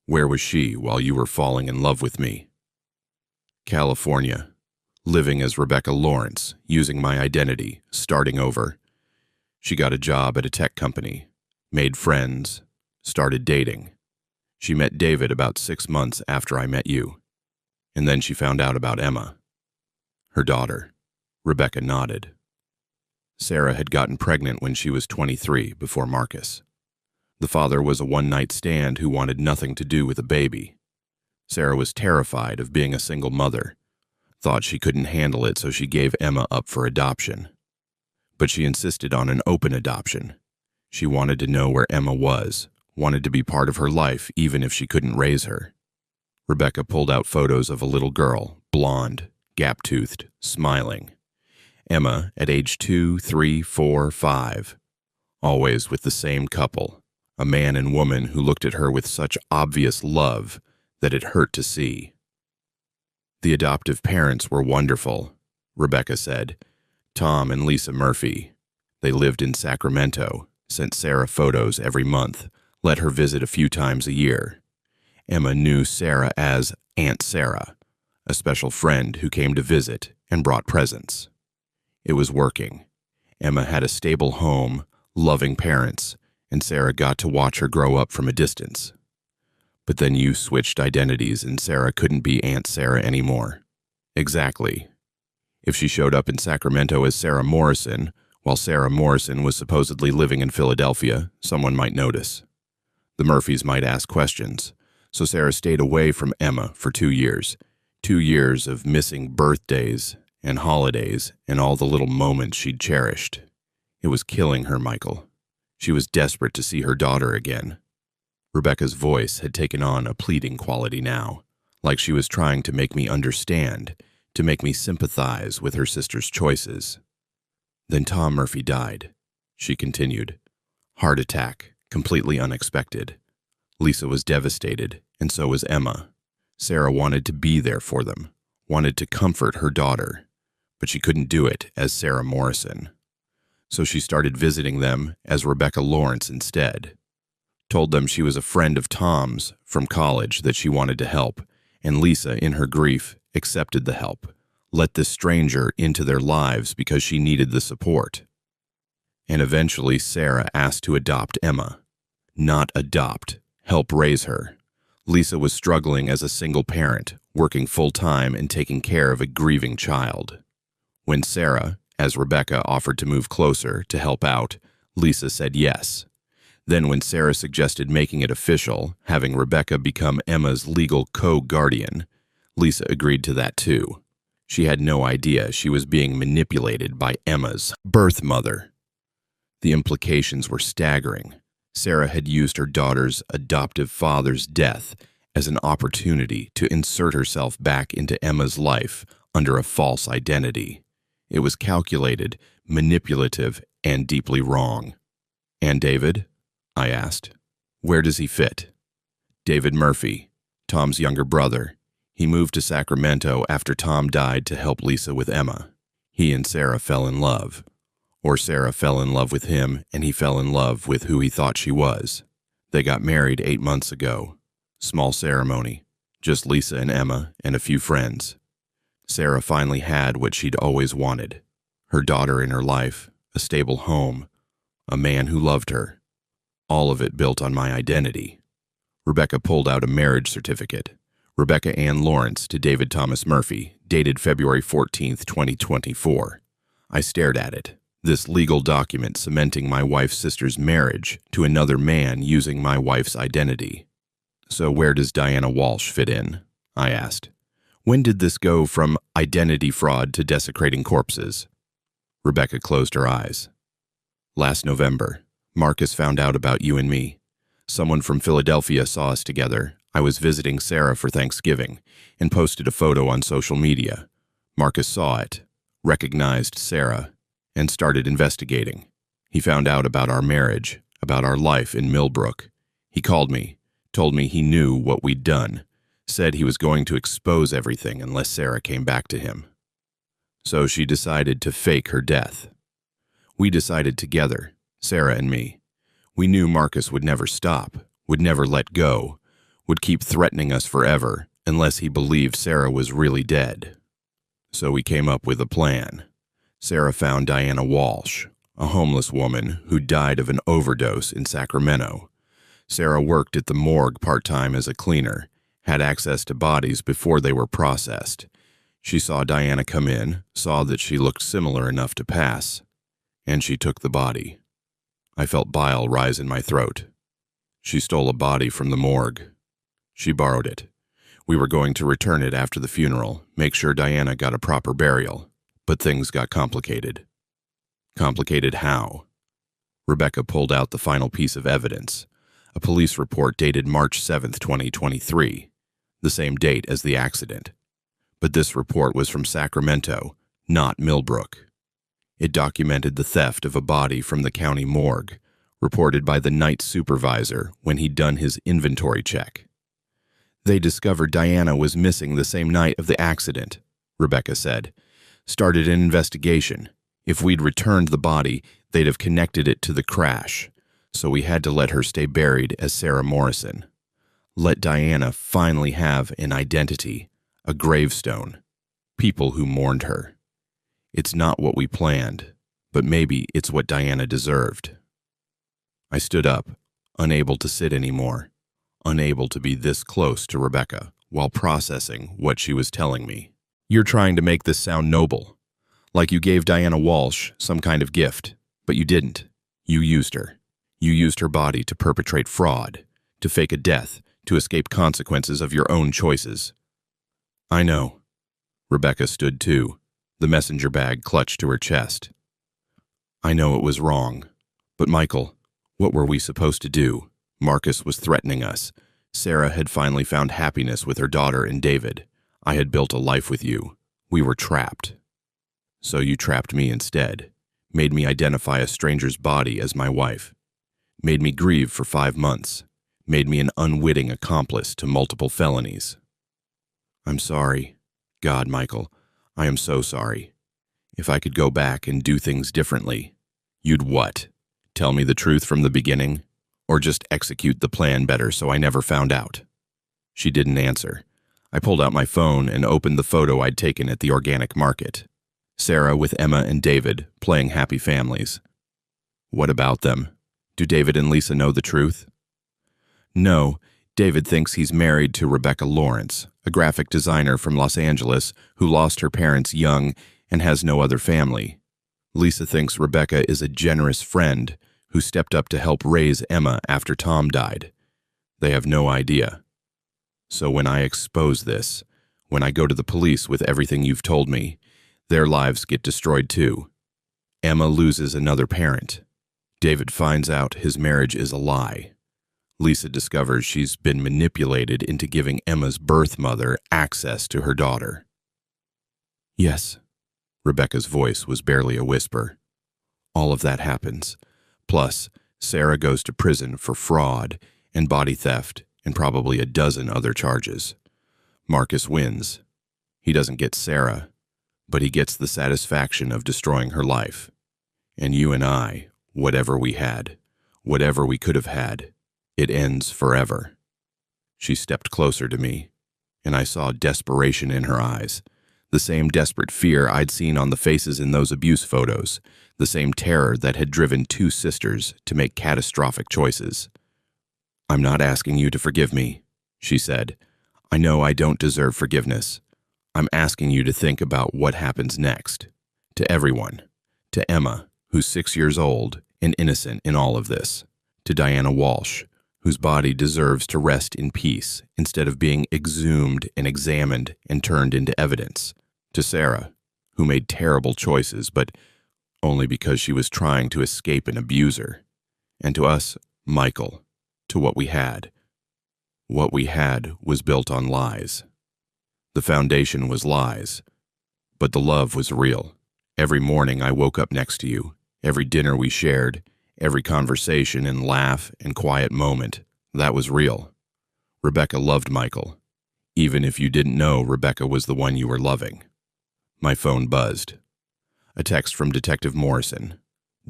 Where was she while you were falling in love with me? California, living as Rebecca Lawrence, using my identity, starting over. She got a job at a tech company, made friends, started dating. She met David about 6 months after I met you. And then she found out about Emma. Her daughter. Rebecca nodded. Sarah had gotten pregnant when she was 23 before Marcus. The father was a one-night stand who wanted nothing to do with a baby. Sarah was terrified of being a single mother, thought she couldn't handle it, so she gave Emma up for adoption. But she insisted on an open adoption. She wanted to know where Emma was, wanted to be part of her life even if she couldn't raise her. Rebecca pulled out photos of a little girl, blonde, gap-toothed, smiling. Emma at age 2, 3, 4, 5. Always with the same couple, a man and woman who looked at her with such obvious love that it hurt to see. The adoptive parents were wonderful, Rebecca said. Tom and Lisa Murphy. They lived in Sacramento, sent Sarah photos every month, let her visit a few times a year. Emma knew Sarah as Aunt Sarah, a special friend who came to visit and brought presents. It was working. Emma had a stable home, loving parents, and Sarah got to watch her grow up from a distance. But then you switched identities and Sarah couldn't be Aunt Sarah anymore. Exactly. If she showed up in Sacramento as Sarah Morrison, while Sarah Morrison was supposedly living in Philadelphia, someone might notice. The Murphys might ask questions, so Sarah stayed away from Emma for 2 years. 2 years of missing birthdays and holidays and all the little moments she'd cherished. It was killing her, Michael. She was desperate to see her daughter again. Rebecca's voice had taken on a pleading quality now, like she was trying to make me understand, to make me sympathize with her sister's choices. Then Tom Murphy died, she continued. Heart attack, completely unexpected. Lisa was devastated, and so was Emma. Sarah wanted to be there for them, wanted to comfort her daughter, but she couldn't do it as Sarah Morrison. So she started visiting them as Rebecca Lawrence instead. Told them she was a friend of Tom's from college that she wanted to help, and Lisa, in her grief, accepted the help, let this stranger into their lives because she needed the support. And eventually Sarah asked to adopt Emma. Not adopt, help raise her. Lisa was struggling as a single parent, working full-time and taking care of a grieving child. When Sarah, as Rebecca, offered to move closer to help out, Lisa said yes. Then when Sarah suggested making it official, having Rebecca become Emma's legal co-guardian, Lisa agreed to that too. She had no idea she was being manipulated by Emma's birth mother. The implications were staggering. Sarah had used her daughter's adoptive father's death as an opportunity to insert herself back into Emma's life under a false identity. It was calculated, manipulative, and deeply wrong. "And David?" I asked. "Where does he fit?" "David Murphy, Tom's younger brother. He moved to Sacramento after Tom died to help Lisa with Emma. He and Sarah fell in love. Or Sarah fell in love with him, and he fell in love with who he thought she was. They got married 8 months ago. Small ceremony, just Lisa and Emma and a few friends. Sarah finally had what she'd always wanted. Her daughter in her life, a stable home, a man who loved her. All of it built on my identity." Rebecca pulled out a marriage certificate. Rebecca Ann Lawrence to David Thomas Murphy, dated February 14th, 2024. I stared at it. This legal document cementing my wife's sister's marriage to another man using my wife's identity. "So where does Diana Walsh fit in?" I asked. "When did this go from identity fraud to desecrating corpses?" Rebecca closed her eyes. "Last November, Marcus found out about you and me. Someone from Philadelphia saw us together. I was visiting Sarah for Thanksgiving and posted a photo on social media. Marcus saw it, recognized Sarah, and started investigating. He found out about our marriage, about our life in Millbrook. He called me, told me he knew what we'd done, said he was going to expose everything unless Sarah came back to him. So she decided to fake her death. We decided together, Sarah and me. We knew Marcus would never stop, would never let go, would keep threatening us forever unless he believed Sarah was really dead. So we came up with a plan. Sarah found Diana Walsh, a homeless woman who died of an overdose in Sacramento. Sarah worked at the morgue part-time as a cleaner, had access to bodies before they were processed. She saw Diana come in, saw that she looked similar enough to pass, and she took the body. I felt bile rise in my throat. She stole a body from the morgue. She borrowed it. We were going to return it after the funeral, make sure Diana got a proper burial, but things got complicated. Complicated how? Rebecca pulled out the final piece of evidence, a police report dated March 7th, 2023, the same date as the accident. But this report was from Sacramento, not Millbrook. It documented the theft of a body from the county morgue, reported by the night supervisor when he'd done his inventory check. They discovered Diana was missing the same night of the accident, Rebecca said. Started an investigation. If we'd returned the body, they'd have connected it to the crash, so we had to let her stay buried as Sarah Morrison. Let Diana finally have an identity, a gravestone, people who mourned her. It's not what we planned, but maybe it's what Diana deserved. I stood up, unable to sit anymore, unable to be this close to Rebecca while processing what she was telling me. You're trying to make this sound noble, like you gave Diana Walsh some kind of gift, but you didn't. You used her. You used her body to perpetrate fraud, to fake a death, to escape consequences of your own choices. I know. Rebecca stood too, the messenger bag clutched to her chest. I know it was wrong, but Michael, what were we supposed to do? Marcus was threatening us. Sarah had finally found happiness with her daughter and David. I had built a life with you. We were trapped. So you trapped me instead, made me identify a stranger's body as my wife, made me grieve for 5 months, made me an unwitting accomplice to multiple felonies. I'm sorry. God, Michael, I am so sorry. If I could go back and do things differently, you'd what? Tell me the truth from the beginning? Or just execute the plan better so I never found out? She didn't answer. I pulled out my phone and opened the photo I'd taken at the organic market. Sarah with Emma and David playing happy families. What about them? Do David and Lisa know the truth? No, David thinks he's married to Rebecca Lawrence, a graphic designer from Los Angeles who lost her parents young and has no other family. Lisa thinks Rebecca is a generous friend who stepped up to help raise Emma after Tom died. They have no idea. So when I expose this, when I go to the police with everything you've told me, their lives get destroyed too. Emma loses another parent. David finds out his marriage is a lie. Lisa discovers she's been manipulated into giving Emma's birth mother access to her daughter. Yes, Rebecca's voice was barely a whisper. All of that happens. Plus, Sarah goes to prison for fraud and body theft and probably a dozen other charges. Marcus wins. He doesn't get Sarah, but he gets the satisfaction of destroying her life. And you and I, whatever we had, whatever we could have had, it ends forever. She stepped closer to me, and I saw desperation in her eyes, the same desperate fear I'd seen on the faces in those abuse photos, the same terror that had driven two sisters to make catastrophic choices. "I'm not asking you to forgive me," she said. "I know I don't deserve forgiveness. I'm asking you to think about what happens next. To everyone. To Emma, who's 6 years old and innocent in all of this. To Diana Walsh, whose body deserves to rest in peace instead of being exhumed and examined and turned into evidence. To Sarah, who made terrible choices, but only because she was trying to escape an abuser. And to us, Michael, to what we had. What we had was built on lies. The foundation was lies, but the love was real. Every morning I woke up next to you, every dinner we shared, every conversation and laugh and quiet moment, that was real. Rebecca loved Michael, even if you didn't know Rebecca was the one you were loving." My phone buzzed. A text from Detective Morrison.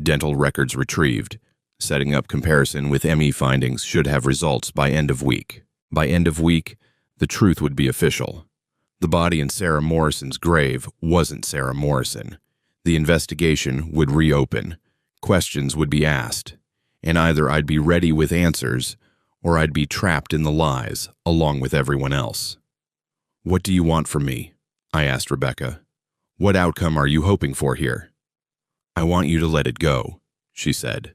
"Dental records retrieved. Setting up comparison with ME findings should have results by end of week." By end of week, the truth would be official. The body in Sarah Morrison's grave wasn't Sarah Morrison. The investigation would reopen. Questions would be asked. And either I'd be ready with answers, or I'd be trapped in the lies, along with everyone else. "What do you want from me?" I asked Rebecca. "What outcome are you hoping for here?" "I want you to let it go," she said.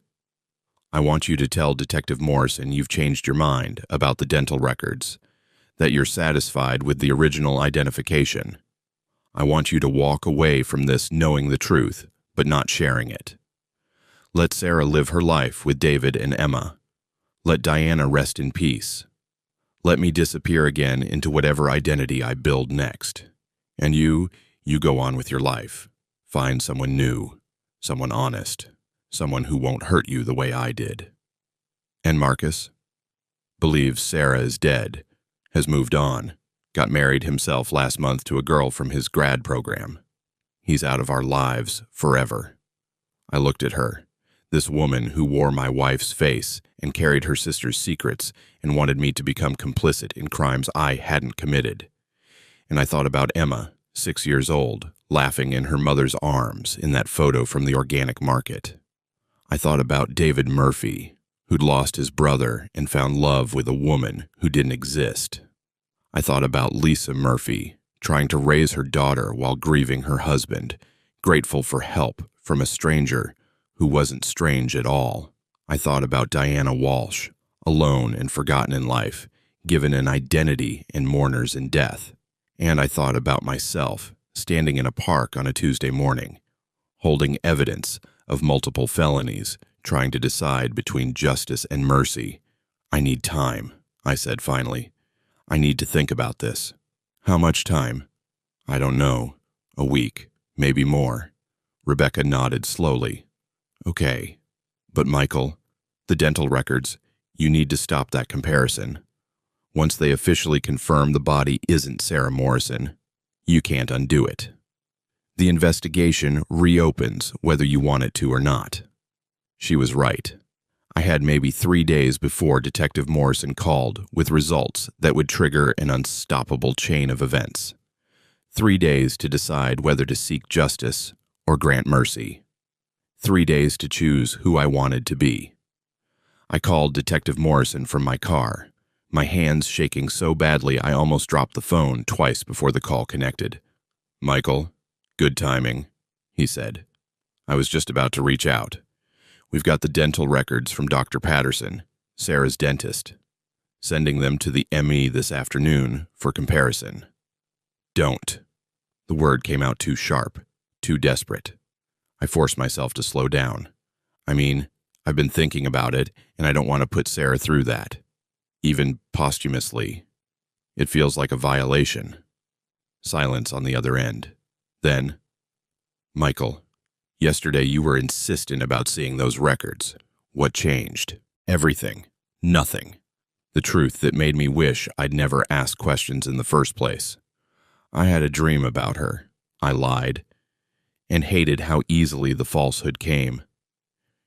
"I want you to tell Detective Morrison you've changed your mind about the dental records, that you're satisfied with the original identification. I want you to walk away from this knowing the truth, but not sharing it. Let Sarah live her life with David and Emma. Let Diana rest in peace. Let me disappear again into whatever identity I build next. And you go on with your life. Find someone new, someone honest, someone who won't hurt you the way I did." And Marcus? Believes Sarah is dead, has moved on, got married himself last month to a girl from his grad program. He's out of our lives forever. I looked at her, this woman who wore my wife's face and carried her sister's secrets and wanted me to become complicit in crimes I hadn't committed. And I thought about Emma, 6 years old, laughing in her mother's arms in that photo from the organic market. I thought about David Murphy, who'd lost his brother and found love with a woman who didn't exist. I thought about Lisa Murphy, trying to raise her daughter while grieving her husband, grateful for help from a stranger who wasn't strange at all. I thought about Diana Walsh, alone and forgotten in life, given an identity and mourners in death. And I thought about myself, standing in a park on a Tuesday morning, holding evidence of multiple felonies, trying to decide between justice and mercy. "I need time," I said finally. "I need to think about this." "How much time?" "I don't know. A week, maybe more." Rebecca nodded slowly. "Okay. But Michael, the dental records, you need to stop that comparison. Once they officially confirm the body isn't Sarah Morrison, you can't undo it. The investigation reopens whether you want it to or not." She was right. I had maybe 3 days before Detective Morrison called with results that would trigger an unstoppable chain of events. 3 days to decide whether to seek justice or grant mercy. 3 days to choose who I wanted to be. I called Detective Morrison from my car, my hands shaking so badly I almost dropped the phone twice before the call connected. "Michael, good timing," he said. "I was just about to reach out. We've got the dental records from Dr. Patterson, Sarah's dentist. Sending them to the ME this afternoon for comparison." "Don't." The word came out too sharp, too desperate. I forced myself to slow down. I've been thinking about it, and I don't want to put Sarah through that. Even posthumously. It feels like a violation. Silence on the other end. Then, Michael, yesterday you were insistent about seeing those records. What changed? Everything. Nothing. The truth that made me wish I'd never asked questions in the first place. I had a dream about her. I lied, and hated how easily the falsehood came.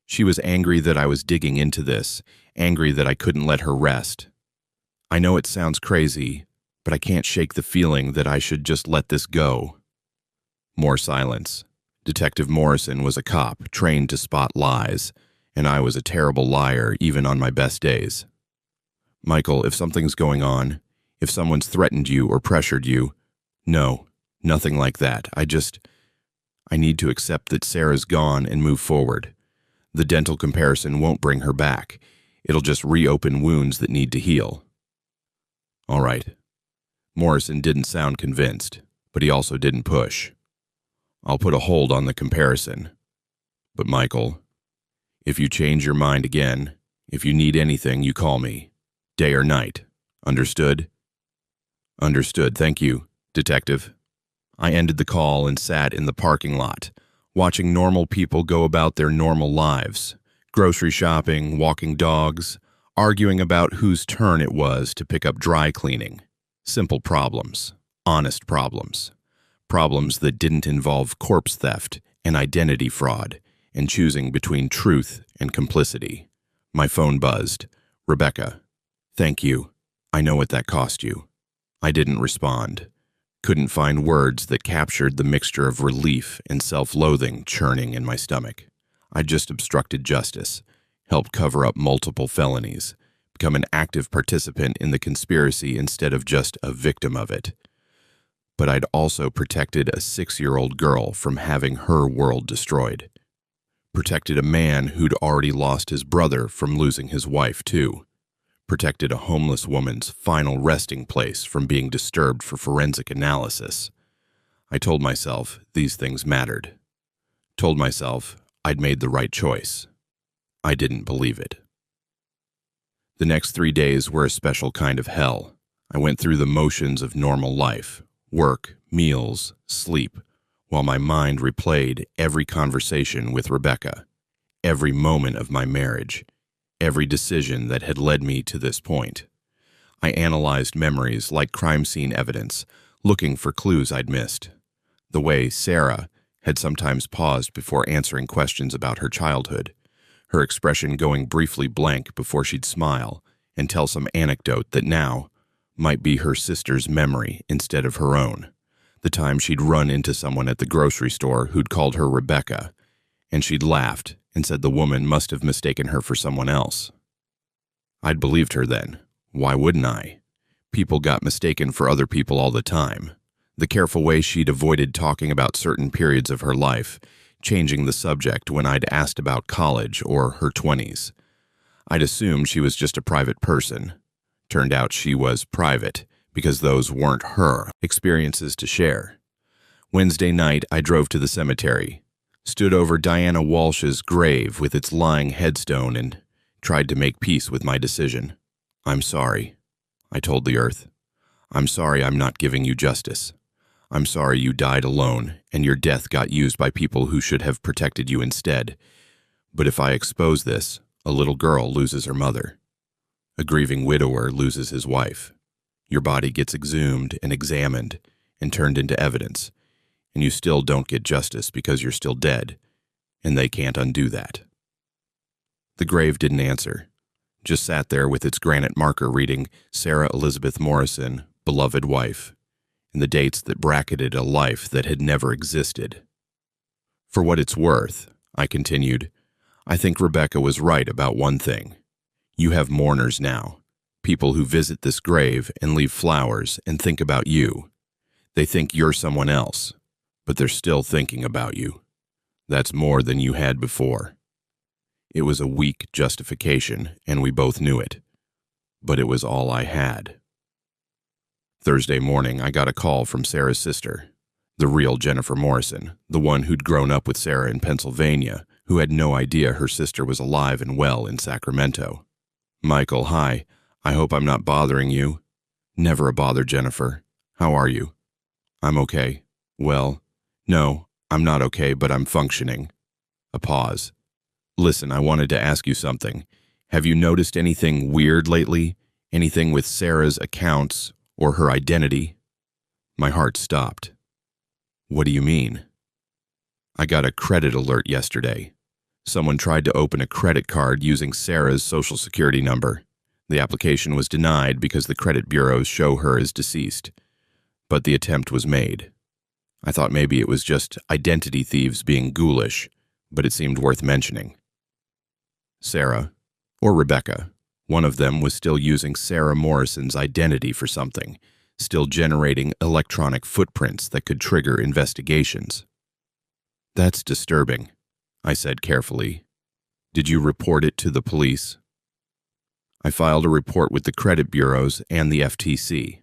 She was angry that I was digging into this, angry that I couldn't let her rest. I know it sounds crazy, but I can't shake the feeling that I should just let this go. More silence. Detective Morrison was a cop trained to spot lies, and I was a terrible liar even on my best days. Michael, if something's going on, if someone's threatened you or pressured you, no, nothing like that. I need to accept that Sarah's gone and move forward. The dental comparison won't bring her back. It'll just reopen wounds that need to heal. All right. Morrison didn't sound convinced, but he also didn't push. I'll put a hold on the comparison. But Michael, if you change your mind again, if you need anything, you call me. Day or night. Understood? Understood. Thank you, Detective. I ended the call and sat in the parking lot, watching normal people go about their normal lives, grocery shopping, walking dogs, arguing about whose turn it was to pick up dry cleaning. Simple problems, honest problems, problems that didn't involve corpse theft and identity fraud, and choosing between truth and complicity. My phone buzzed. Rebecca. Thank you. I know what that cost you. I didn't respond. Couldn't find words that captured the mixture of relief and self-loathing churning in my stomach. I just obstructed justice, helped cover up multiple felonies, become an active participant in the conspiracy instead of just a victim of it. But I'd also protected a 6-year-old girl from having her world destroyed. Protected a man who'd already lost his brother from losing his wife, too. Protected a homeless woman's final resting place from being disturbed for forensic analysis. I told myself these things mattered. Told myself I'd made the right choice. I didn't believe it. The next 3 days were a special kind of hell. I went through the motions of normal life, work, meals, sleep, while my mind replayed every conversation with Rebecca, every moment of my marriage, every decision that had led me to this point. I analyzed memories like crime scene evidence, looking for clues I'd missed. The way Sarah had sometimes paused before answering questions about her childhood, her expression going briefly blank before she'd smile and tell some anecdote that now might be her sister's memory instead of her own. The time she'd run into someone at the grocery store who'd called her Rebecca, and she'd laughed and said the woman must have mistaken her for someone else. I'd believed her then. Why wouldn't I? People got mistaken for other people all the time. The careful way she'd avoided talking about certain periods of her life, changing the subject when I'd asked about college or her 20s. I'd assumed she was just a private person. Turned out she was private, because those weren't her experiences to share. Wednesday night, I drove to the cemetery, stood over Diana Walsh's grave with its lying headstone and tried to make peace with my decision. I'm sorry, I told the earth. I'm sorry I'm not giving you justice. I'm sorry you died alone and your death got used by people who should have protected you instead. But if I expose this, a little girl loses her mother. A grieving widower loses his wife. Your body gets exhumed and examined and turned into evidence, and you still don't get justice because you're still dead, and they can't undo that. The grave didn't answer, just sat there with its granite marker reading Sarah Elizabeth Morrison, beloved wife, and the dates that bracketed a life that had never existed. For what it's worth, I continued, I think Rebecca was right about one thing. You have mourners now. People who visit this grave and leave flowers and think about you. They think you're someone else, but they're still thinking about you. That's more than you had before. It was a weak justification, and we both knew it. But it was all I had. Thursday morning, I got a call from Sarah's sister, the real Jennifer Morrison, the one who'd grown up with Sarah in Pennsylvania, who had no idea her sister was alive and well in Sacramento. Michael, hi. I hope I'm not bothering you. Never a bother, Jennifer. How are you? I'm okay. Well, no, I'm not okay, but I'm functioning. A pause. Listen, I wanted to ask you something. Have you noticed anything weird lately? Anything with Sarah's accounts or her identity? My heart stopped. What do you mean? I got a credit alert yesterday. Someone tried to open a credit card using Sarah's social security number. The application was denied because the credit bureaus show her as deceased. But the attempt was made. I thought maybe it was just identity thieves being ghoulish, but it seemed worth mentioning. Sarah, or Rebecca, one of them was still using Sarah Morrison's identity for something, still generating electronic footprints that could trigger investigations. That's disturbing, I said carefully. Did you report it to the police? I filed a report with the credit bureaus and the FTC.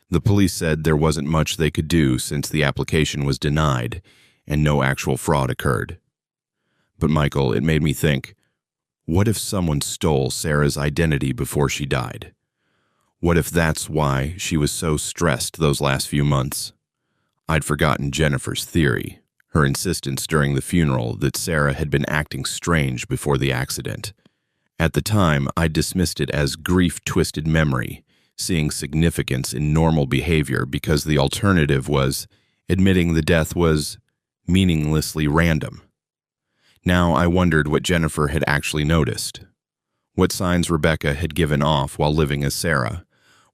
The police said there wasn't much they could do since the application was denied and no actual fraud occurred. But Michael, it made me think, what if someone stole Sarah's identity before she died? What if that's why she was so stressed those last few months? I'd forgotten Jennifer's theory, her insistence during the funeral that Sarah had been acting strange before the accident. At the time, I dismissed it as grief-twisted memory, seeing significance in normal behavior because the alternative was admitting the death was meaninglessly random. Now I wondered what Jennifer had actually noticed. What signs Rebecca had given off while living as Sarah.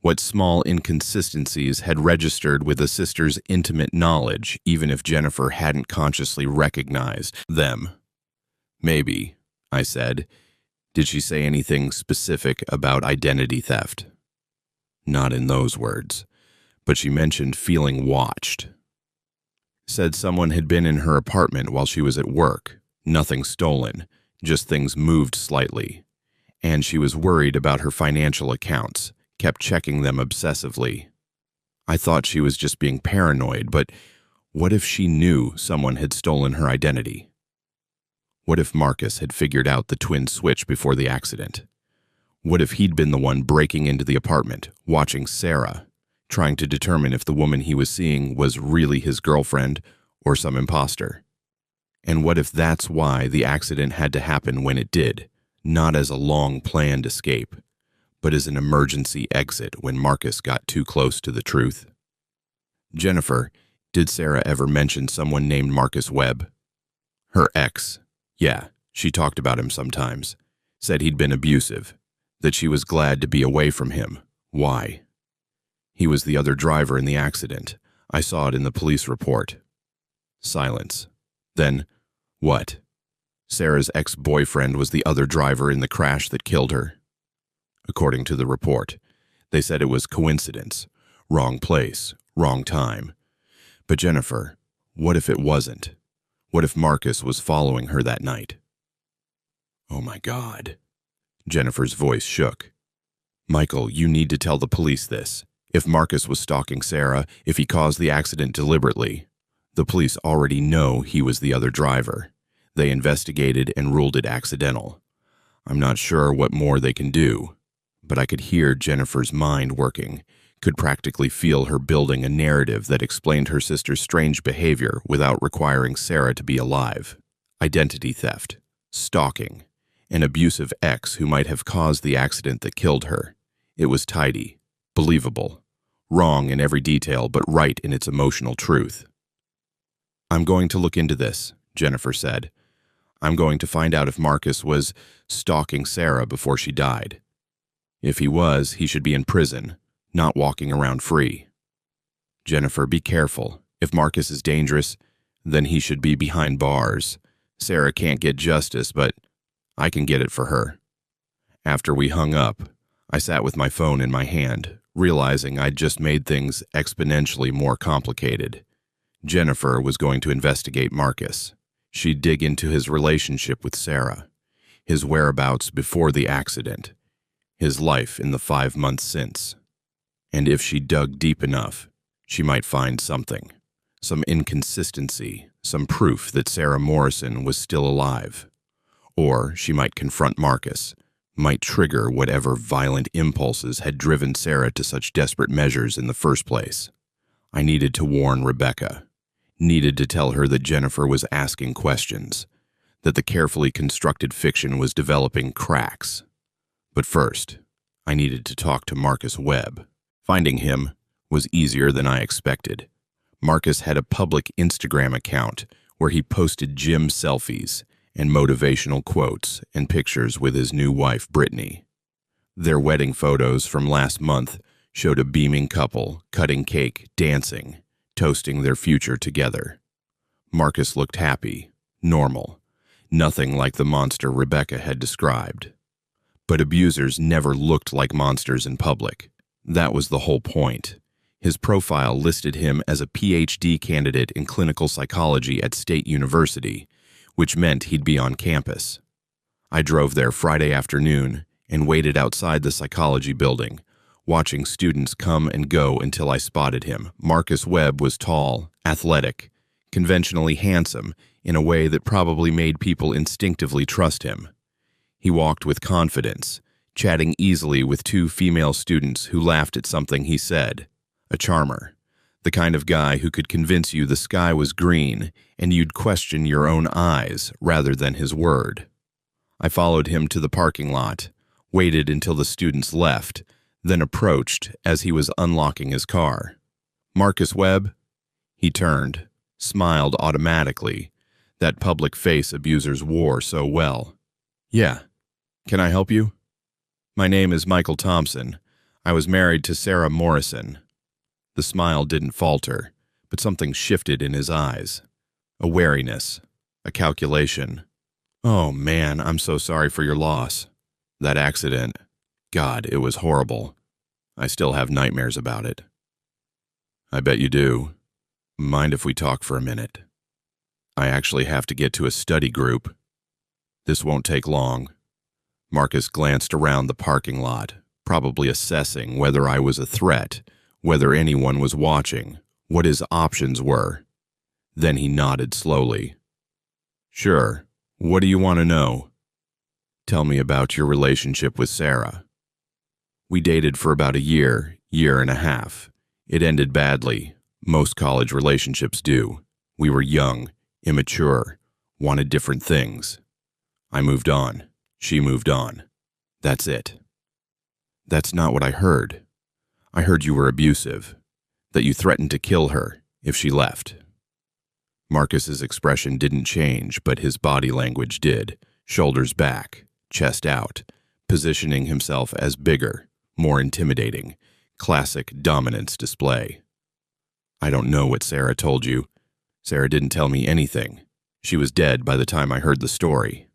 What small inconsistencies had registered with a sister's intimate knowledge, even if Jennifer hadn't consciously recognized them. Maybe, I said. Did she say anything specific about identity theft? Not in those words, but she mentioned feeling watched. Said someone had been in her apartment while she was at work. Nothing stolen, just things moved slightly. And she was worried about her financial accounts, kept checking them obsessively. I thought she was just being paranoid, but what if she knew someone had stolen her identity? What if Marcus had figured out the twin switch before the accident? What if he'd been the one breaking into the apartment, watching Sarah, trying to determine if the woman he was seeing was really his girlfriend or some imposter? And what if that's why the accident had to happen when it did, not as a long-planned escape, but as an emergency exit when Marcus got too close to the truth? Jennifer, did Sarah ever mention someone named Marcus Webb? Her ex. Yeah, she talked about him sometimes. Said he'd been abusive, that she was glad to be away from him. Why? He was the other driver in the accident. I saw it in the police report. Silence. Then, what? Sarah's ex-boyfriend was the other driver in the crash that killed her. According to the report, they said it was coincidence. Wrong place, wrong time. But Jennifer, what if it wasn't? What if Marcus was following her that night? Oh my God. Jennifer's voice shook. Michael, you need to tell the police this. If Marcus was stalking Sarah, if he caused the accident deliberately, the police already know he was the other driver. They investigated and ruled it accidental. I'm not sure what more they can do, but I could hear Jennifer's mind working, could practically feel her building a narrative that explained her sister's strange behavior without requiring Sarah to be alive. Identity theft, stalking, an abusive ex who might have caused the accident that killed her. It was tidy, believable, wrong in every detail but right in its emotional truth. I'm going to look into this, Jennifer said. I'm going to find out if Marcus was stalking Sarah before she died. If he was, he should be in prison, not walking around free. Jennifer, be careful. If Marcus is dangerous, then he should be behind bars. Sarah can't get justice, but I can get it for her. After we hung up, I sat with my phone in my hand, realizing I'd just made things exponentially more complicated. Jennifer was going to investigate Marcus. She'd dig into his relationship with Sarah, his whereabouts before the accident, his life in the 5 months since. And if she dug deep enough, she might find something some inconsistency, some proof that Sarah Morrison was still alive. Or she might confront Marcus, might trigger whatever violent impulses had driven Sarah to such desperate measures in the first place. I needed to warn Rebecca, needed to tell her that Jennifer was asking questions, that the carefully constructed fiction was developing cracks. But first, I needed to talk to Marcus Webb. Finding him was easier than I expected. Marcus had a public Instagram account where he posted gym selfies and motivational quotes and pictures with his new wife, Brittany. Their wedding photos from last month showed a beaming couple, cutting cake, dancing, toasting their future together. Marcus looked happy, normal, nothing like the monster Rebecca had described. But abusers never looked like monsters in public. That was the whole point. His profile listed him as a PhD candidate in clinical psychology at State University, which meant he'd be on campus. I drove there Friday afternoon and waited outside the psychology building, watching students come and go until I spotted him. Marcus Webb was tall, athletic, conventionally handsome in a way that probably made people instinctively trust him. He walked with confidence, chatting easily with two female students who laughed at something he said. A charmer, the kind of guy who could convince you the sky was green and you'd question your own eyes rather than his word. I followed him to the parking lot, waited until the students left, then approached as he was unlocking his car. "Marcus Webb?" He turned, smiled automatically, that public face abusers wore so well. "Yeah. Can I help you?" "My name is Michael Thompson. I was married to Sarah Morrison." The smile didn't falter, but something shifted in his eyes. A wariness, a calculation. "Oh man, I'm so sorry for your loss. That accident, God, it was horrible. I still have nightmares about it." "I bet you do. Mind if we talk for a minute? I actually have to get to a study group." "This won't take long." Marcus glanced around the parking lot, probably assessing whether I was a threat, whether anyone was watching, what his options were. Then he nodded slowly. "Sure. What do you want to know?" "Tell me about your relationship with Sarah." "We dated for about a year and a half. It ended badly. Most college relationships do. We were young, immature, wanted different things. I moved on. She moved on. That's it." "That's not what I heard. I heard you were abusive, that you threatened to kill her if she left." Marcus's expression didn't change, but his body language did, shoulders back, chest out, positioning himself as bigger, more intimidating, classic dominance display. "I don't know what Sarah told you. Sarah didn't tell me anything. She was dead by the time I heard the story."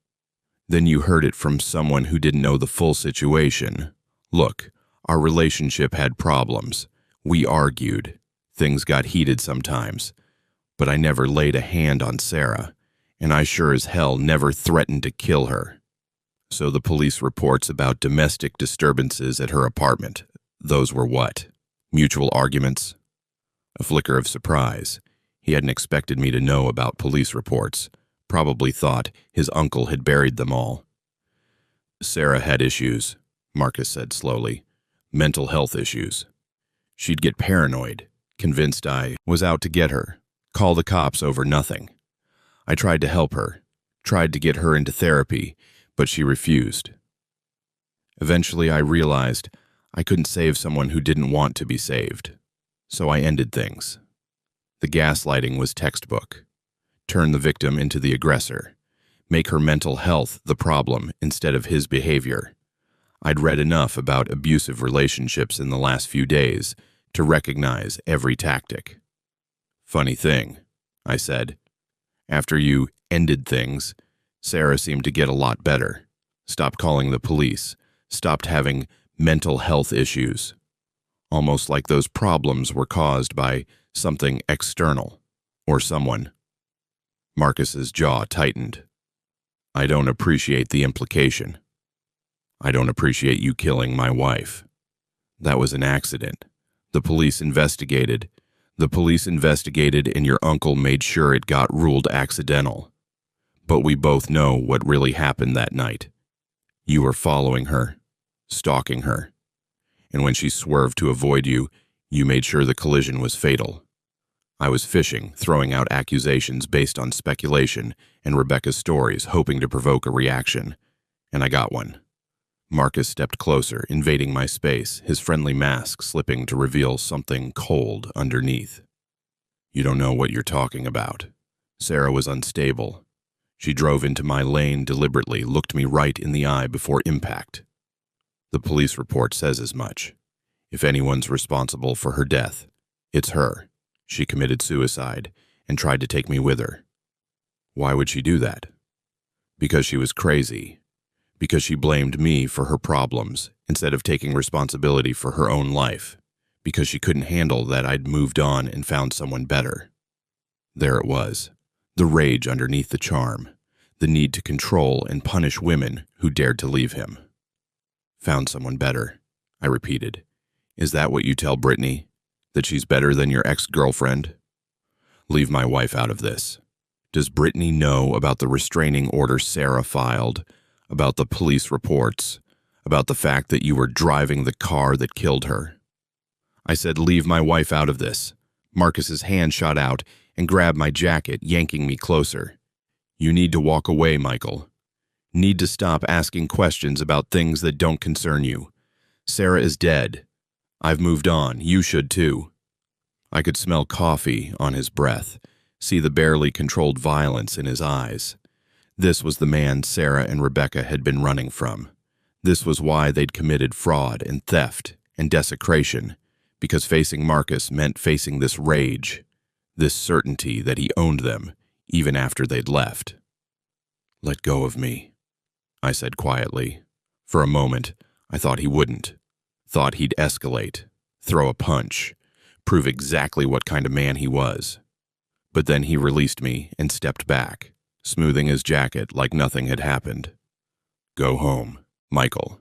"Then you heard it from someone who didn't know the full situation. Look, our relationship had problems. We argued. Things got heated sometimes. But I never laid a hand on Sarah, and I sure as hell never threatened to kill her." "So the police reports about domestic disturbances at her apartment, those were what? Mutual arguments?" A flicker of surprise. He hadn't expected me to know about police reports. Probably thought his uncle had buried them all. "Sarah had issues," Marcus said slowly. "Mental health issues. She'd get paranoid, convinced I was out to get her, call the cops over nothing. I tried to help her, tried to get her into therapy, but she refused. Eventually I realized I couldn't save someone who didn't want to be saved. So I ended things. The gaslighting was textbook. Turn the victim into the aggressor. Make her mental health the problem instead of his behavior. I'd read enough about abusive relationships in the last few days to recognize every tactic." "Funny thing," I said. "After you ended things, Sarah seemed to get a lot better. Stopped calling the police, stopped having mental health issues. Almost like those problems were caused by something external, or someone." Marcus's jaw tightened. "I don't appreciate the implication. I don't appreciate you killing my wife. That was an accident. The police investigated. The police investigated and your uncle made sure it got ruled accidental. But we both know what really happened that night. You were following her, stalking her. And when she swerved to avoid you, you made sure the collision was fatal. I was fishing, throwing out accusations based on speculation and Rebecca's stories, hoping to provoke a reaction. And I got one. Marcus stepped closer, invading my space, his friendly mask slipping to reveal something cold underneath. You don't know what you're talking about. Sarah was unstable. She drove into my lane deliberately, looked me right in the eye before impact. The police report says as much. If anyone's responsible for her death, it's her. She committed suicide and tried to take me with her. Why would she do that? Because she was crazy. Because she blamed me for her problems instead of taking responsibility for her own life. Because she couldn't handle that I'd moved on and found someone better. There it was, the rage underneath the charm, the need to control and punish women who dared to leave him. Found someone better, I repeated. Is that what you tell Brittany? That she's better than your ex-girlfriend? Leave my wife out of this. Does Brittany know about the restraining order Sarah filed, about the police reports, about the fact that you were driving the car that killed her? I said, leave my wife out of this. Marcus's hand shot out and grabbed my jacket, yanking me closer. You need to walk away, Michael. Need to stop asking questions about things that don't concern you. Sarah is dead. I've moved on. You should too. I could smell coffee on his breath, see the barely controlled violence in his eyes. This was the man Sarah and Rebecca had been running from. This was why they'd committed fraud and theft and desecration, because facing Marcus meant facing this rage, this certainty that he owned them, even after they'd left. Let go of me, I said quietly. For a moment, I thought he wouldn't. Thought he'd escalate, throw a punch, prove exactly what kind of man he was. But then he released me and stepped back, smoothing his jacket like nothing had happened. Go home, Michael.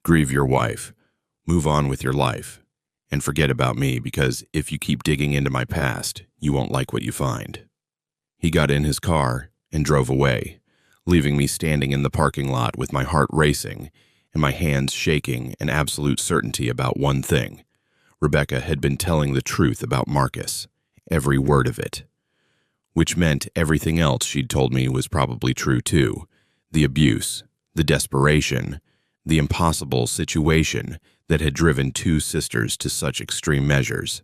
Grieve your wife. Move on with your life. And forget about me, because if you keep digging into my past, you won't like what you find. He got in his car and drove away, leaving me standing in the parking lot with my heart racing and my hands shaking in absolute certainty about one thing. Rebecca had been telling the truth about Marcus, every word of it. Which meant everything else she'd told me was probably true too. The abuse, the desperation, the impossible situation that had driven two sisters to such extreme measures.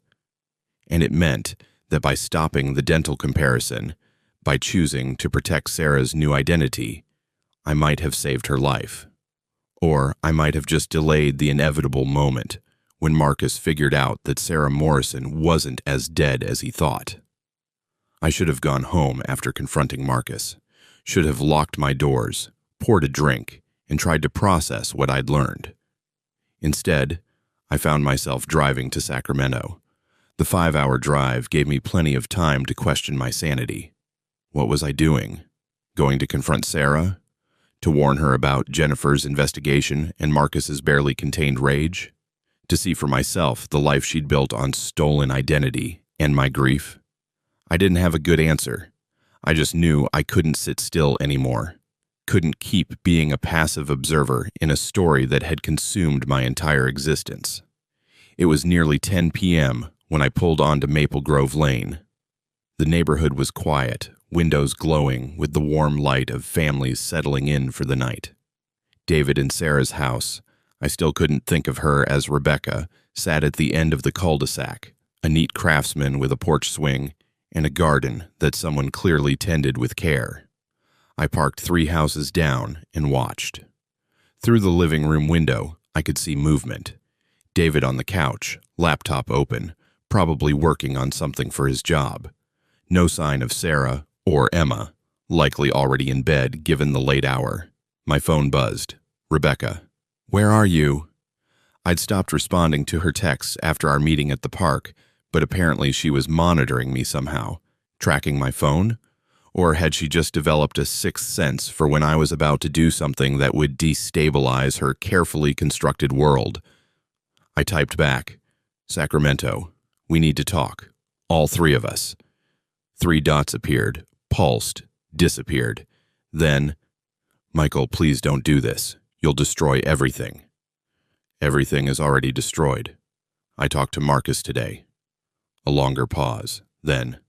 And it meant that by stopping the dental comparison, by choosing to protect Sarah's new identity, I might have saved her life. Or I might have just delayed the inevitable moment when Marcus figured out that Sarah Morrison wasn't as dead as he thought. I should have gone home after confronting Marcus, should have locked my doors, poured a drink, and tried to process what I'd learned. Instead, I found myself driving to Sacramento. The 5-hour drive gave me plenty of time to question my sanity. What was I doing? Going to confront Sarah? To warn her about Jennifer's investigation and Marcus's barely contained rage? To see for myself the life she'd built on stolen identity and my grief? I didn't have a good answer. I just knew I couldn't sit still anymore. Couldn't keep being a passive observer in a story that had consumed my entire existence. It was nearly 10 p.m. when I pulled onto Maple Grove Lane. The neighborhood was quiet, windows glowing with the warm light of families settling in for the night. David and Sarah's house, I still couldn't think of her as Rebecca, sat at the end of the cul-de-sac, a neat craftsman with a porch swing and a garden that someone clearly tended with care. I parked 3 houses down and watched. Through the living room window, I could see movement. David on the couch, laptop open, probably working on something for his job. No sign of Sarah or Emma, likely already in bed given the late hour. My phone buzzed. Rebecca. Where are you? I'd stopped responding to her texts after our meeting at the park, but apparently she was monitoring me somehow. Tracking my phone? Or had she just developed a sixth sense for when I was about to do something that would destabilize her carefully constructed world? I typed back, Sacramento. We need to talk. All three of us. 3 dots appeared, pulsed, disappeared. Then, Michael, please don't do this. You'll destroy everything. Everything is already destroyed. I talked to Marcus today. A longer pause. Then,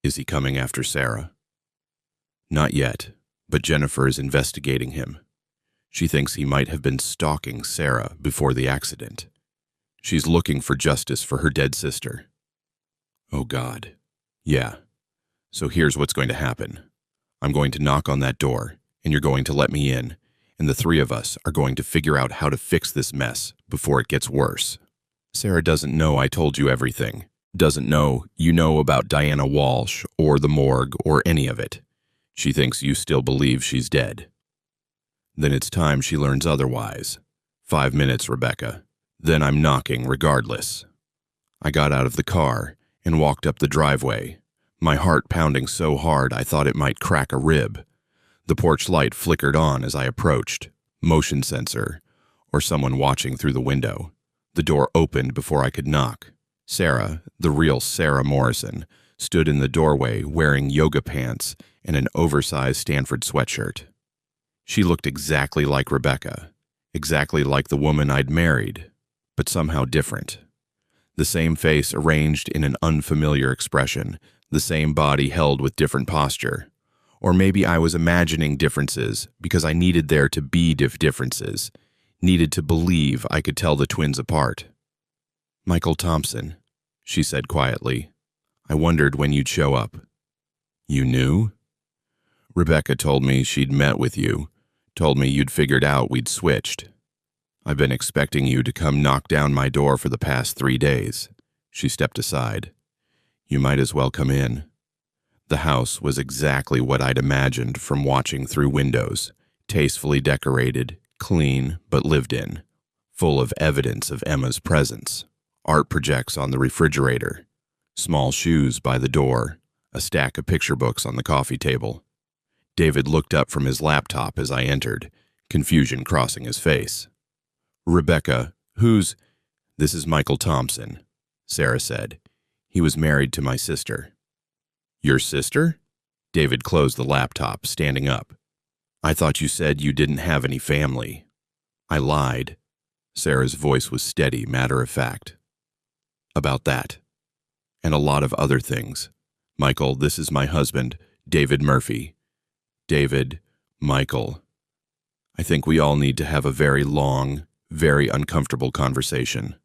is he coming after Sarah? Not yet, but Jennifer is investigating him. She thinks he might have been stalking Sarah before the accident. She's looking for justice for her dead sister. Oh God. Yeah. So here's what's going to happen. I'm going to knock on that door, and you're going to let me in, and the 3 of us are going to figure out how to fix this mess before it gets worse. Sarah doesn't know I told you everything. Doesn't know you know about Diana Walsh or the morgue or any of it. She thinks you still believe she's dead. Then it's time she learns otherwise. 5 minutes, Rebecca. Then I'm knocking regardless. I got out of the car and walked up the driveway, my heart pounding so hard I thought it might crack a rib. The porch light flickered on as I approached. Motion sensor, or someone watching through the window. The door opened before I could knock. Sarah, the real Sarah Morrison, stood in the doorway wearing yoga pants and an oversized Stanford sweatshirt. She looked exactly like Rebecca, exactly like the woman I'd married, but somehow different. The same face arranged in an unfamiliar expression, the same body held with different posture. Or maybe I was imagining differences because I needed there to be differences, needed to believe I could tell the twins apart. Michael Thompson, she said quietly. I wondered when you'd show up. You knew? Rebecca told me she'd met with you, told me you'd figured out we'd switched. I've been expecting you to come knock down my door for the past 3 days. She stepped aside. You might as well come in. The house was exactly what I'd imagined from watching through windows, tastefully decorated, clean but lived in, full of evidence of Emma's presence. Art projects on the refrigerator, small shoes by the door, a stack of picture books on the coffee table. David looked up from his laptop as I entered, confusion crossing his face. Rebecca, who's... This is Michael Thompson, Sarah said. He was married to my sister. Your sister? David closed the laptop, standing up. I thought you said you didn't have any family. I lied. Sarah's voice was steady, matter-of-fact. About that. And a lot of other things. Michael, this is my husband, David Murphy. David, Michael. I think we all need to have a very long, very uncomfortable conversation.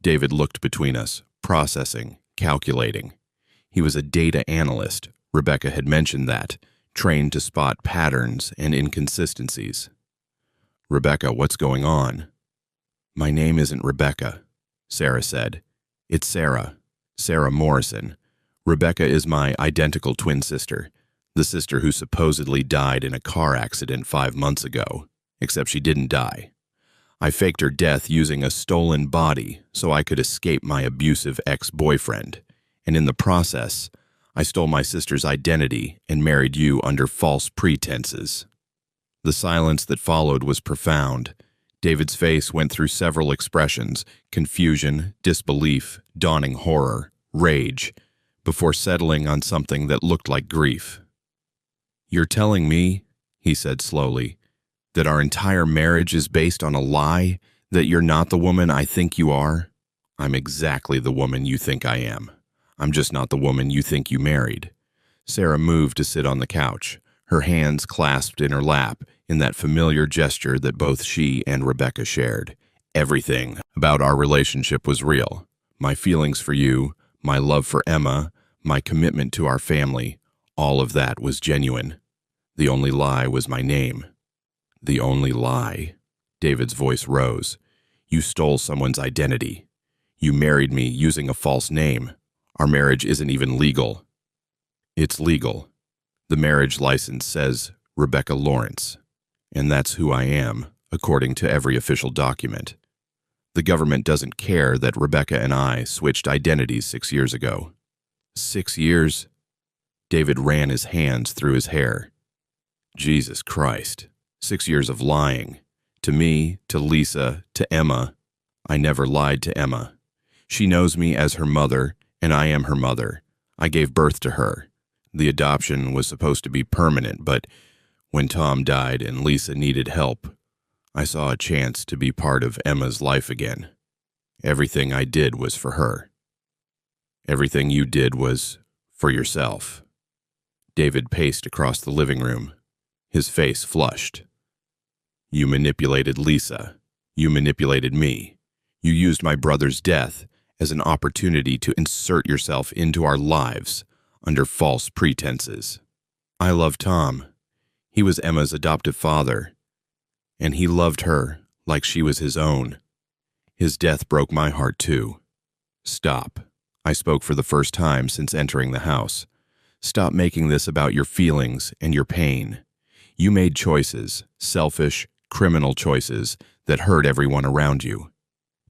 David looked between us, processing, calculating. He was a data analyst. Rebecca had mentioned that, trained to spot patterns and inconsistencies. Rebecca, what's going on? My name isn't Rebecca, Sarah said. It's Sarah, Sarah Morrison. Rebecca is my identical twin sister, the sister who supposedly died in a car accident 5 months ago, except she didn't die. I faked her death using a stolen body so I could escape my abusive ex-boyfriend, and in the process, I stole my sister's identity and married you under false pretenses. The silence that followed was profound. David's face went through several expressions, confusion, disbelief, dawning horror, rage, before settling on something that looked like grief. You're telling me, he said slowly, that our entire marriage is based on a lie, that you're not the woman I think you are? I'm exactly the woman you think I am. I'm just not the woman you think you married. Sarah moved to sit on the couch, her hands clasped in her lap in that familiar gesture that both she and Rebecca shared. Everything about our relationship was real. My feelings for you, my love for Emma, my commitment to our family, all of that was genuine. The only lie was my name. The only lie. David's voice rose. You stole someone's identity. You married me using a false name. Our marriage isn't even legal. It's legal. The marriage license says Rebecca Lawrence, and that's who I am, according to every official document. The government doesn't care that Rebecca and I switched identities 6 years ago. 6 years? David ran his hands through his hair. Jesus Christ. 6 years of lying. To me, to Lisa, to Emma. I never lied to Emma. She knows me as her mother, And I am her mother. I gave birth to her. The adoption was supposed to be permanent, but when Tom died and Lisa needed help, I saw a chance to be part of Emma's life again. Everything I did was for her. Everything you did was for yourself. David paced across the living room, his face flushed. You manipulated Lisa. You manipulated me. You used my brother's death as an opportunity to insert yourself into our lives under false pretenses. I love Tom. He was Emma's adoptive father, and he loved her like she was his own. His death broke my heart too. Stop. I spoke for the first time since entering the house. Stop making this about your feelings and your pain. You made choices, selfish, criminal choices that hurt everyone around you.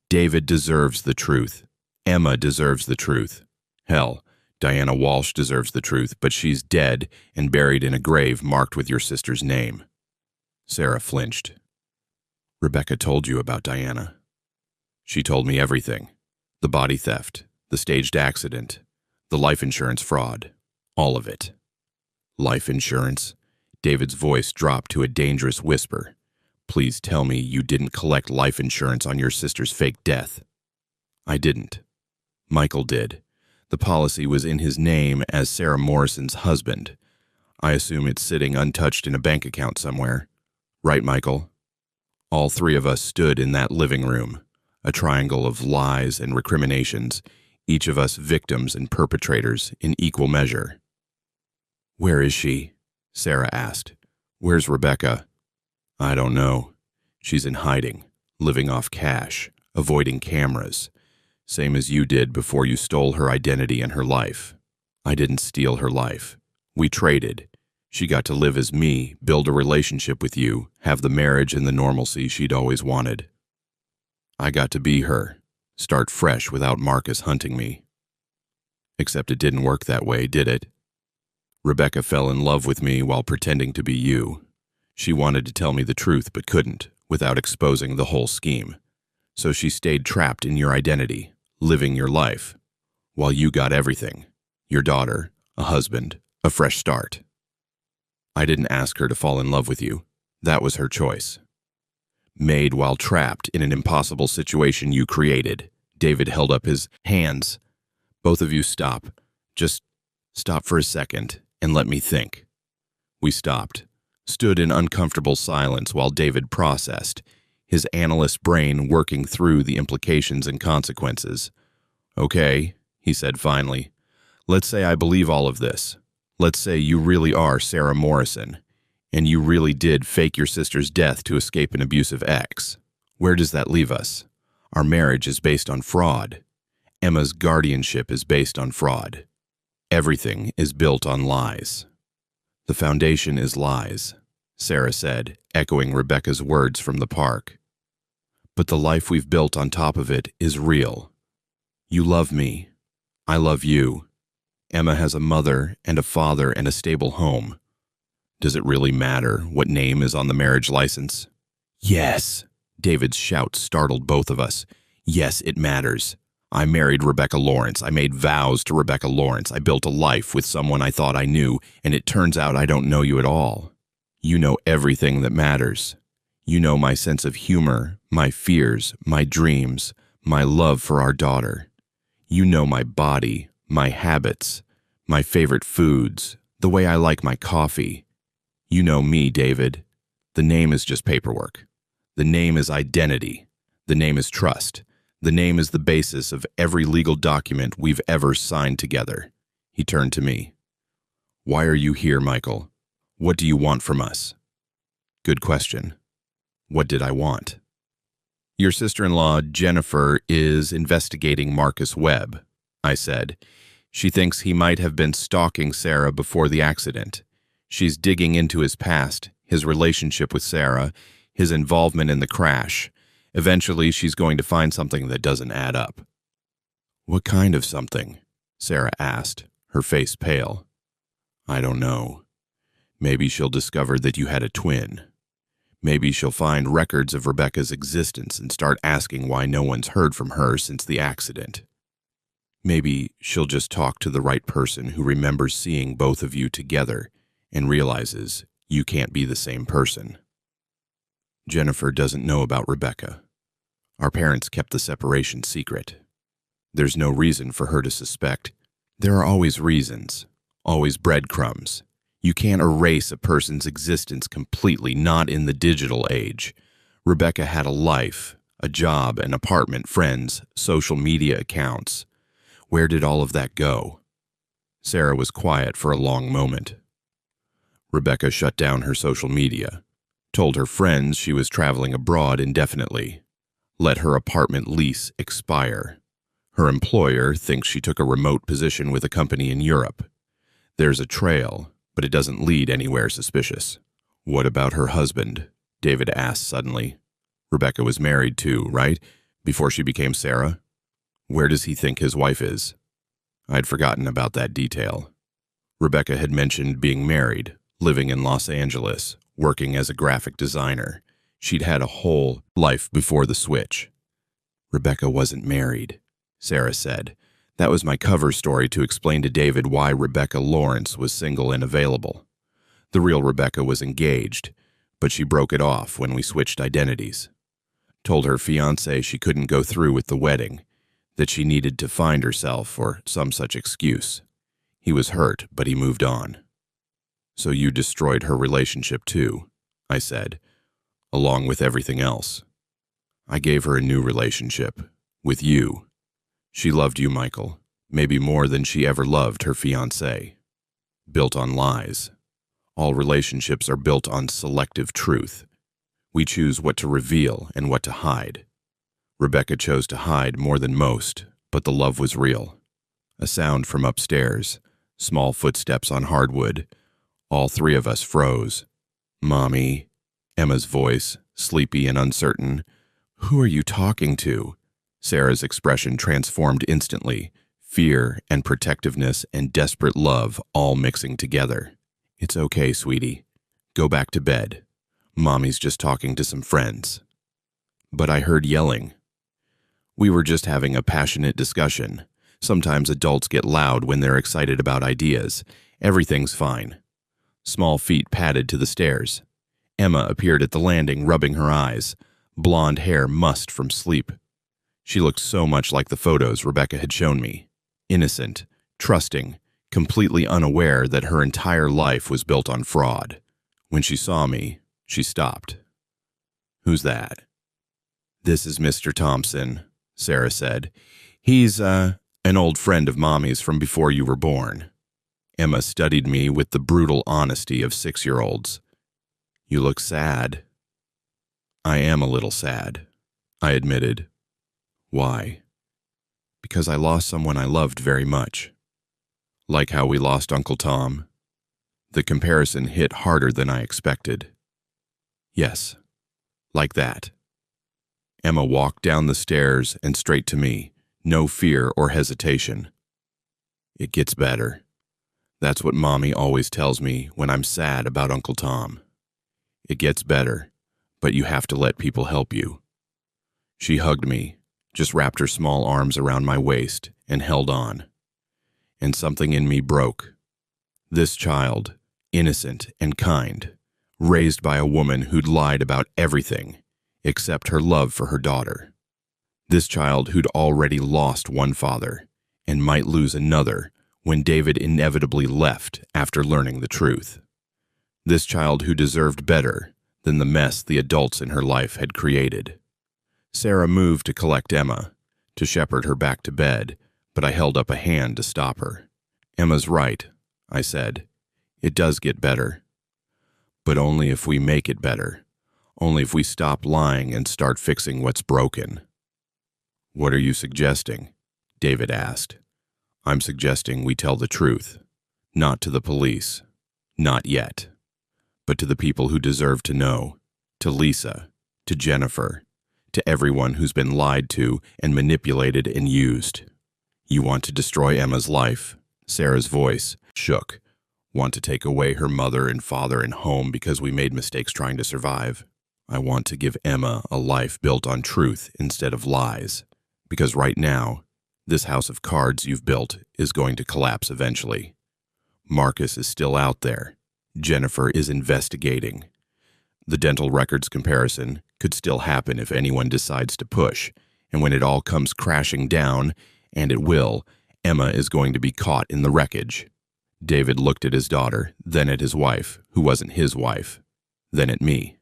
David deserves the truth. Emma deserves the truth. Hell, Diana Walsh deserves the truth, but she's dead and buried in a grave marked with your sister's name. Sarah flinched. Rebecca told you about Diana. She told me everything. The body theft, the staged accident, the life insurance fraud, all of it. Life insurance? David's voice dropped to a dangerous whisper. Please tell me you didn't collect life insurance on your sister's fake death. I didn't. Michael did. The policy was in his name as Sarah Morrison's husband. I assume it's sitting untouched in a bank account somewhere. Right, Michael? All three of us stood in that living room, a triangle of lies and recriminations, each of us victims and perpetrators in equal measure. Where is she? Sarah asked. Where's Rebecca? I don't know. She's in hiding, living off cash, avoiding cameras. Same as you did before you stole her identity and her life. I didn't steal her life. We traded. She got to live as me, build a relationship with you, have the marriage and the normalcy she'd always wanted. I got to be her, start fresh without Marcus hunting me. Except it didn't work that way, did it? Rebecca fell in love with me while pretending to be you. She wanted to tell me the truth but couldn't, without exposing the whole scheme. So she stayed trapped in your identity, living your life, while you got everything, your daughter, a husband, a fresh start. I didn't ask her to fall in love with you. That was her choice. Made while trapped in an impossible situation you created. David held up his hands. Both of you stop. Just stop for a second and let me think. We stopped, stood in uncomfortable silence while David processed, his analyst brain working through the implications and consequences. Okay, he said finally. Let's say I believe all of this. Let's say you really are Sarah Morrison, and you really did fake your sister's death to escape an abusive ex. Where does that leave us? Our marriage is based on fraud. Emma's guardianship is based on fraud. Everything is built on lies. The foundation is lies, Sarah said, echoing Rebecca's words from the park. But the life we've built on top of it is real. You love me. I love you. Emma has a mother and a father and a stable home. Does it really matter what name is on the marriage license? Yes, David's shout startled both of us. Yes, it matters. I married Rebecca Lawrence. I made vows to Rebecca Lawrence. I built a life with someone I thought I knew, and it turns out I don't know you at all. You know everything that matters. You know my sense of humor, my fears, my dreams, my love for our daughter. You know my body, my habits, my favorite foods, the way I like my coffee. You know me, David. The name is just paperwork. The name is identity. The name is trust. The name is the basis of every legal document we've ever signed together. He turned to me. Why are you here, Michael? What do you want from us? Good question. What did I want? Your sister-in-law, Jennifer, is investigating Marcus Webb, I said. She thinks he might have been stalking Sarah before the accident. She's digging into his past, his relationship with Sarah, his involvement in the crash. Eventually, she's going to find something that doesn't add up. What kind of something? Sarah asked, her face pale. I don't know. Maybe she'll discover that you had a twin. Maybe she'll find records of Rebecca's existence and start asking why no one's heard from her since the accident. Maybe she'll just talk to the right person who remembers seeing both of you together and realizes you can't be the same person. Jennifer doesn't know about Rebecca. Our parents kept the separation secret. There's no reason for her to suspect. There are always reasons, always breadcrumbs. You can't erase a person's existence completely, not in the digital age. Rebecca had a life, a job, an apartment, friends, social media accounts. Where did all of that go? Sarah was quiet for a long moment. Rebecca shut down her social media, told her friends she was traveling abroad indefinitely, let her apartment lease expire. Her employer thinks she took a remote position with a company in Europe. There's a trail, but it doesn't lead anywhere suspicious. What about her husband? David asked suddenly. Rebecca was married too, right? Before she became Sarah? Where does he think his wife is? I'd forgotten about that detail. Rebecca had mentioned being married, living in Los Angeles, working as a graphic designer. She'd had a whole life before the switch. Rebecca wasn't married, Sarah said. That was my cover story to explain to David why Rebecca Lawrence was single and available. The real Rebecca was engaged, but she broke it off when we switched identities. Told her fiancé she couldn't go through with the wedding, that she needed to find herself or some such excuse. He was hurt, but he moved on. So you destroyed her relationship too, I said, along with everything else. I gave her a new relationship, with you. She loved you, Michael, maybe more than she ever loved her fiancé. Built on lies. All relationships are built on selective truth. We choose what to reveal and what to hide. Rebecca chose to hide more than most, but the love was real. A sound from upstairs, small footsteps on hardwood. All three of us froze. Mommy, Emma's voice, sleepy and uncertain. Who are you talking to? Sarah's expression transformed instantly, fear and protectiveness and desperate love all mixing together. It's okay, sweetie. Go back to bed. Mommy's just talking to some friends. But I heard yelling. We were just having a passionate discussion. Sometimes adults get loud when they're excited about ideas. Everything's fine. Small feet padded to the stairs. Emma appeared at the landing, rubbing her eyes, blonde hair mussed from sleep. She looked so much like the photos Rebecca had shown me. Innocent, trusting, completely unaware that her entire life was built on fraud. When she saw me, she stopped. Who's that? This is Mr. Thompson, Sarah said. He's, an old friend of Mommy's from before you were born. Emma studied me with the brutal honesty of 6-year-olds. You look sad. I am a little sad, I admitted. Why? Because I lost someone I loved very much. Like how we lost Uncle Tom. The comparison hit harder than I expected. Yes, like that. Emma walked down the stairs and straight to me, no fear or hesitation. It gets better. That's what Mommy always tells me when I'm sad about Uncle Tom. It gets better, but you have to let people help you. She hugged me, just wrapped her small arms around my waist and held on. And something in me broke. This child, innocent and kind, raised by a woman who'd lied about everything except her love for her daughter. This child who'd already lost one father and might lose another when David inevitably left after learning the truth. This child who deserved better than the mess the adults in her life had created. Sarah moved to collect Emma, to shepherd her back to bed, but I held up a hand to stop her. Emma's right, I said. It does get better. But only if we make it better. Only if we stop lying and start fixing what's broken. What are you suggesting? David asked. I'm suggesting we tell the truth. Not to the police. Not yet. But to the people who deserve to know. To Lisa. To Jennifer. To everyone who's been lied to and manipulated and used. You want to destroy Emma's life? Sarah's voice shook. Want to take away her mother and father and home because we made mistakes trying to survive? I want to give Emma a life built on truth instead of lies. Because right now, This house of cards you've built is going to collapse eventually. Marcus is still out there. Jennifer is investigating. The dental records comparison could still happen if anyone decides to push, and when it all comes crashing down, and it will, Emma is going to be caught in the wreckage. David looked at his daughter, then at his wife, who wasn't his wife, then at me.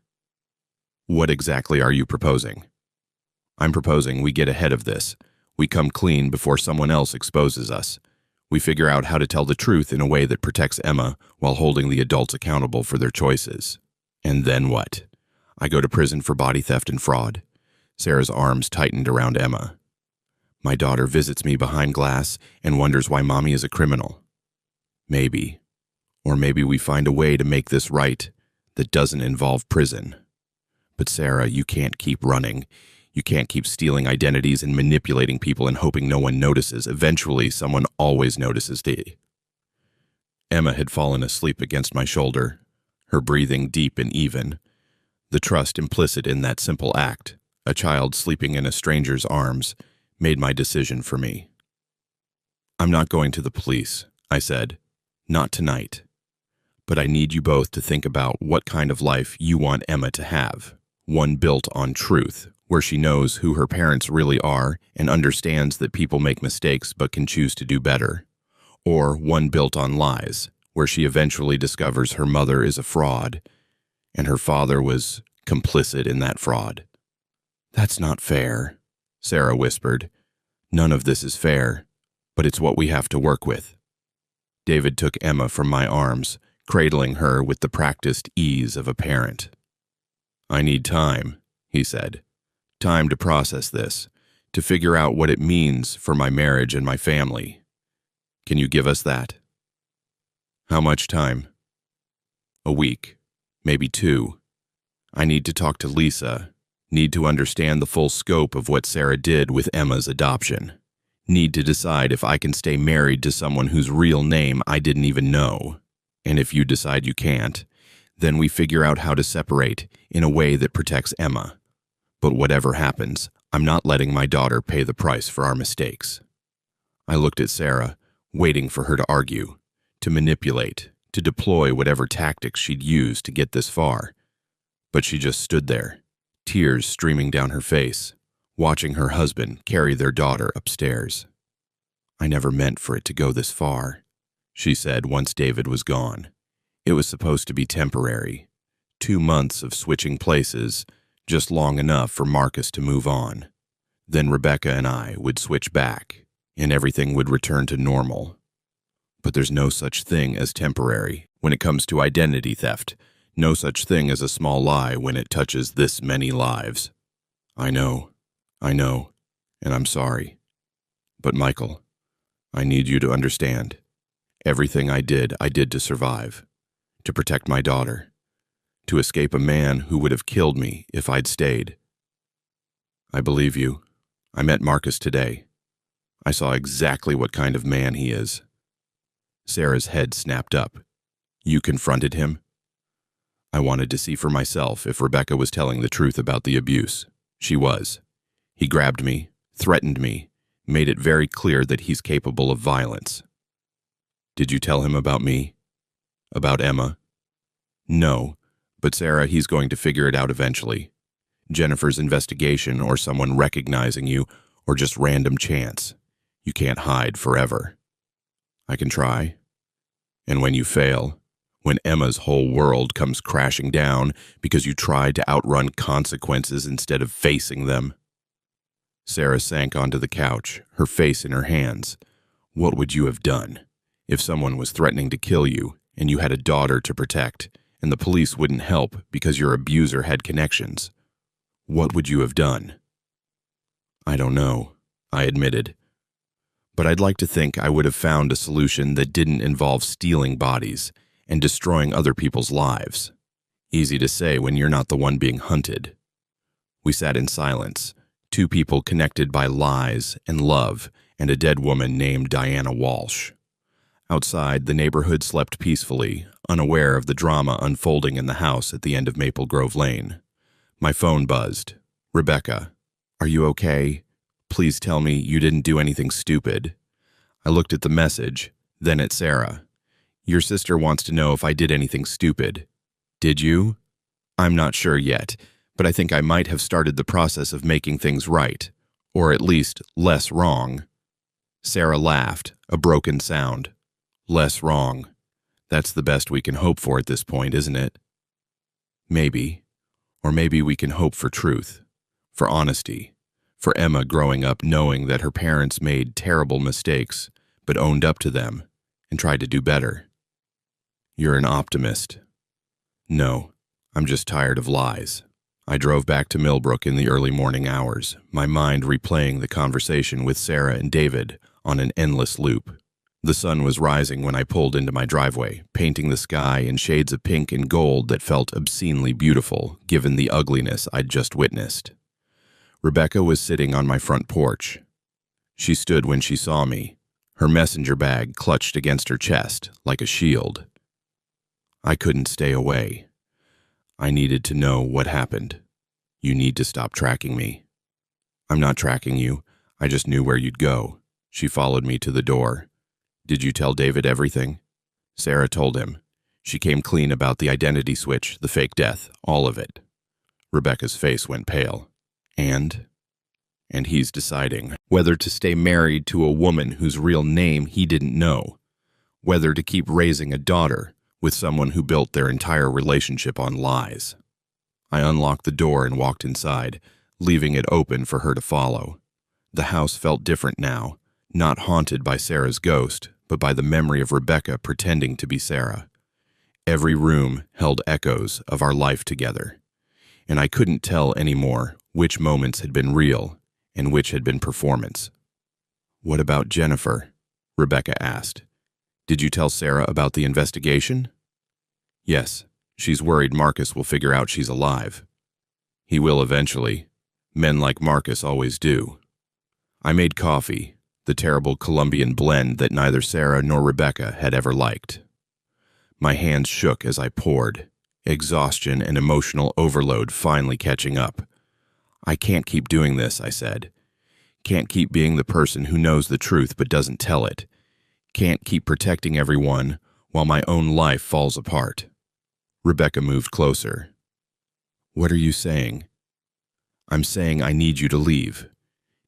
What exactly are you proposing? I'm proposing we get ahead of this. We come clean before someone else exposes us. We figure out how to tell the truth in a way that protects Emma while holding the adults accountable for their choices. And then what? I go to prison for body theft and fraud. Sarah's arms tightened around Emma. My daughter visits me behind glass and wonders why Mommy is a criminal. Maybe. Or maybe we find a way to make this right that doesn't involve prison. But Sarah, you can't keep running. You can't keep stealing identities and manipulating people and hoping no one notices. Eventually, someone always notices. Emma had fallen asleep against my shoulder, her breathing deep and even. The trust implicit in that simple act, a child sleeping in a stranger's arms, made my decision for me. I'm not going to the police, I said. Not tonight. But I need you both to think about what kind of life you want Emma to have. One built on truth, where she knows who her parents really are and understands that people make mistakes but can choose to do better. Or one built on lies, where she eventually discovers her mother is a fraud and her father was complicit in that fraud. That's not fair, Sarah whispered. None of this is fair, but it's what we have to work with. David took Emma from my arms, cradling her with the practiced ease of a parent. I need time, he said. Time to process this, to figure out what it means for my marriage and my family. Can you give us that? How much time? A week, maybe 2. I need to talk to Lisa, need to understand the full scope of what Sarah did with Emma's adoption. Need to decide if I can stay married to someone whose real name I didn't even know. And if you decide you can't, then we figure out how to separate in a way that protects Emma. But whatever happens, I'm not letting my daughter pay the price for our mistakes. I looked at Sarah, waiting for her to argue, to manipulate, to deploy whatever tactics she'd use to get this far. But she just stood there, tears streaming down her face, watching her husband carry their daughter upstairs. I never meant for it to go this far, she said once David was gone. It was supposed to be temporary. 2 months of switching places, just long enough for Marcus to move on. Then Rebecca and I would switch back, and everything would return to normal. But there's no such thing as temporary when it comes to identity theft. No such thing as a small lie when it touches this many lives. I know, and I'm sorry. But Michael, I need you to understand. Everything I did to survive, to protect my daughter, to escape a man who would have killed me if I'd stayed. I believe you. I met Marcus today. I saw exactly what kind of man he is. Sarah's head snapped up. You confronted him? I wanted to see for myself if Rebecca was telling the truth about the abuse. She was. He grabbed me, threatened me, made it very clear that he's capable of violence. Did you tell him about me? About Emma? No, but Sarah, he's going to figure it out eventually. Jennifer's investigation or someone recognizing you or just random chance. You can't hide forever. I can try. And when you fail, when Emma's whole world comes crashing down because you tried to outrun consequences instead of facing them. Sarah sank onto the couch, her face in her hands. What would you have done if someone was threatening to kill you and you had a daughter to protect and the police wouldn't help because your abuser had connections? What would you have done? I don't know, I admitted. But I'd like to think I would have found a solution that didn't involve stealing bodies and destroying other people's lives. Easy to say when you're not the one being hunted. We sat in silence, 2 people connected by lies and love and a dead woman named Diana Walsh. Outside, the neighborhood slept peacefully, unaware of the drama unfolding in the house at the end of Maple Grove Lane. My phone buzzed. Rebecca, are you okay? Please tell me you didn't do anything stupid. I looked at the message, then at Sarah. Your sister wants to know if I did anything stupid. Did you? I'm not sure yet, but I think I might have started the process of making things right, or at least less wrong. Sarah laughed, a broken sound. Less wrong. That's the best we can hope for at this point, isn't it? Maybe. Or maybe we can hope for truth, for honesty, for Emma growing up knowing that her parents made terrible mistakes, but owned up to them and tried to do better. You're an optimist. No, I'm just tired of lies. I drove back to Millbrook in the early morning hours, my mind replaying the conversation with Sarah and David on an endless loop. The sun was rising when I pulled into my driveway, painting the sky in shades of pink and gold that felt obscenely beautiful, given the ugliness I'd just witnessed. Rebecca was sitting on my front porch. She stood when she saw me, her messenger bag clutched against her chest like a shield. I couldn't stay away. I needed to know what happened. You need to stop tracking me. I'm not tracking you. I just knew where you'd go. She followed me to the door. Did you tell David everything? Sarah told him. She came clean about the identity switch, the fake death, all of it. Rebecca's face went pale. And he's deciding whether to stay married to a woman whose real name he didn't know, whether to keep raising a daughter with someone who built their entire relationship on lies. I unlocked the door and walked inside, leaving it open for her to follow. The house felt different now, not haunted by Sarah's ghost, but by the memory of Rebecca pretending to be Sarah. Every room held echoes of our life together, and I couldn't tell anymore which moments had been real and which had been performance. What about Jennifer? Rebecca asked. Did you tell Sarah about the investigation? Yes, she's worried Marcus will figure out she's alive. He will eventually. Men like Marcus always do. I made coffee, the terrible Colombian blend that neither Sarah nor Rebecca had ever liked. My hands shook as I poured, exhaustion and emotional overload finally catching up. I can't keep doing this, I said. Can't keep being the person who knows the truth but doesn't tell it. Can't keep protecting everyone while my own life falls apart. Rebecca moved closer. What are you saying? I'm saying I need you to leave.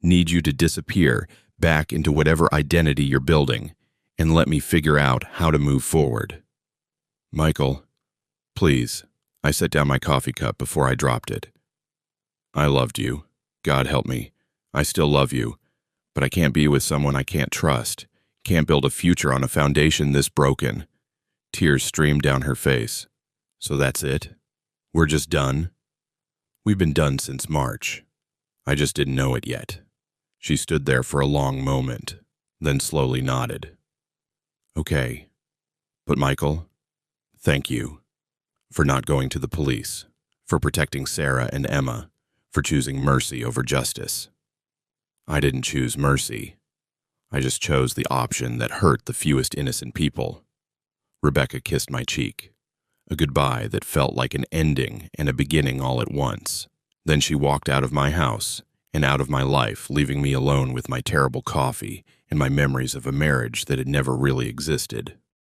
Need you to disappear back into whatever identity you're building and let me figure out how to move forward. Michael, please. I set down my coffee cup before I dropped it. I loved you. God help me. I still love you, but I can't be with someone I can't trust. Can't build a future on a foundation this broken. Tears streamed down her face. So that's it? We're just done? We've been done since March. I just didn't know it yet. She stood there for a long moment, then slowly nodded. Okay. But Michael, thank you. For not going to the police. For protecting Sarah and Emma. For choosing mercy over justice. I didn't choose mercy. I just chose the option that hurt the fewest innocent people. Rebecca kissed my cheek. A goodbye that felt like an ending and a beginning all at once. Then she walked out of my house and out of my life, leaving me alone with my terrible coffee and my memories of a marriage that had never really existed.